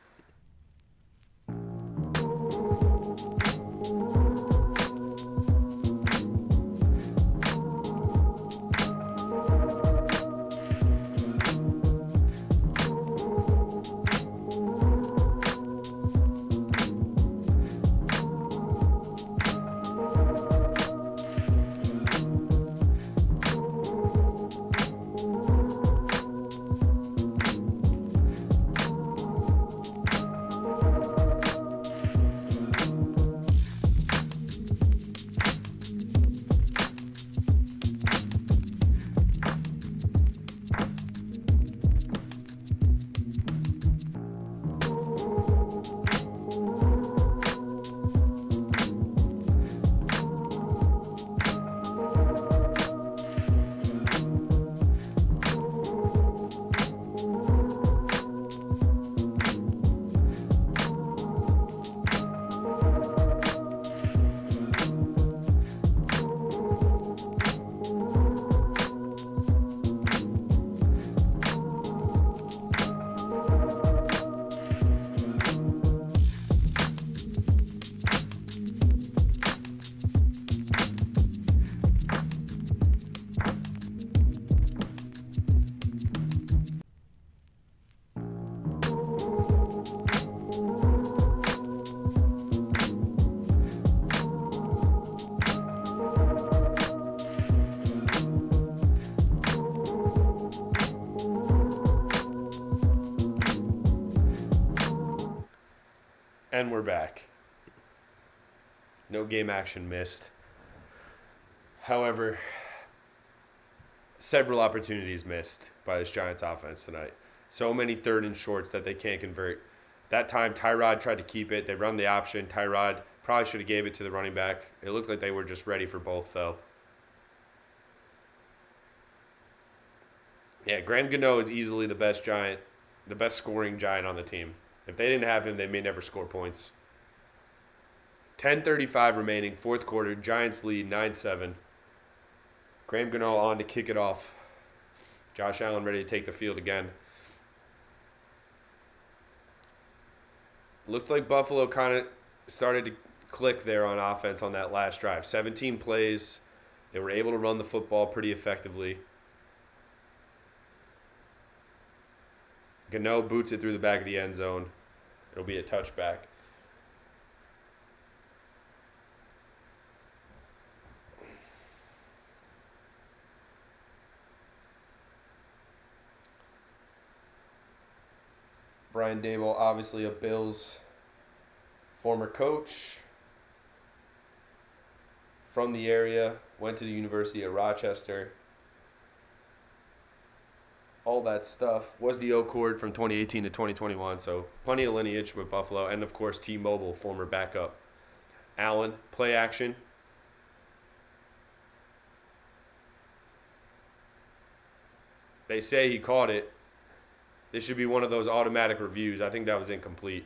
And we're back. No game action missed. However, several opportunities missed by this Giants offense tonight. So many third and shorts that they can't convert. That time, Tyrod tried to keep it. They run the option. Tyrod probably should have gave it to the running back. It looked like they were just ready for both, though. Yeah, Graham Gano is easily the best scoring Giant on the team. If they didn't have him, they may never score points. 10:35 remaining, fourth quarter. Giants lead 9-7. Graham Gano on to kick it off. Josh Allen ready to take the field again. Looked like Buffalo kind of started to click there on offense on that last drive. 17 plays. They were able to run the football pretty effectively. Gano boots it through the back of the end zone. It'll be a touchback. Brian Daboll, obviously a Bills former coach from the area, went to the University of Rochester. All that stuff. Was the O-Cord from 2018 to 2021, so plenty of lineage with Buffalo. And, of course, T-Mobile, former backup. Allen, play action. They say he caught it. This should be one of those automatic reviews. I think that was incomplete.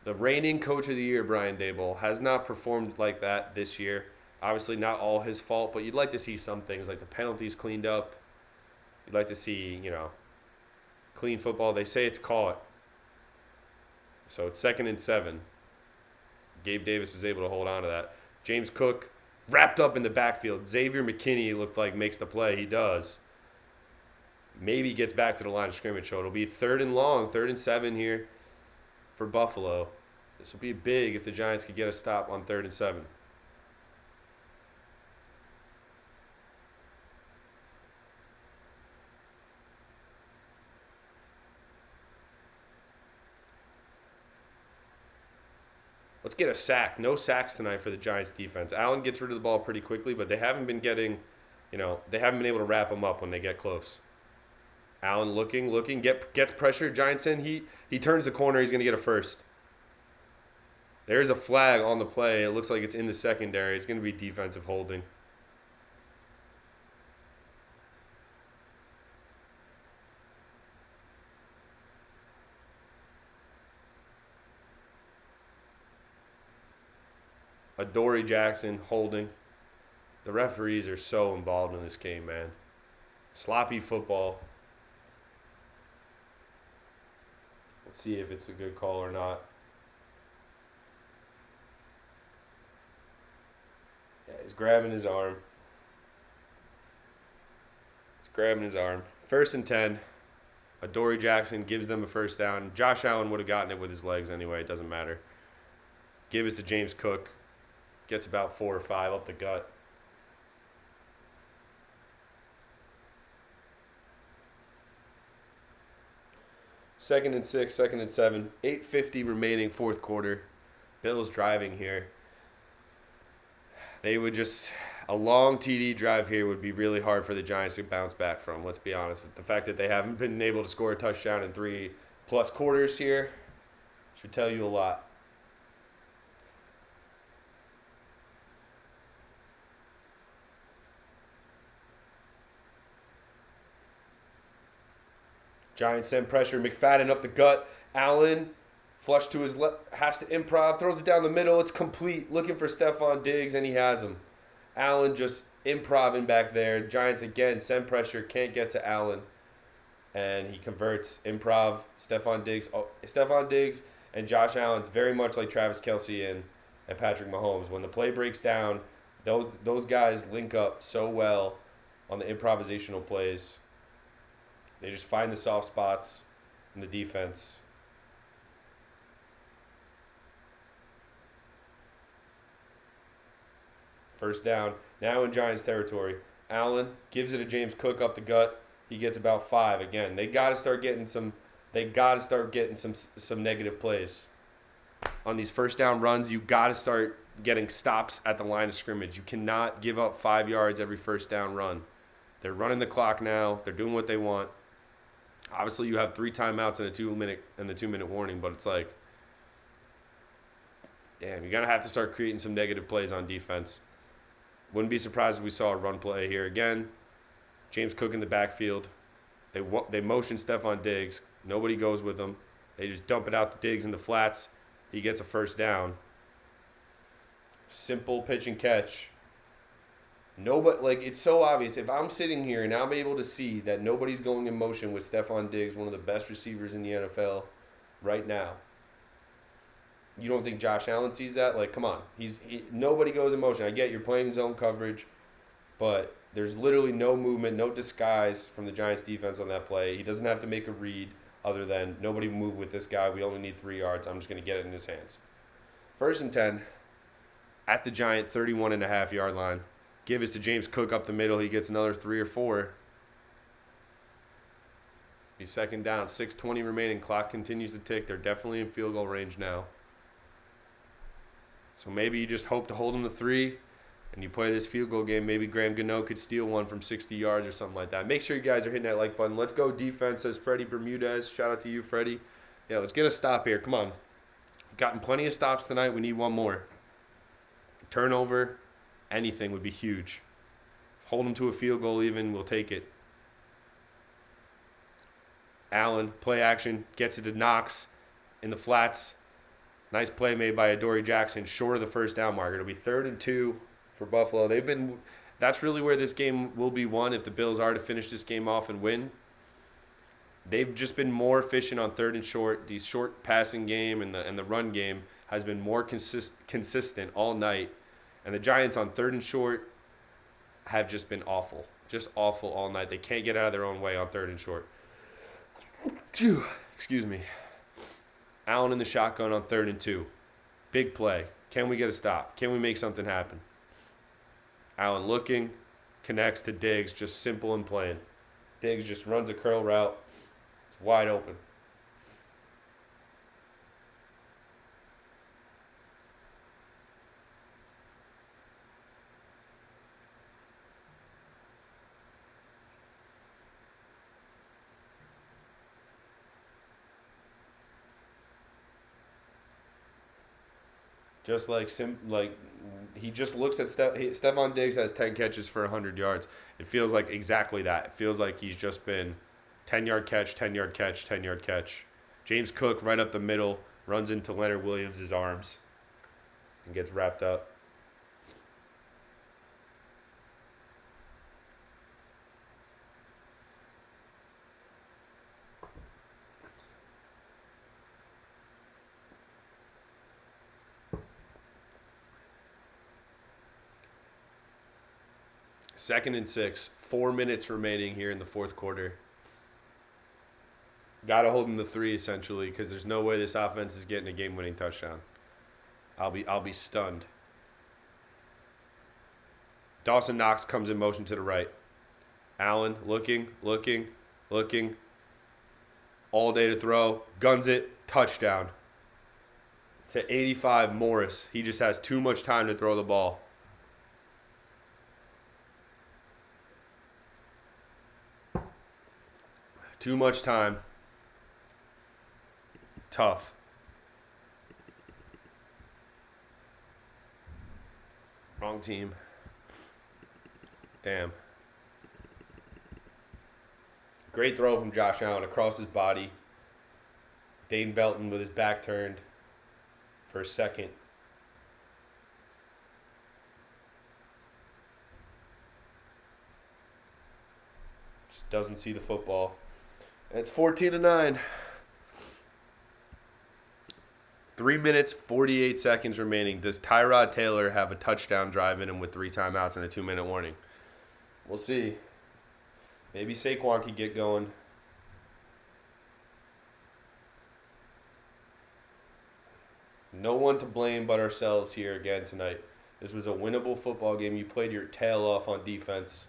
The reigning coach of the year, Brian Daboll, has not performed like that this year. Obviously not all his fault, but you'd like to see some things like the penalties cleaned up. You'd like to see, clean football. They say it's caught. So it's 2nd and 7. Gabe Davis was able to hold on to that. James Cook wrapped up in the backfield. Xavier McKinney looked like makes the play. He does. Maybe gets back to the line of scrimmage. So it'll be 3rd and long, 3rd and 7 here for Buffalo. This will be big if the Giants could get a stop on 3rd and 7. Let's get a sack. No sacks tonight for the Giants defense. Allen gets rid of the ball pretty quickly, but they haven't been getting, they haven't been able to wrap him up when they get close. Allen looking, gets pressure. Giants in. He turns the corner. He's going to get a first. There's a flag on the play. It looks like it's in the secondary. It's going to be defensive holding. Adoree Jackson holding. The referees are so involved in this game, man. Sloppy football. Let's see if it's a good call or not. Yeah, he's grabbing his arm. First and 10. Adoree Jackson gives them a first down. Josh Allen would have gotten it with his legs anyway. It doesn't matter. Give us to James Cook. Gets about 4 or 5 up the gut. Second and 6, second and 7. 8:50 remaining, fourth quarter. Bills driving here. They would just, a long TD drive here would be really hard for the Giants to bounce back from, let's be honest. The fact that they haven't been able to score a touchdown in 3+ quarters here should tell you a lot. Giants send pressure. McFadden up the gut. Allen, flush to his left, has to improv, throws it down the middle. It's complete. Looking for Stephon Diggs, and he has him. Allen just improving back there. Giants again send pressure, can't get to Allen, and he converts. Improv. Stephon Diggs and Josh Allen, very much like Travis Kelce and Patrick Mahomes. When the play breaks down, those guys link up so well on the improvisational plays. They just find the soft spots in the defense. First down. Now in Giants territory. Allen gives it to James Cook up the gut. He gets about 5. Again, they got to start getting some negative plays. On these first down runs, you got to start getting stops at the line of scrimmage. You cannot give up 5 yards every first down run. They're running the clock now. They're doing what they want. Obviously, you have 3 timeouts and the 2-minute warning, but it's like, damn, you're gonna have to start creating some negative plays on defense. Wouldn't be surprised if we saw a run play here again. James Cook in the backfield. They motion Stephon Diggs. Nobody goes with him. They just dump it out to Diggs in the flats. He gets a first down. Simple pitch and catch. It's so obvious. If I'm sitting here and I'm able to see that nobody's going in motion with Stephon Diggs, one of the best receivers in the NFL right now, you don't think Josh Allen sees that? Like, come on. Nobody goes in motion. I get you're playing zone coverage, but there's literally no movement, no disguise from the Giants defense on that play. He doesn't have to make a read other than nobody move with this guy. We only need 3 yards. I'm just going to get it in his hands. First and 10 at the Giant 31.5-yard line. Give us to James Cook up the middle. He gets another 3 or 4. He's second down. 6:20 remaining. Clock continues to tick. They're definitely in field goal range now. So maybe you just hope to hold them to 3, and you play this field goal game. Maybe Graham Gano could steal one from 60 yards or something like that. Make sure you guys are hitting that like button. Let's go defense, says Freddie Bermudez. Shout out to you, Freddie. Yeah, let's get a stop here. Come on. We've gotten plenty of stops tonight. We need one more. Turnover. Anything would be huge. Hold them to a field goal even, we'll take it. Allen, play action, gets it to Knox in the flats. Nice play made by Adoree Jackson, short of the first down marker. It'll be 3rd and 2 for Buffalo. That's really where this game will be won if the Bills are to finish this game off and win. They've just been more efficient on 3rd and short. The short passing game and the run game has been more consistent all night. And the Giants on 3rd and short have just been awful. Just awful all night. They can't get out of their own way on 3rd and short. Excuse me. Allen in the shotgun on 3rd and 2. Big play. Can we get a stop? Can we make something happen? Allen looking. Connects to Diggs. Just simple and plain. Diggs just runs a curl route. It's wide open. Just he just looks at Stephon Diggs has 10 catches for 100 yards. It feels like exactly that. It feels like he's just been 10-yard catch, 10-yard catch, 10-yard catch. James Cook right up the middle, runs into Leonard Williams' arms and gets wrapped up. 2nd and 6. 4 minutes remaining here in the fourth quarter. Got to hold them to 3 essentially because there's no way this offense is getting a game-winning touchdown. I'll be stunned. Dawson Knox comes in motion to the right. Allen looking. All day to throw. Guns it. Touchdown. To 85, Morris. He just has too much time to throw the ball. Too much time. Tough. Wrong team. Damn. Great throw from Josh Allen across his body. Dane Belton with his back turned for a second. Just doesn't see the football. And it's 14-9. 3 minutes, 48 seconds remaining. Does Tyrod Taylor have a touchdown drive in him with 3 timeouts and a 2-minute warning? We'll see. Maybe Saquon could get going. No one to blame but ourselves here again tonight. This was a winnable football game. You played your tail off on defense.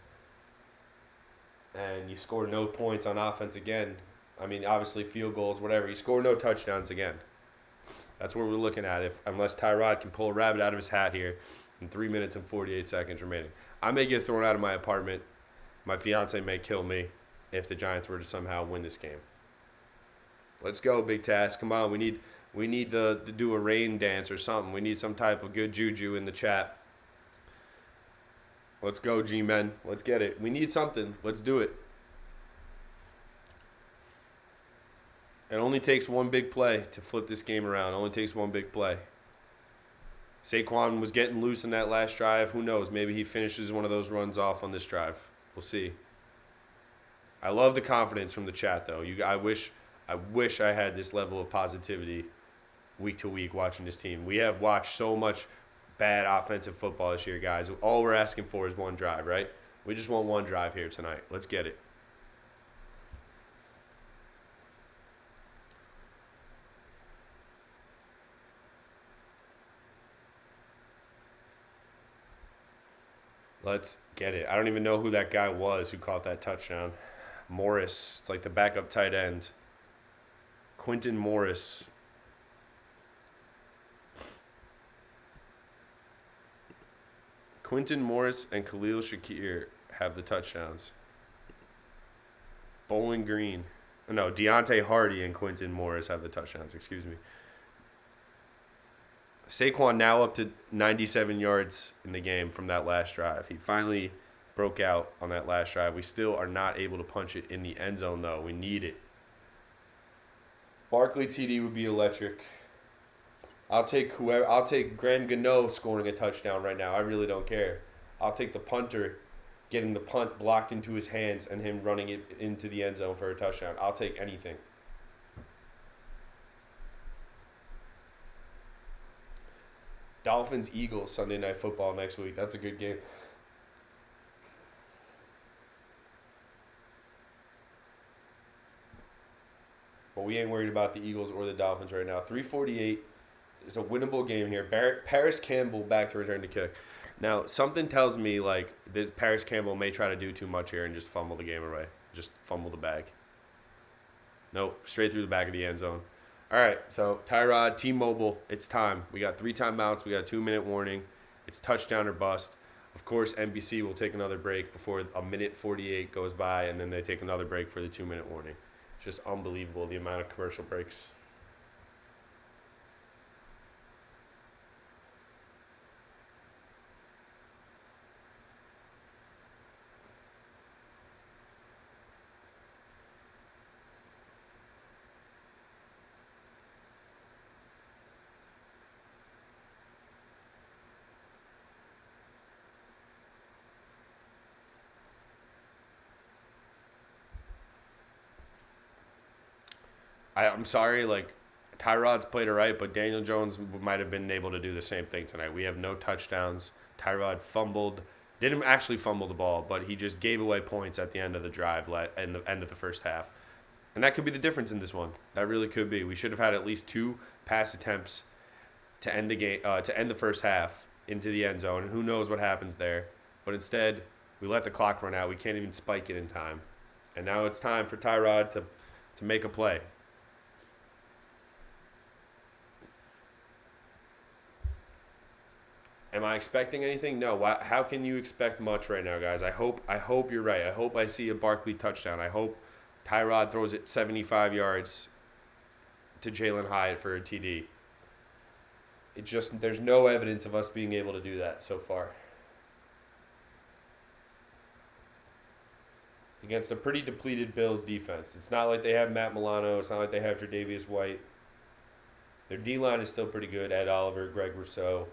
And you scored no points on offense again. I mean, obviously field goals, whatever. You scored no touchdowns again. That's what we're looking at. Unless Tyrod can pull a rabbit out of his hat here in 3 minutes and 48 seconds remaining. I may get thrown out of my apartment. My fiance may kill me if the Giants were to somehow win this game. Let's go, Big Task. Come on, we need to do a rain dance or something. We need some type of good juju in the chat. Let's go, G-Men. Let's get it. We need something. Let's do it. It only takes one big play to flip this game around. It only takes one big play. Saquon was getting loose in that last drive. Who knows? Maybe he finishes one of those runs off on this drive. We'll see. I love the confidence from the chat, though. I wish I had this level of positivity week to week watching this team. We have watched so much bad offensive football this year, guys. All we're asking for is one drive, right? We just want one drive here tonight. Let's get it. Let's get it. I don't even know who that guy was who caught that touchdown. Morris. It's like the backup tight end. Quentin Morris. Quentin Morris and Khalil Shakir have the touchdowns. Bowling Green. No, Deontay Hardy and Quentin Morris have the touchdowns. Excuse me. Saquon now up to 97 yards in the game from that last drive. He finally broke out on that last drive. We still are not able to punch it in the end zone, though. We need it. Barkley TD would be electric. I'll take Grand Gano scoring a touchdown right now. I really don't care. I'll take the punter getting the punt blocked into his hands and him running it into the end zone for a touchdown. I'll take anything. Dolphins-Eagles Sunday Night Football next week. That's a good game. But we ain't worried about the Eagles or the Dolphins right now. 3:48 is a winnable game here. Paris Campbell back to return to kick. Now, something tells me like this Paris Campbell may try to do too much here and just fumble the game away. Just fumble the bag. Nope, straight through the back of the end zone. All right, so Tyrod, T-Mobile, it's time. We got 3 timeouts. We got a 2-minute warning. It's touchdown or bust. Of course, NBC will take another break before a minute 48 goes by, and then they take another break for the 2-minute warning. It's just unbelievable, the amount of commercial breaks. I'm sorry, like, Tyrod's played it right, but Daniel Jones might have been able to do the same thing tonight. We have no touchdowns. Tyrod fumbled Didn't actually fumble the ball, but he just gave away points at the end of the drive, and the end of the first half. And that could be the difference in this one. That really could be. We should have had at least 2 pass attempts to end the game, to end the first half into the end zone. And who knows what happens there? But instead, we let the clock run out. We can't even spike it in time. And now it's time for Tyrod to make a play. Am I expecting anything? No. How can you expect much right now, guys? I hope you're right. I hope I see a Barkley touchdown. I hope Tyrod throws it 75 yards to Jalen Hyatt for a TD. There's no evidence of us being able to do that so far. Against a pretty depleted Bills defense. It's not like they have Matt Milano. It's not like they have Tre'Davious White. Their D-line is still pretty good. Ed Oliver, Greg Rousseau,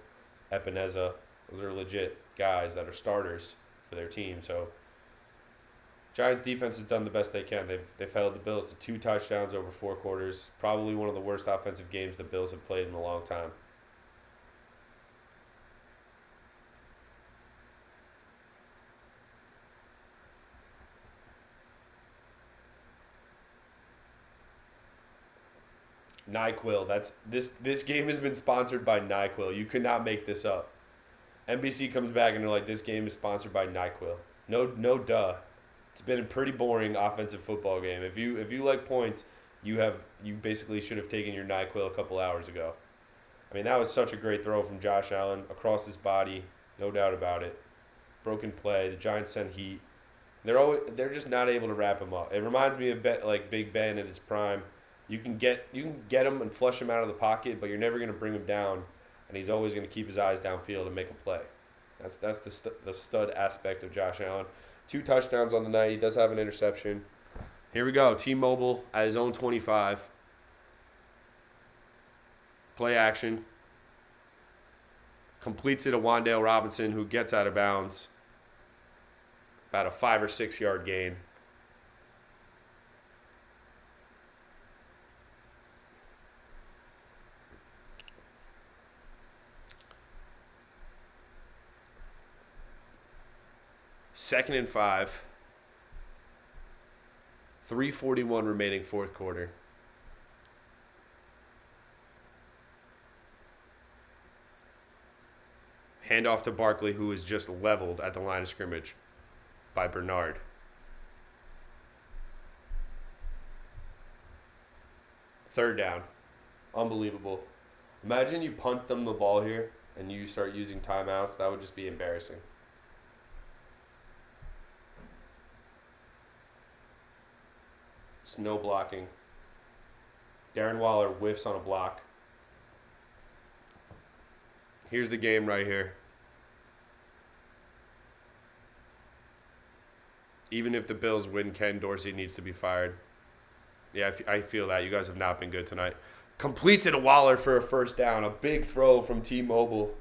Epineza. Those are legit guys that are starters for their team. So Giants defense has done the best they can. They've held the Bills to 2 touchdowns over 4 quarters. Probably one of the worst offensive games the Bills have played in a long time. NyQuil. This game has been sponsored by NyQuil. You could not make this up. NBC comes back and they're like, this game is sponsored by NyQuil. No duh. It's been a pretty boring offensive football game. If you like points, you basically should have taken your NyQuil a couple hours ago. I mean, that was such a great throw from Josh Allen across his body, no doubt about it. Broken play. The Giants send heat. They're just not able to wrap him up. It reminds me of like Big Ben at his prime. You can get him and flush him out of the pocket, but you're never going to bring him down, and he's always going to keep his eyes downfield and make a play. That's the stud aspect of Josh Allen. 2 touchdowns on the night. He does have an interception. Here we go. T-Mobile at his own 25. Play action. Completes it to Wan'Dale Robinson, who gets out of bounds. About a 5 or 6 yard gain. Second and 5. 3:41 remaining fourth quarter. Handoff to Barkley, who is just leveled at the line of scrimmage by Bernard. Third down. Unbelievable. Imagine you punt them the ball here and you start using timeouts. That would just be embarrassing. Just no blocking. Darren Waller whiffs on a block. Here's the game right here. Even if the Bills win, Ken Dorsey needs to be fired. Yeah, I feel that. You guys have not been good tonight. Completes it to Waller for a first down. A big throw from T-Mobile.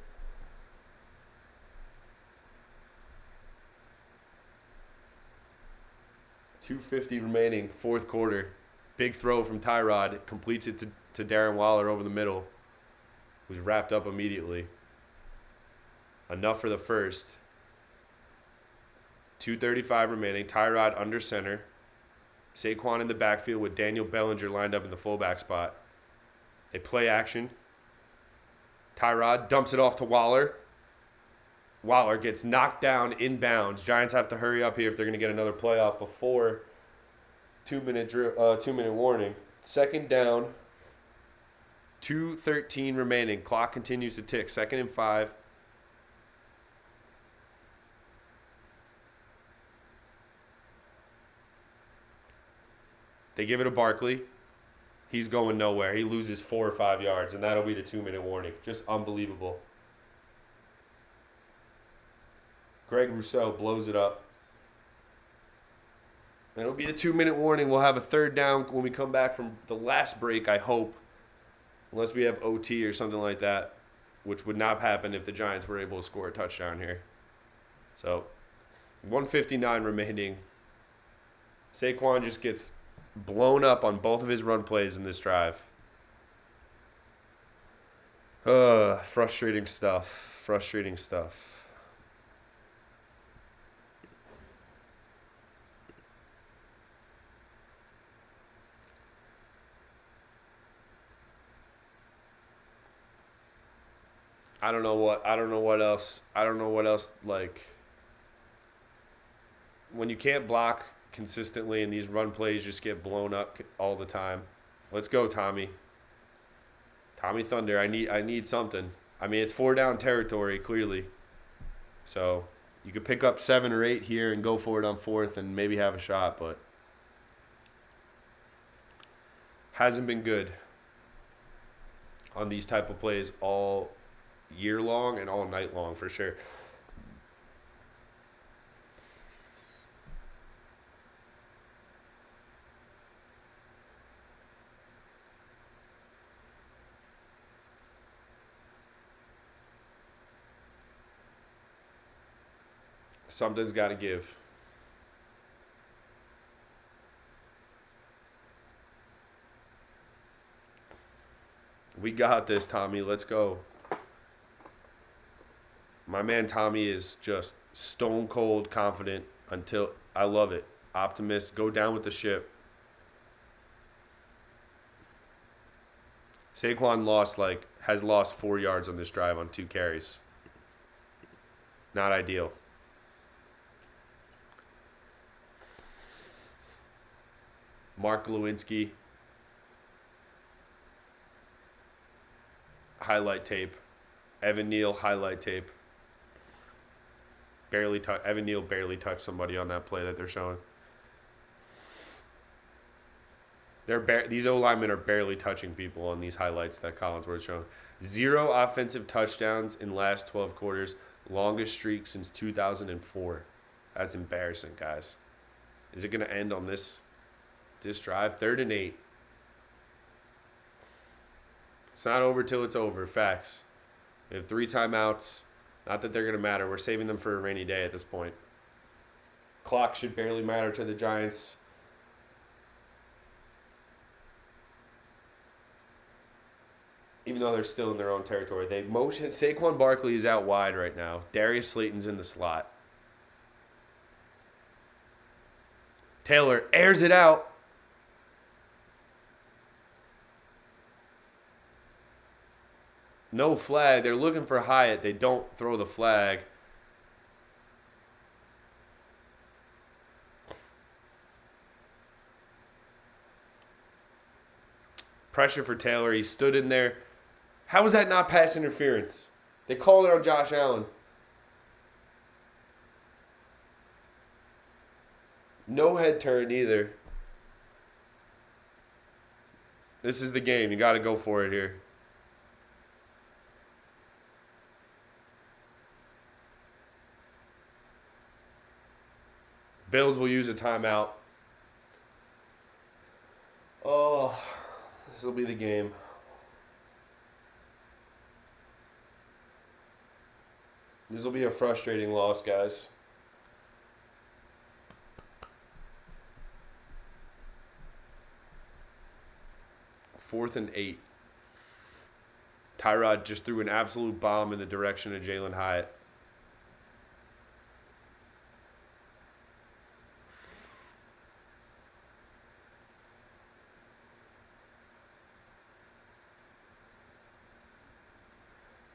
.250 remaining, fourth quarter. Big throw from Tyrod. Completes it to Darren Waller over the middle. Who's wrapped up immediately. Enough for the first. 2:35 remaining. Tyrod under center. Saquon in the backfield with Daniel Bellinger lined up in the fullback spot. They play action. Tyrod dumps it off to Waller. Waller gets knocked down inbounds. Giants have to hurry up here if they're going to get another playoff before 2-minute warning. Second down. 2:13 remaining. Clock continues to tick. Second and 5. They give it to Barkley. He's going nowhere. He loses 4 or 5 yards, and that'll be the 2-minute warning. Just unbelievable. Greg Rousseau blows it up. And it'll be the 2-minute warning. We'll have a third down when we come back from the last break, I hope. Unless we have OT or something like that, which would not happen if the Giants were able to score a touchdown here. So, 1:59 remaining. Saquon just gets blown up on both of his run plays in this drive. Frustrating stuff. Frustrating stuff. I don't know what else. I don't know what else. Like, when you can't block consistently and these run plays just get blown up all the time. Let's go, Tommy. Tommy Thunder. I need something. I mean, it's 4-down territory clearly. So you could pick up 7 or 8 here and go for it on 4th and maybe have a shot, but hasn't been good on these type of plays all year long and all night long for sure. Something's got to give. We got this, Tommy. Let's go. My man Tommy is just stone cold confident until I love it. Optimist, go down with the ship. Saquon has lost 4 yards on this drive on 2 carries. Not ideal. Mark Lewinsky. Highlight tape. Evan Neal highlight tape. Evan Neal barely touched somebody on that play that they're showing. These O-linemen are barely touching people on these highlights that Collinsworth's showing. 0 offensive touchdowns in last 12 quarters. Longest streak since 2004. That's embarrassing, guys. Is it going to end on this drive? 3rd and 8. It's not over till it's over. Facts. We have 3 timeouts. Not that they're going to matter. We're saving them for a rainy day at this point. Clock should barely matter to the Giants. Even though they're still in their own territory. Saquon Barkley is out wide right now. Darius Slayton's in the slot. Taylor airs it out. No flag. They're looking for Hyatt. They don't throw the flag. Pressure for Taylor. He stood in there. How was that not pass interference? They called it on Josh Allen. No head turn either. This is the game. You got to go for it here. Bills will use a timeout. Oh, this will be the game. This will be a frustrating loss, guys. Fourth and 8. Tyrod just threw an absolute bomb in the direction of Jalen Hyatt.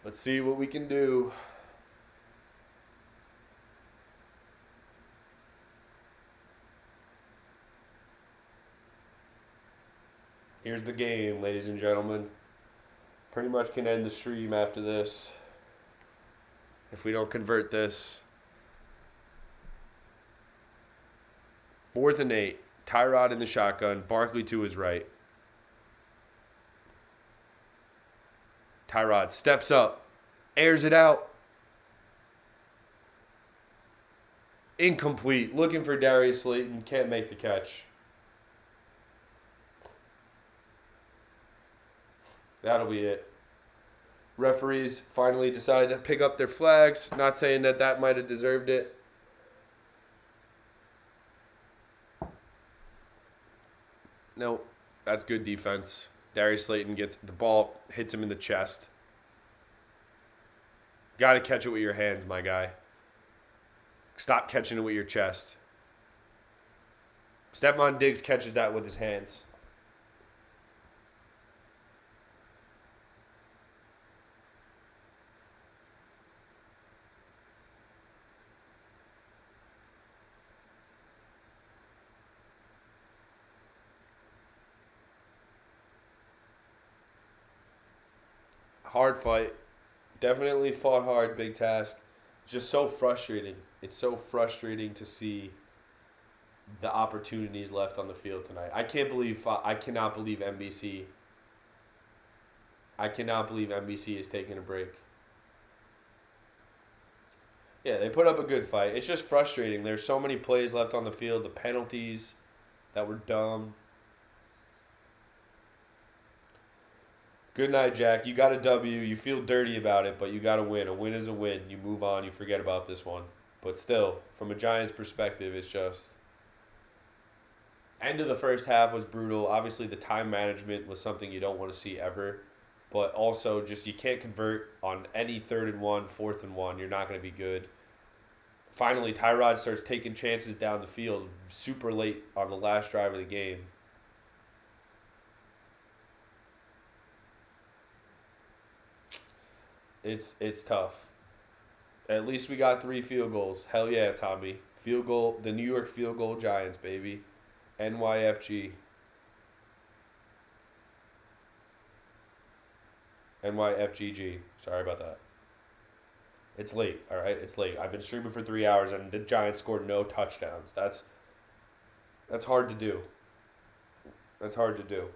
Let's see what we can do. Here's the game, ladies and gentlemen. Pretty much can end the stream after this. If we don't convert this. 4th and 8. Tyrod in the shotgun. Barkley to his right. Tyrod steps up. Airs it out. Incomplete. Looking for Darius Slayton. Can't make the catch. That'll be it. Referees finally decided to pick up their flags. Not saying that might have deserved it. No, that's good defense. Darius Slayton gets the ball, hits him in the chest. Got to catch it with your hands, my guy. Stop catching it with your chest. Stephon Diggs catches that with his hands. Hard fight. Definitely fought hard, big task. Just so frustrating. It's so frustrating to see the opportunities left on the field tonight. I cannot believe NBC. I cannot believe NBC is taking a break. Yeah, they put up a good fight. It's just frustrating. There's so many plays left on the field. The penalties that were dumb. Good night, Jack. You got a W. You feel dirty about it, but you got to win. A win is a win. You move on. You forget about this one. But still, from a Giants perspective, it's just... End of the first half was brutal. Obviously, the time management was something you don't want to see ever. But also, just you can't convert on any 3rd and 1, 4th and 1. You're not going to be good. Finally, Tyrod starts taking chances down the field super late on the last drive of the game. It's tough. At least we got 3 field goals. Hell yeah, Tommy. Field goal, the New York Field Goal Giants, baby. NYFG. NYFGG. Sorry about that. It's late, all right? It's late. I've been streaming for 3 hours, and the Giants scored no touchdowns. That's hard to do. That's hard to do.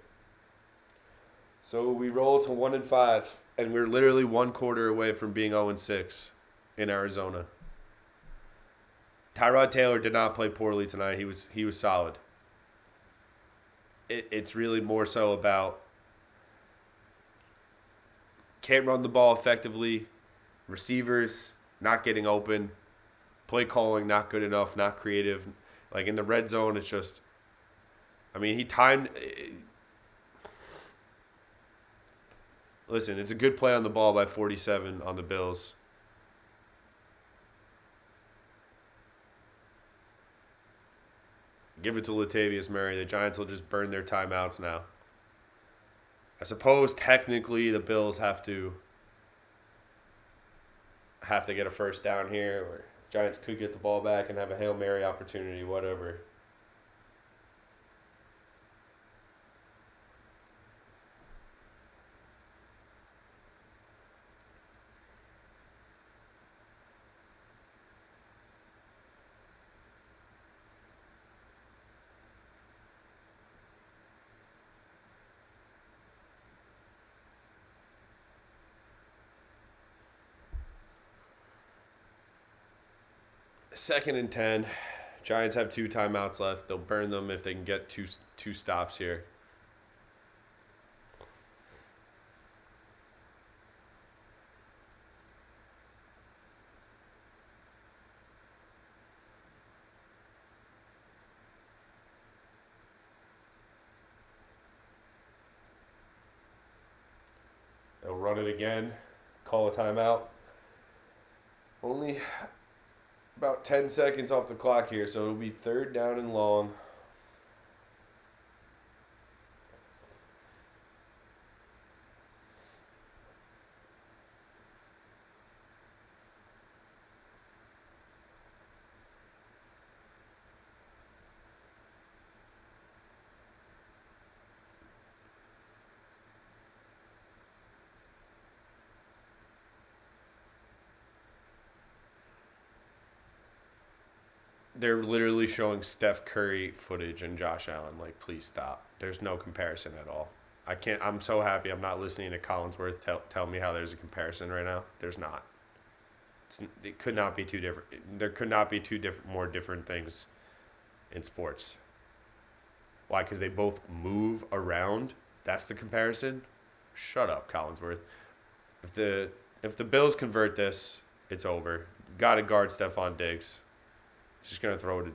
So we roll to 1-5, and we're literally 1 quarter away from being 0-6 in Arizona. Tyrod Taylor did not play poorly tonight. He was solid. It's really more so about can't run the ball effectively, receivers not getting open, play calling not good enough, not creative. Like in the red zone, it's just, I mean, he timed. Listen, it's a good play on the ball by 47 on the Bills. Give it to Latavius Murray. The Giants will just burn their timeouts now. I suppose technically the Bills have to get a first down here, or Giants could get the ball back and have a Hail Mary opportunity, whatever. Second and 10. Giants have 2 timeouts left. They'll burn them if they can get two stops here. They'll run it again. Call a timeout. Only about 10 seconds off the clock here, so it'll be 3rd down and long. They're literally showing Steph Curry footage and Josh Allen. Like, please stop. There's no comparison at all. I'm so happy I'm not listening to Collinsworth tell me how there's a comparison right now. There's not. It could not be too different. There could not be more different things in sports. Why? Because they both move around. That's the comparison. Shut up, Collinsworth. If the Bills convert this, it's over. Got to guard Stephon Diggs. Just going to throw it to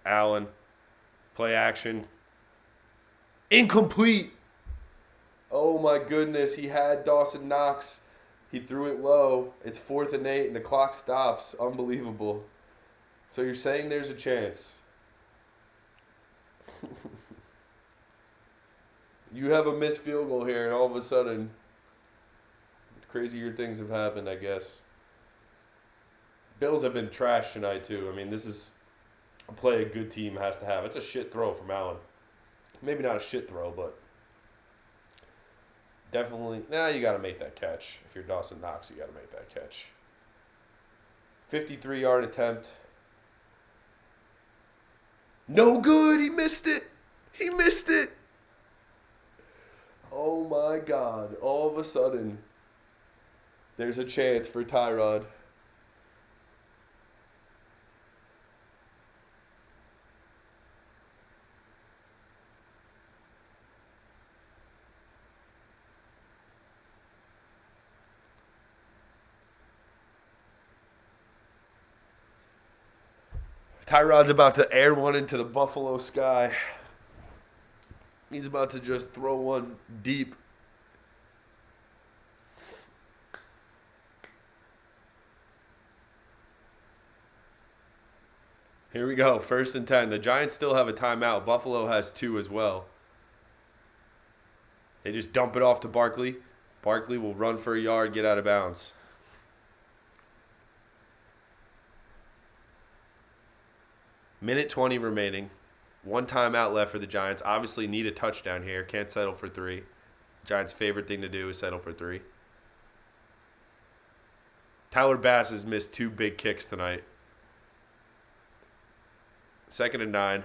Allen. Play action. Incomplete. Oh, my goodness. He had Dawson Knox. He threw it low. It's 4th and 8, and the clock stops. Unbelievable. So you're saying there's a chance. You have a missed field goal here, and all of a sudden, crazier things have happened, I guess. Bills have been trashed tonight, too. I mean, this is a play a good team has to have. It's a shit throw from Allen. Maybe not a shit throw, but Definitely. Nah, you got to make that catch. If you're Dawson Knox, you got to make that catch. 53-yard attempt. No good. He missed it. He missed it. Oh, my God. All of a sudden, there's a chance for Tyrod. Tyrod's about to air one into the Buffalo sky. He's about to just throw one deep. Here we go. 1st and 10. The Giants still have a timeout. Buffalo has 2 as well. They just dump it off to Barkley. Barkley will run for a yard, get out of bounds. Minute 20 remaining. 1 timeout left for the Giants. Obviously need a touchdown here. Can't settle for 3. Giants' favorite thing to do is settle for 3. Tyler Bass has missed 2 big kicks tonight. 2nd and 9.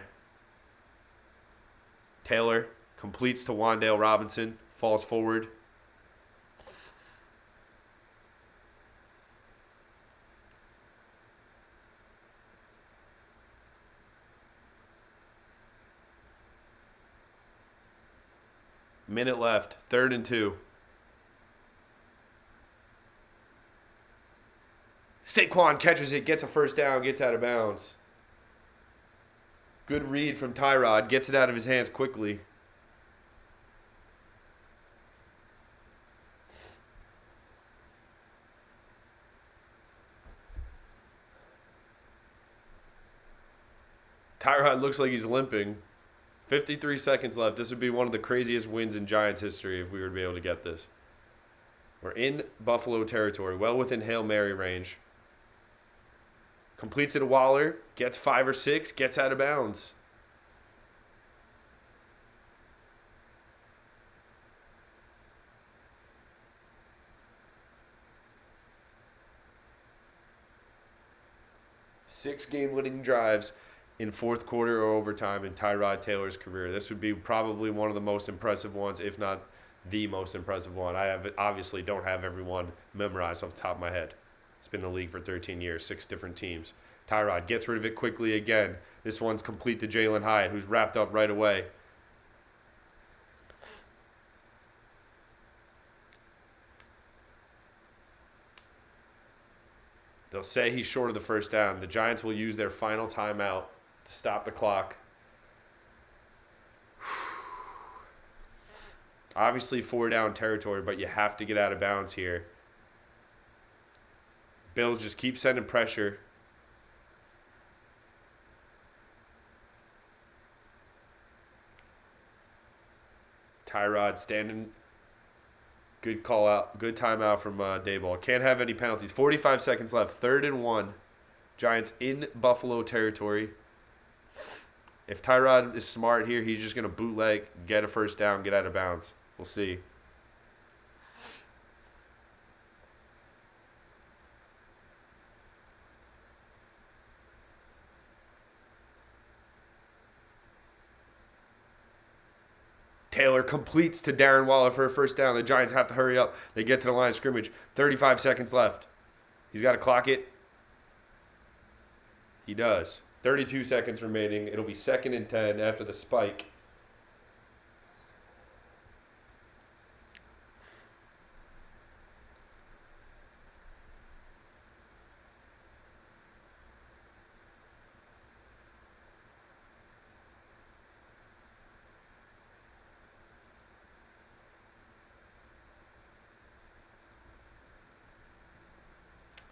Taylor completes to Wan'Dale Robinson. Falls forward. Minute left. 3rd and 2. Saquon catches it, gets a first down, gets out of bounds. Good read from Tyrod. Gets it out of his hands quickly. Tyrod looks like he's limping. 53 seconds left. This would be one of the craziest wins in Giants history if we were to be able to get this. We're in Buffalo territory, well within Hail Mary range. Completes it to Waller, gets 5 or 6, gets out of bounds. Six game-winning drives in 4th quarter or overtime in Tyrod Taylor's career. This would be probably one of the most impressive ones, if not the most impressive one. Obviously don't have everyone memorized off the top of my head. It's been in the league for 13 years, 6 different teams. Tyrod gets rid of it quickly again. This one's complete to Jalen Hyatt, who's wrapped up right away. They'll say he's short of the first down. The Giants will use their final timeout to stop the clock. Obviously 4-down territory, but you have to get out of bounds here. Bills just keep sending pressure. Tyrod standing. Good call out. Good timeout from Dayball. Can't have any penalties. 45 seconds left. 3rd and 1. Giants in Buffalo territory. If Tyrod is smart here, he's just going to bootleg, get a first down, get out of bounds. We'll see. Taylor completes to Darren Waller for a first down. The Giants have to hurry up. They get to the line of scrimmage. 35 seconds left. He's got to clock it. He does. 32 seconds remaining. It'll be 2nd and 10 after the spike.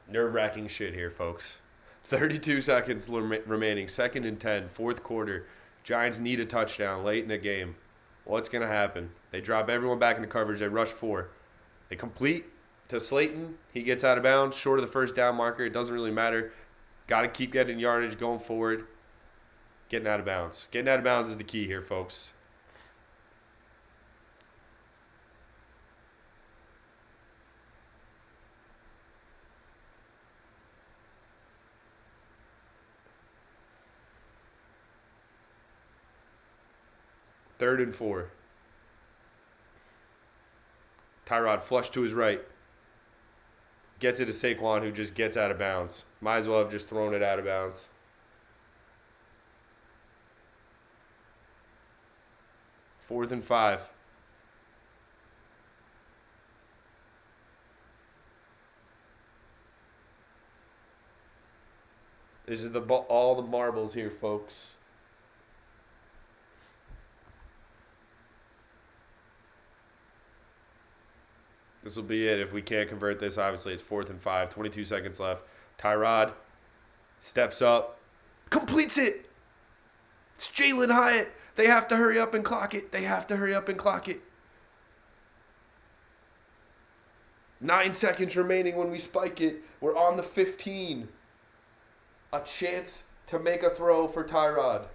Nerve-wracking shit here, folks. 32 seconds remaining. 2nd and 10. 4th quarter. Giants need a touchdown late in the game. What's going to happen? They drop everyone back into coverage. They rush 4. They complete to Slayton. He gets out of bounds. Short of the first down marker. It doesn't really matter. Got to keep getting yardage going forward. Getting out of bounds. Getting out of bounds is the key here, folks. Third and 4. Tyrod flush to his right. Gets it to Saquon, who just gets out of bounds. Might as well have just thrown it out of bounds. Fourth and 5. This is all the marbles here, folks. This will be it. If we can't convert this, obviously it's 4th and 5. 22 seconds left. Tyrod steps up. Completes it. It's Jalen Hyatt. They have to hurry up and clock it. 9 seconds remaining when we spike it. We're on the 15. A chance to make a throw for Tyrod.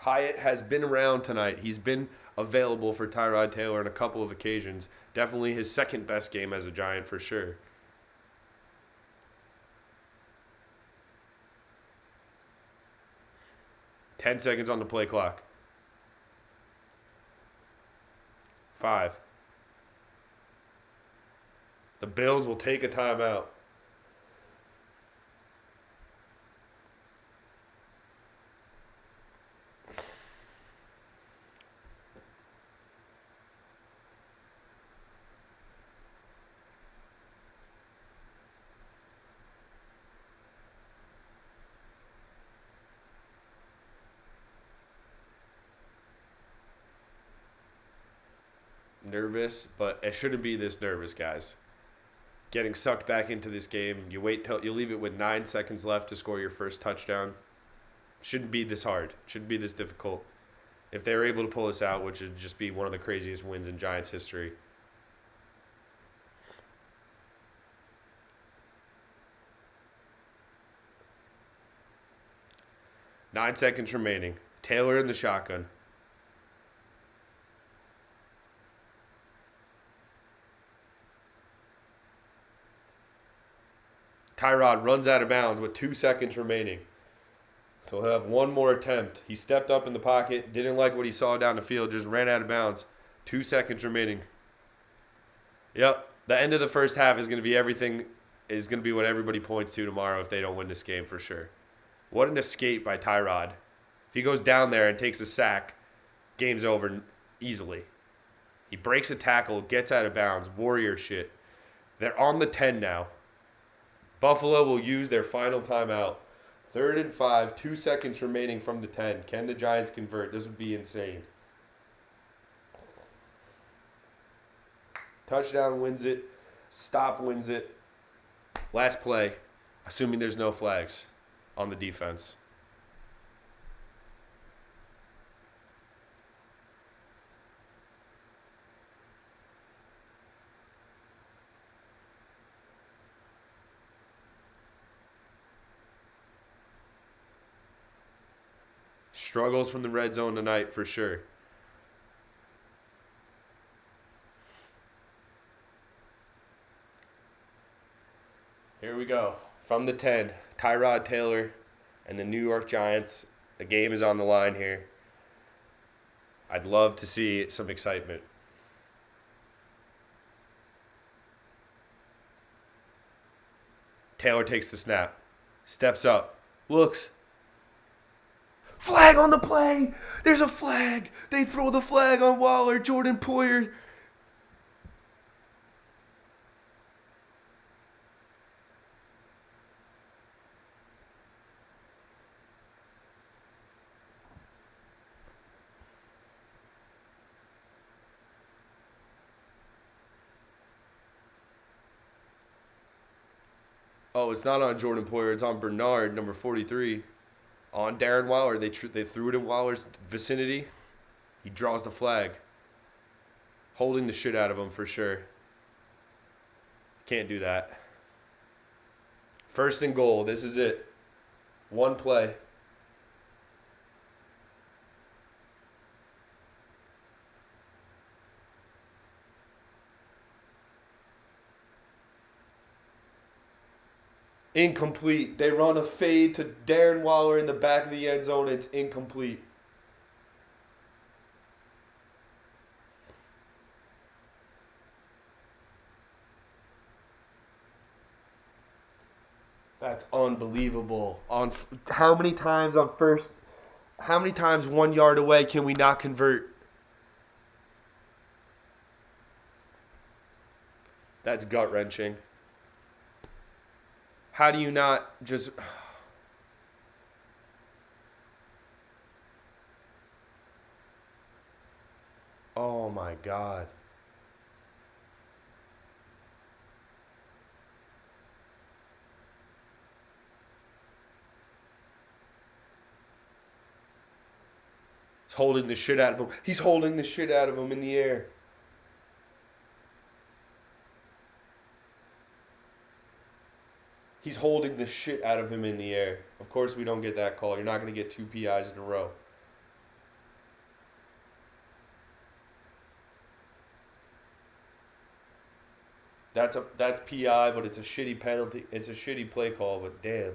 Hyatt has been around tonight. He's been available for Tyrod Taylor on a couple of occasions. Definitely his second best game as a Giant for sure. Ten seconds on the play clock. 5. The Bills will take a timeout. Nervous, but it shouldn't be this nervous, guys. Getting sucked back into this game. You leave it with 9 seconds left to score your first touchdown. Shouldn't be this hard. Shouldn't be this difficult. If they were able to pull this out, which would just be one of the craziest wins in Giants history. Nine seconds remaining. Taylor in the shotgun. Tyrod runs out of bounds with 2 seconds remaining. So he'll have one more attempt. He stepped up in the pocket, didn't like what he saw down the field, just ran out of bounds. 2 seconds remaining. Yep, the end of the first half is going to be what everybody points to tomorrow if they don't win this game for sure. What an escape by Tyrod. If he goes down there and takes a sack, game's over easily. He breaks a tackle, gets out of bounds, warrior shit. They're on the 10 now. Buffalo will use their final timeout. 3rd and 5, 2 seconds remaining from the 10. Can the Giants convert? This would be insane. Touchdown wins it. Stop wins it. Last play, assuming there's no flags on the defense. Struggles from the red zone tonight for sure. Here we go. From the 10, Tyrod Taylor and the New York Giants. The game is on the line here. I'd love to see some excitement. Taylor takes the snap. Steps up. Looks. Flag on the play. There's a flag. They throw the flag on Waller. Jordan Poyer. Oh, it's not on Jordan Poyer. It's on Bernard, number 43. On Darren Waller. They threw it in Waller's vicinity. He draws the flag. Holding the shit out of him for sure. Can't do that. 1st and goal. This is it. One play. Incomplete. They run a fade to Darren Waller in the back of the end zone. It's incomplete. That's unbelievable. On how many times 1 yard away can we not convert? That's gut wrenching. How do you not just? Oh my God. He's holding the shit out of him. He's holding the shit out of him in the air. He's holding the shit out of him in the air. Of course we don't get that call. You're not going to get 2 PIs in a row. That's PI, but it's a shitty penalty. It's a shitty play call, but damn.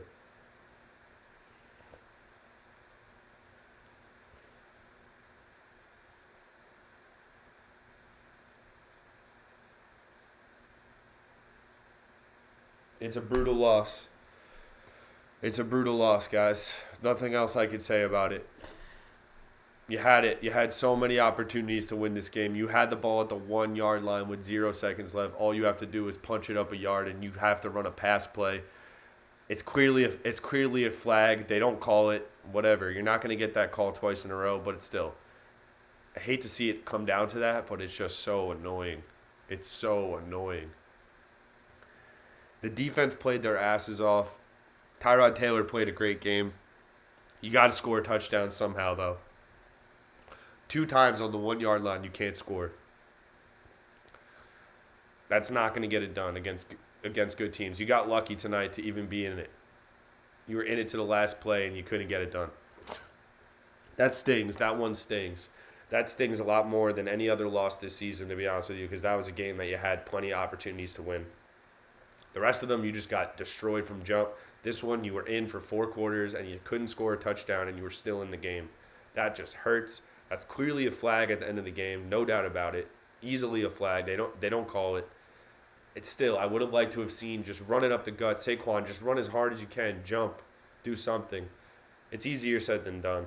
It's a brutal loss. It's a brutal loss, guys. Nothing else I could say about it. You had it. You had so many opportunities to win this game. You had the ball at the 1 yard line with 0 seconds left. All you have to do is punch it up a yard, and you have to run a pass play. It's clearly a flag. They don't call it. Whatever. You're not going to get that call twice in a row, but it's still. I hate to see it come down to that, but it's just so annoying. It's so annoying. The defense played their asses off. Tyrod Taylor played a great game. You got to score a touchdown somehow, though. 2 times on the 1 yard line, you can't score. That's not going to get it done against good teams. You got lucky tonight to even be in it. You were in it to the last play, and you couldn't get it done. That stings. That one stings. That stings a lot more than any other loss this season, to be honest with you, because that was a game that you had plenty of opportunities to win. The rest of them, you just got destroyed from jump. This one, you were in for 4 quarters, and you couldn't score a touchdown, and you were still in the game. That just hurts. That's clearly a flag at the end of the game, no doubt about it. Easily a flag. They don't call it. It's still, I would have liked to have seen just run it up the gut. Saquon, just run as hard as you can. Jump. Do something. It's easier said than done.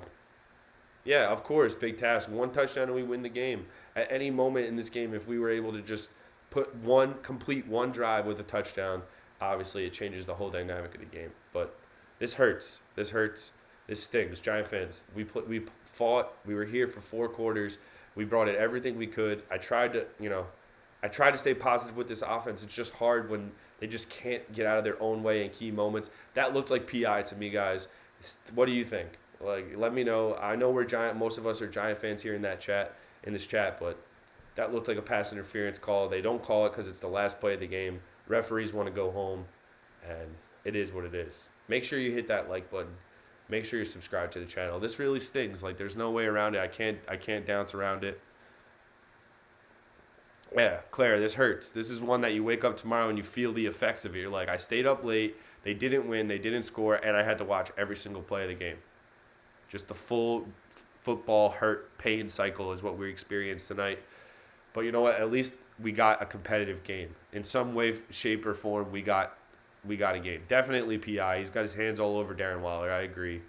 Yeah, of course, big task. 1 touchdown and we win the game. At any moment in this game, if we were able to just complete one drive with a touchdown, obviously it changes the whole dynamic of the game. But this hurts. This hurts. This stings. Giant fans, we fought. We were here for 4 quarters. We brought it everything we could. I tried to stay positive with this offense. It's just hard when they just can't get out of their own way in key moments. That looked like PI to me, guys. What do you think? Like, let me know. I know most of us are Giant fans here in this chat, but that looked like a pass interference call. They don't call it because it's the last play of the game. Referees want to go home, and it is what it is. Make sure you hit that like button. Make sure you're subscribed to the channel. This really stings. Like, there's no way around it. I can't dance around it. Yeah, Claire, this hurts. This is one that you wake up tomorrow and you feel the effects of it. You're like, I stayed up late. They didn't win. They didn't score, and I had to watch every single play of the game. Just the full football hurt pain cycle is what we experienced tonight. But you know what? At least we got a competitive game. In some way, shape, or form, we got a game. Definitely PI. He's got his hands all over Darren Waller. I agree.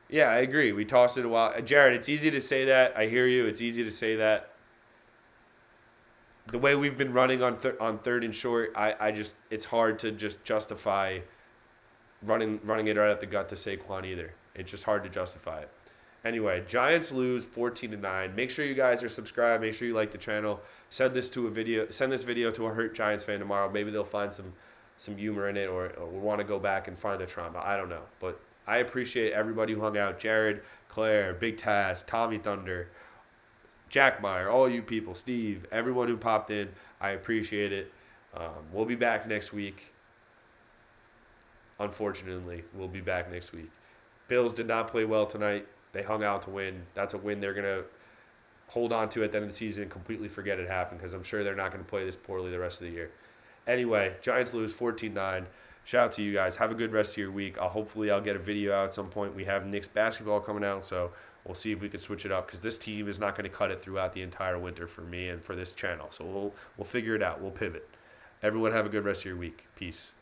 Yeah, I agree. We tossed it a while. Jared, it's easy to say that. I hear you. It's easy to say that. The way we've been running on 3rd and short, it's hard to just justify running it right up the gut to Saquon either. It's just hard to justify it. Anyway, Giants lose 14-9. Make sure you guys are subscribed. Make sure you like the channel. Send this video to a hurt Giants fan tomorrow. Maybe they'll find some humor in it, or will want to go back and find their trauma. I don't know, but I appreciate everybody who hung out. Jared, Claire, Big Taz, Tommy Thunder, Jack Meyer, all you people, Steve, everyone who popped in. I appreciate it. We'll be back next week. Unfortunately, we'll be back next week. Bills did not play well tonight. They hung out to win. That's a win they're going to hold on to at the end of the season and completely forget it happened, because I'm sure they're not going to play this poorly the rest of the year. Anyway, Giants lose 14-9. Shout out to you guys. Have a good rest of your week. Hopefully I'll get a video out at some point. We have Knicks basketball coming out, so we'll see if we can switch it up because this team is not going to cut it throughout the entire winter for me and for this channel. So we'll figure it out. We'll pivot. Everyone have a good rest of your week. Peace.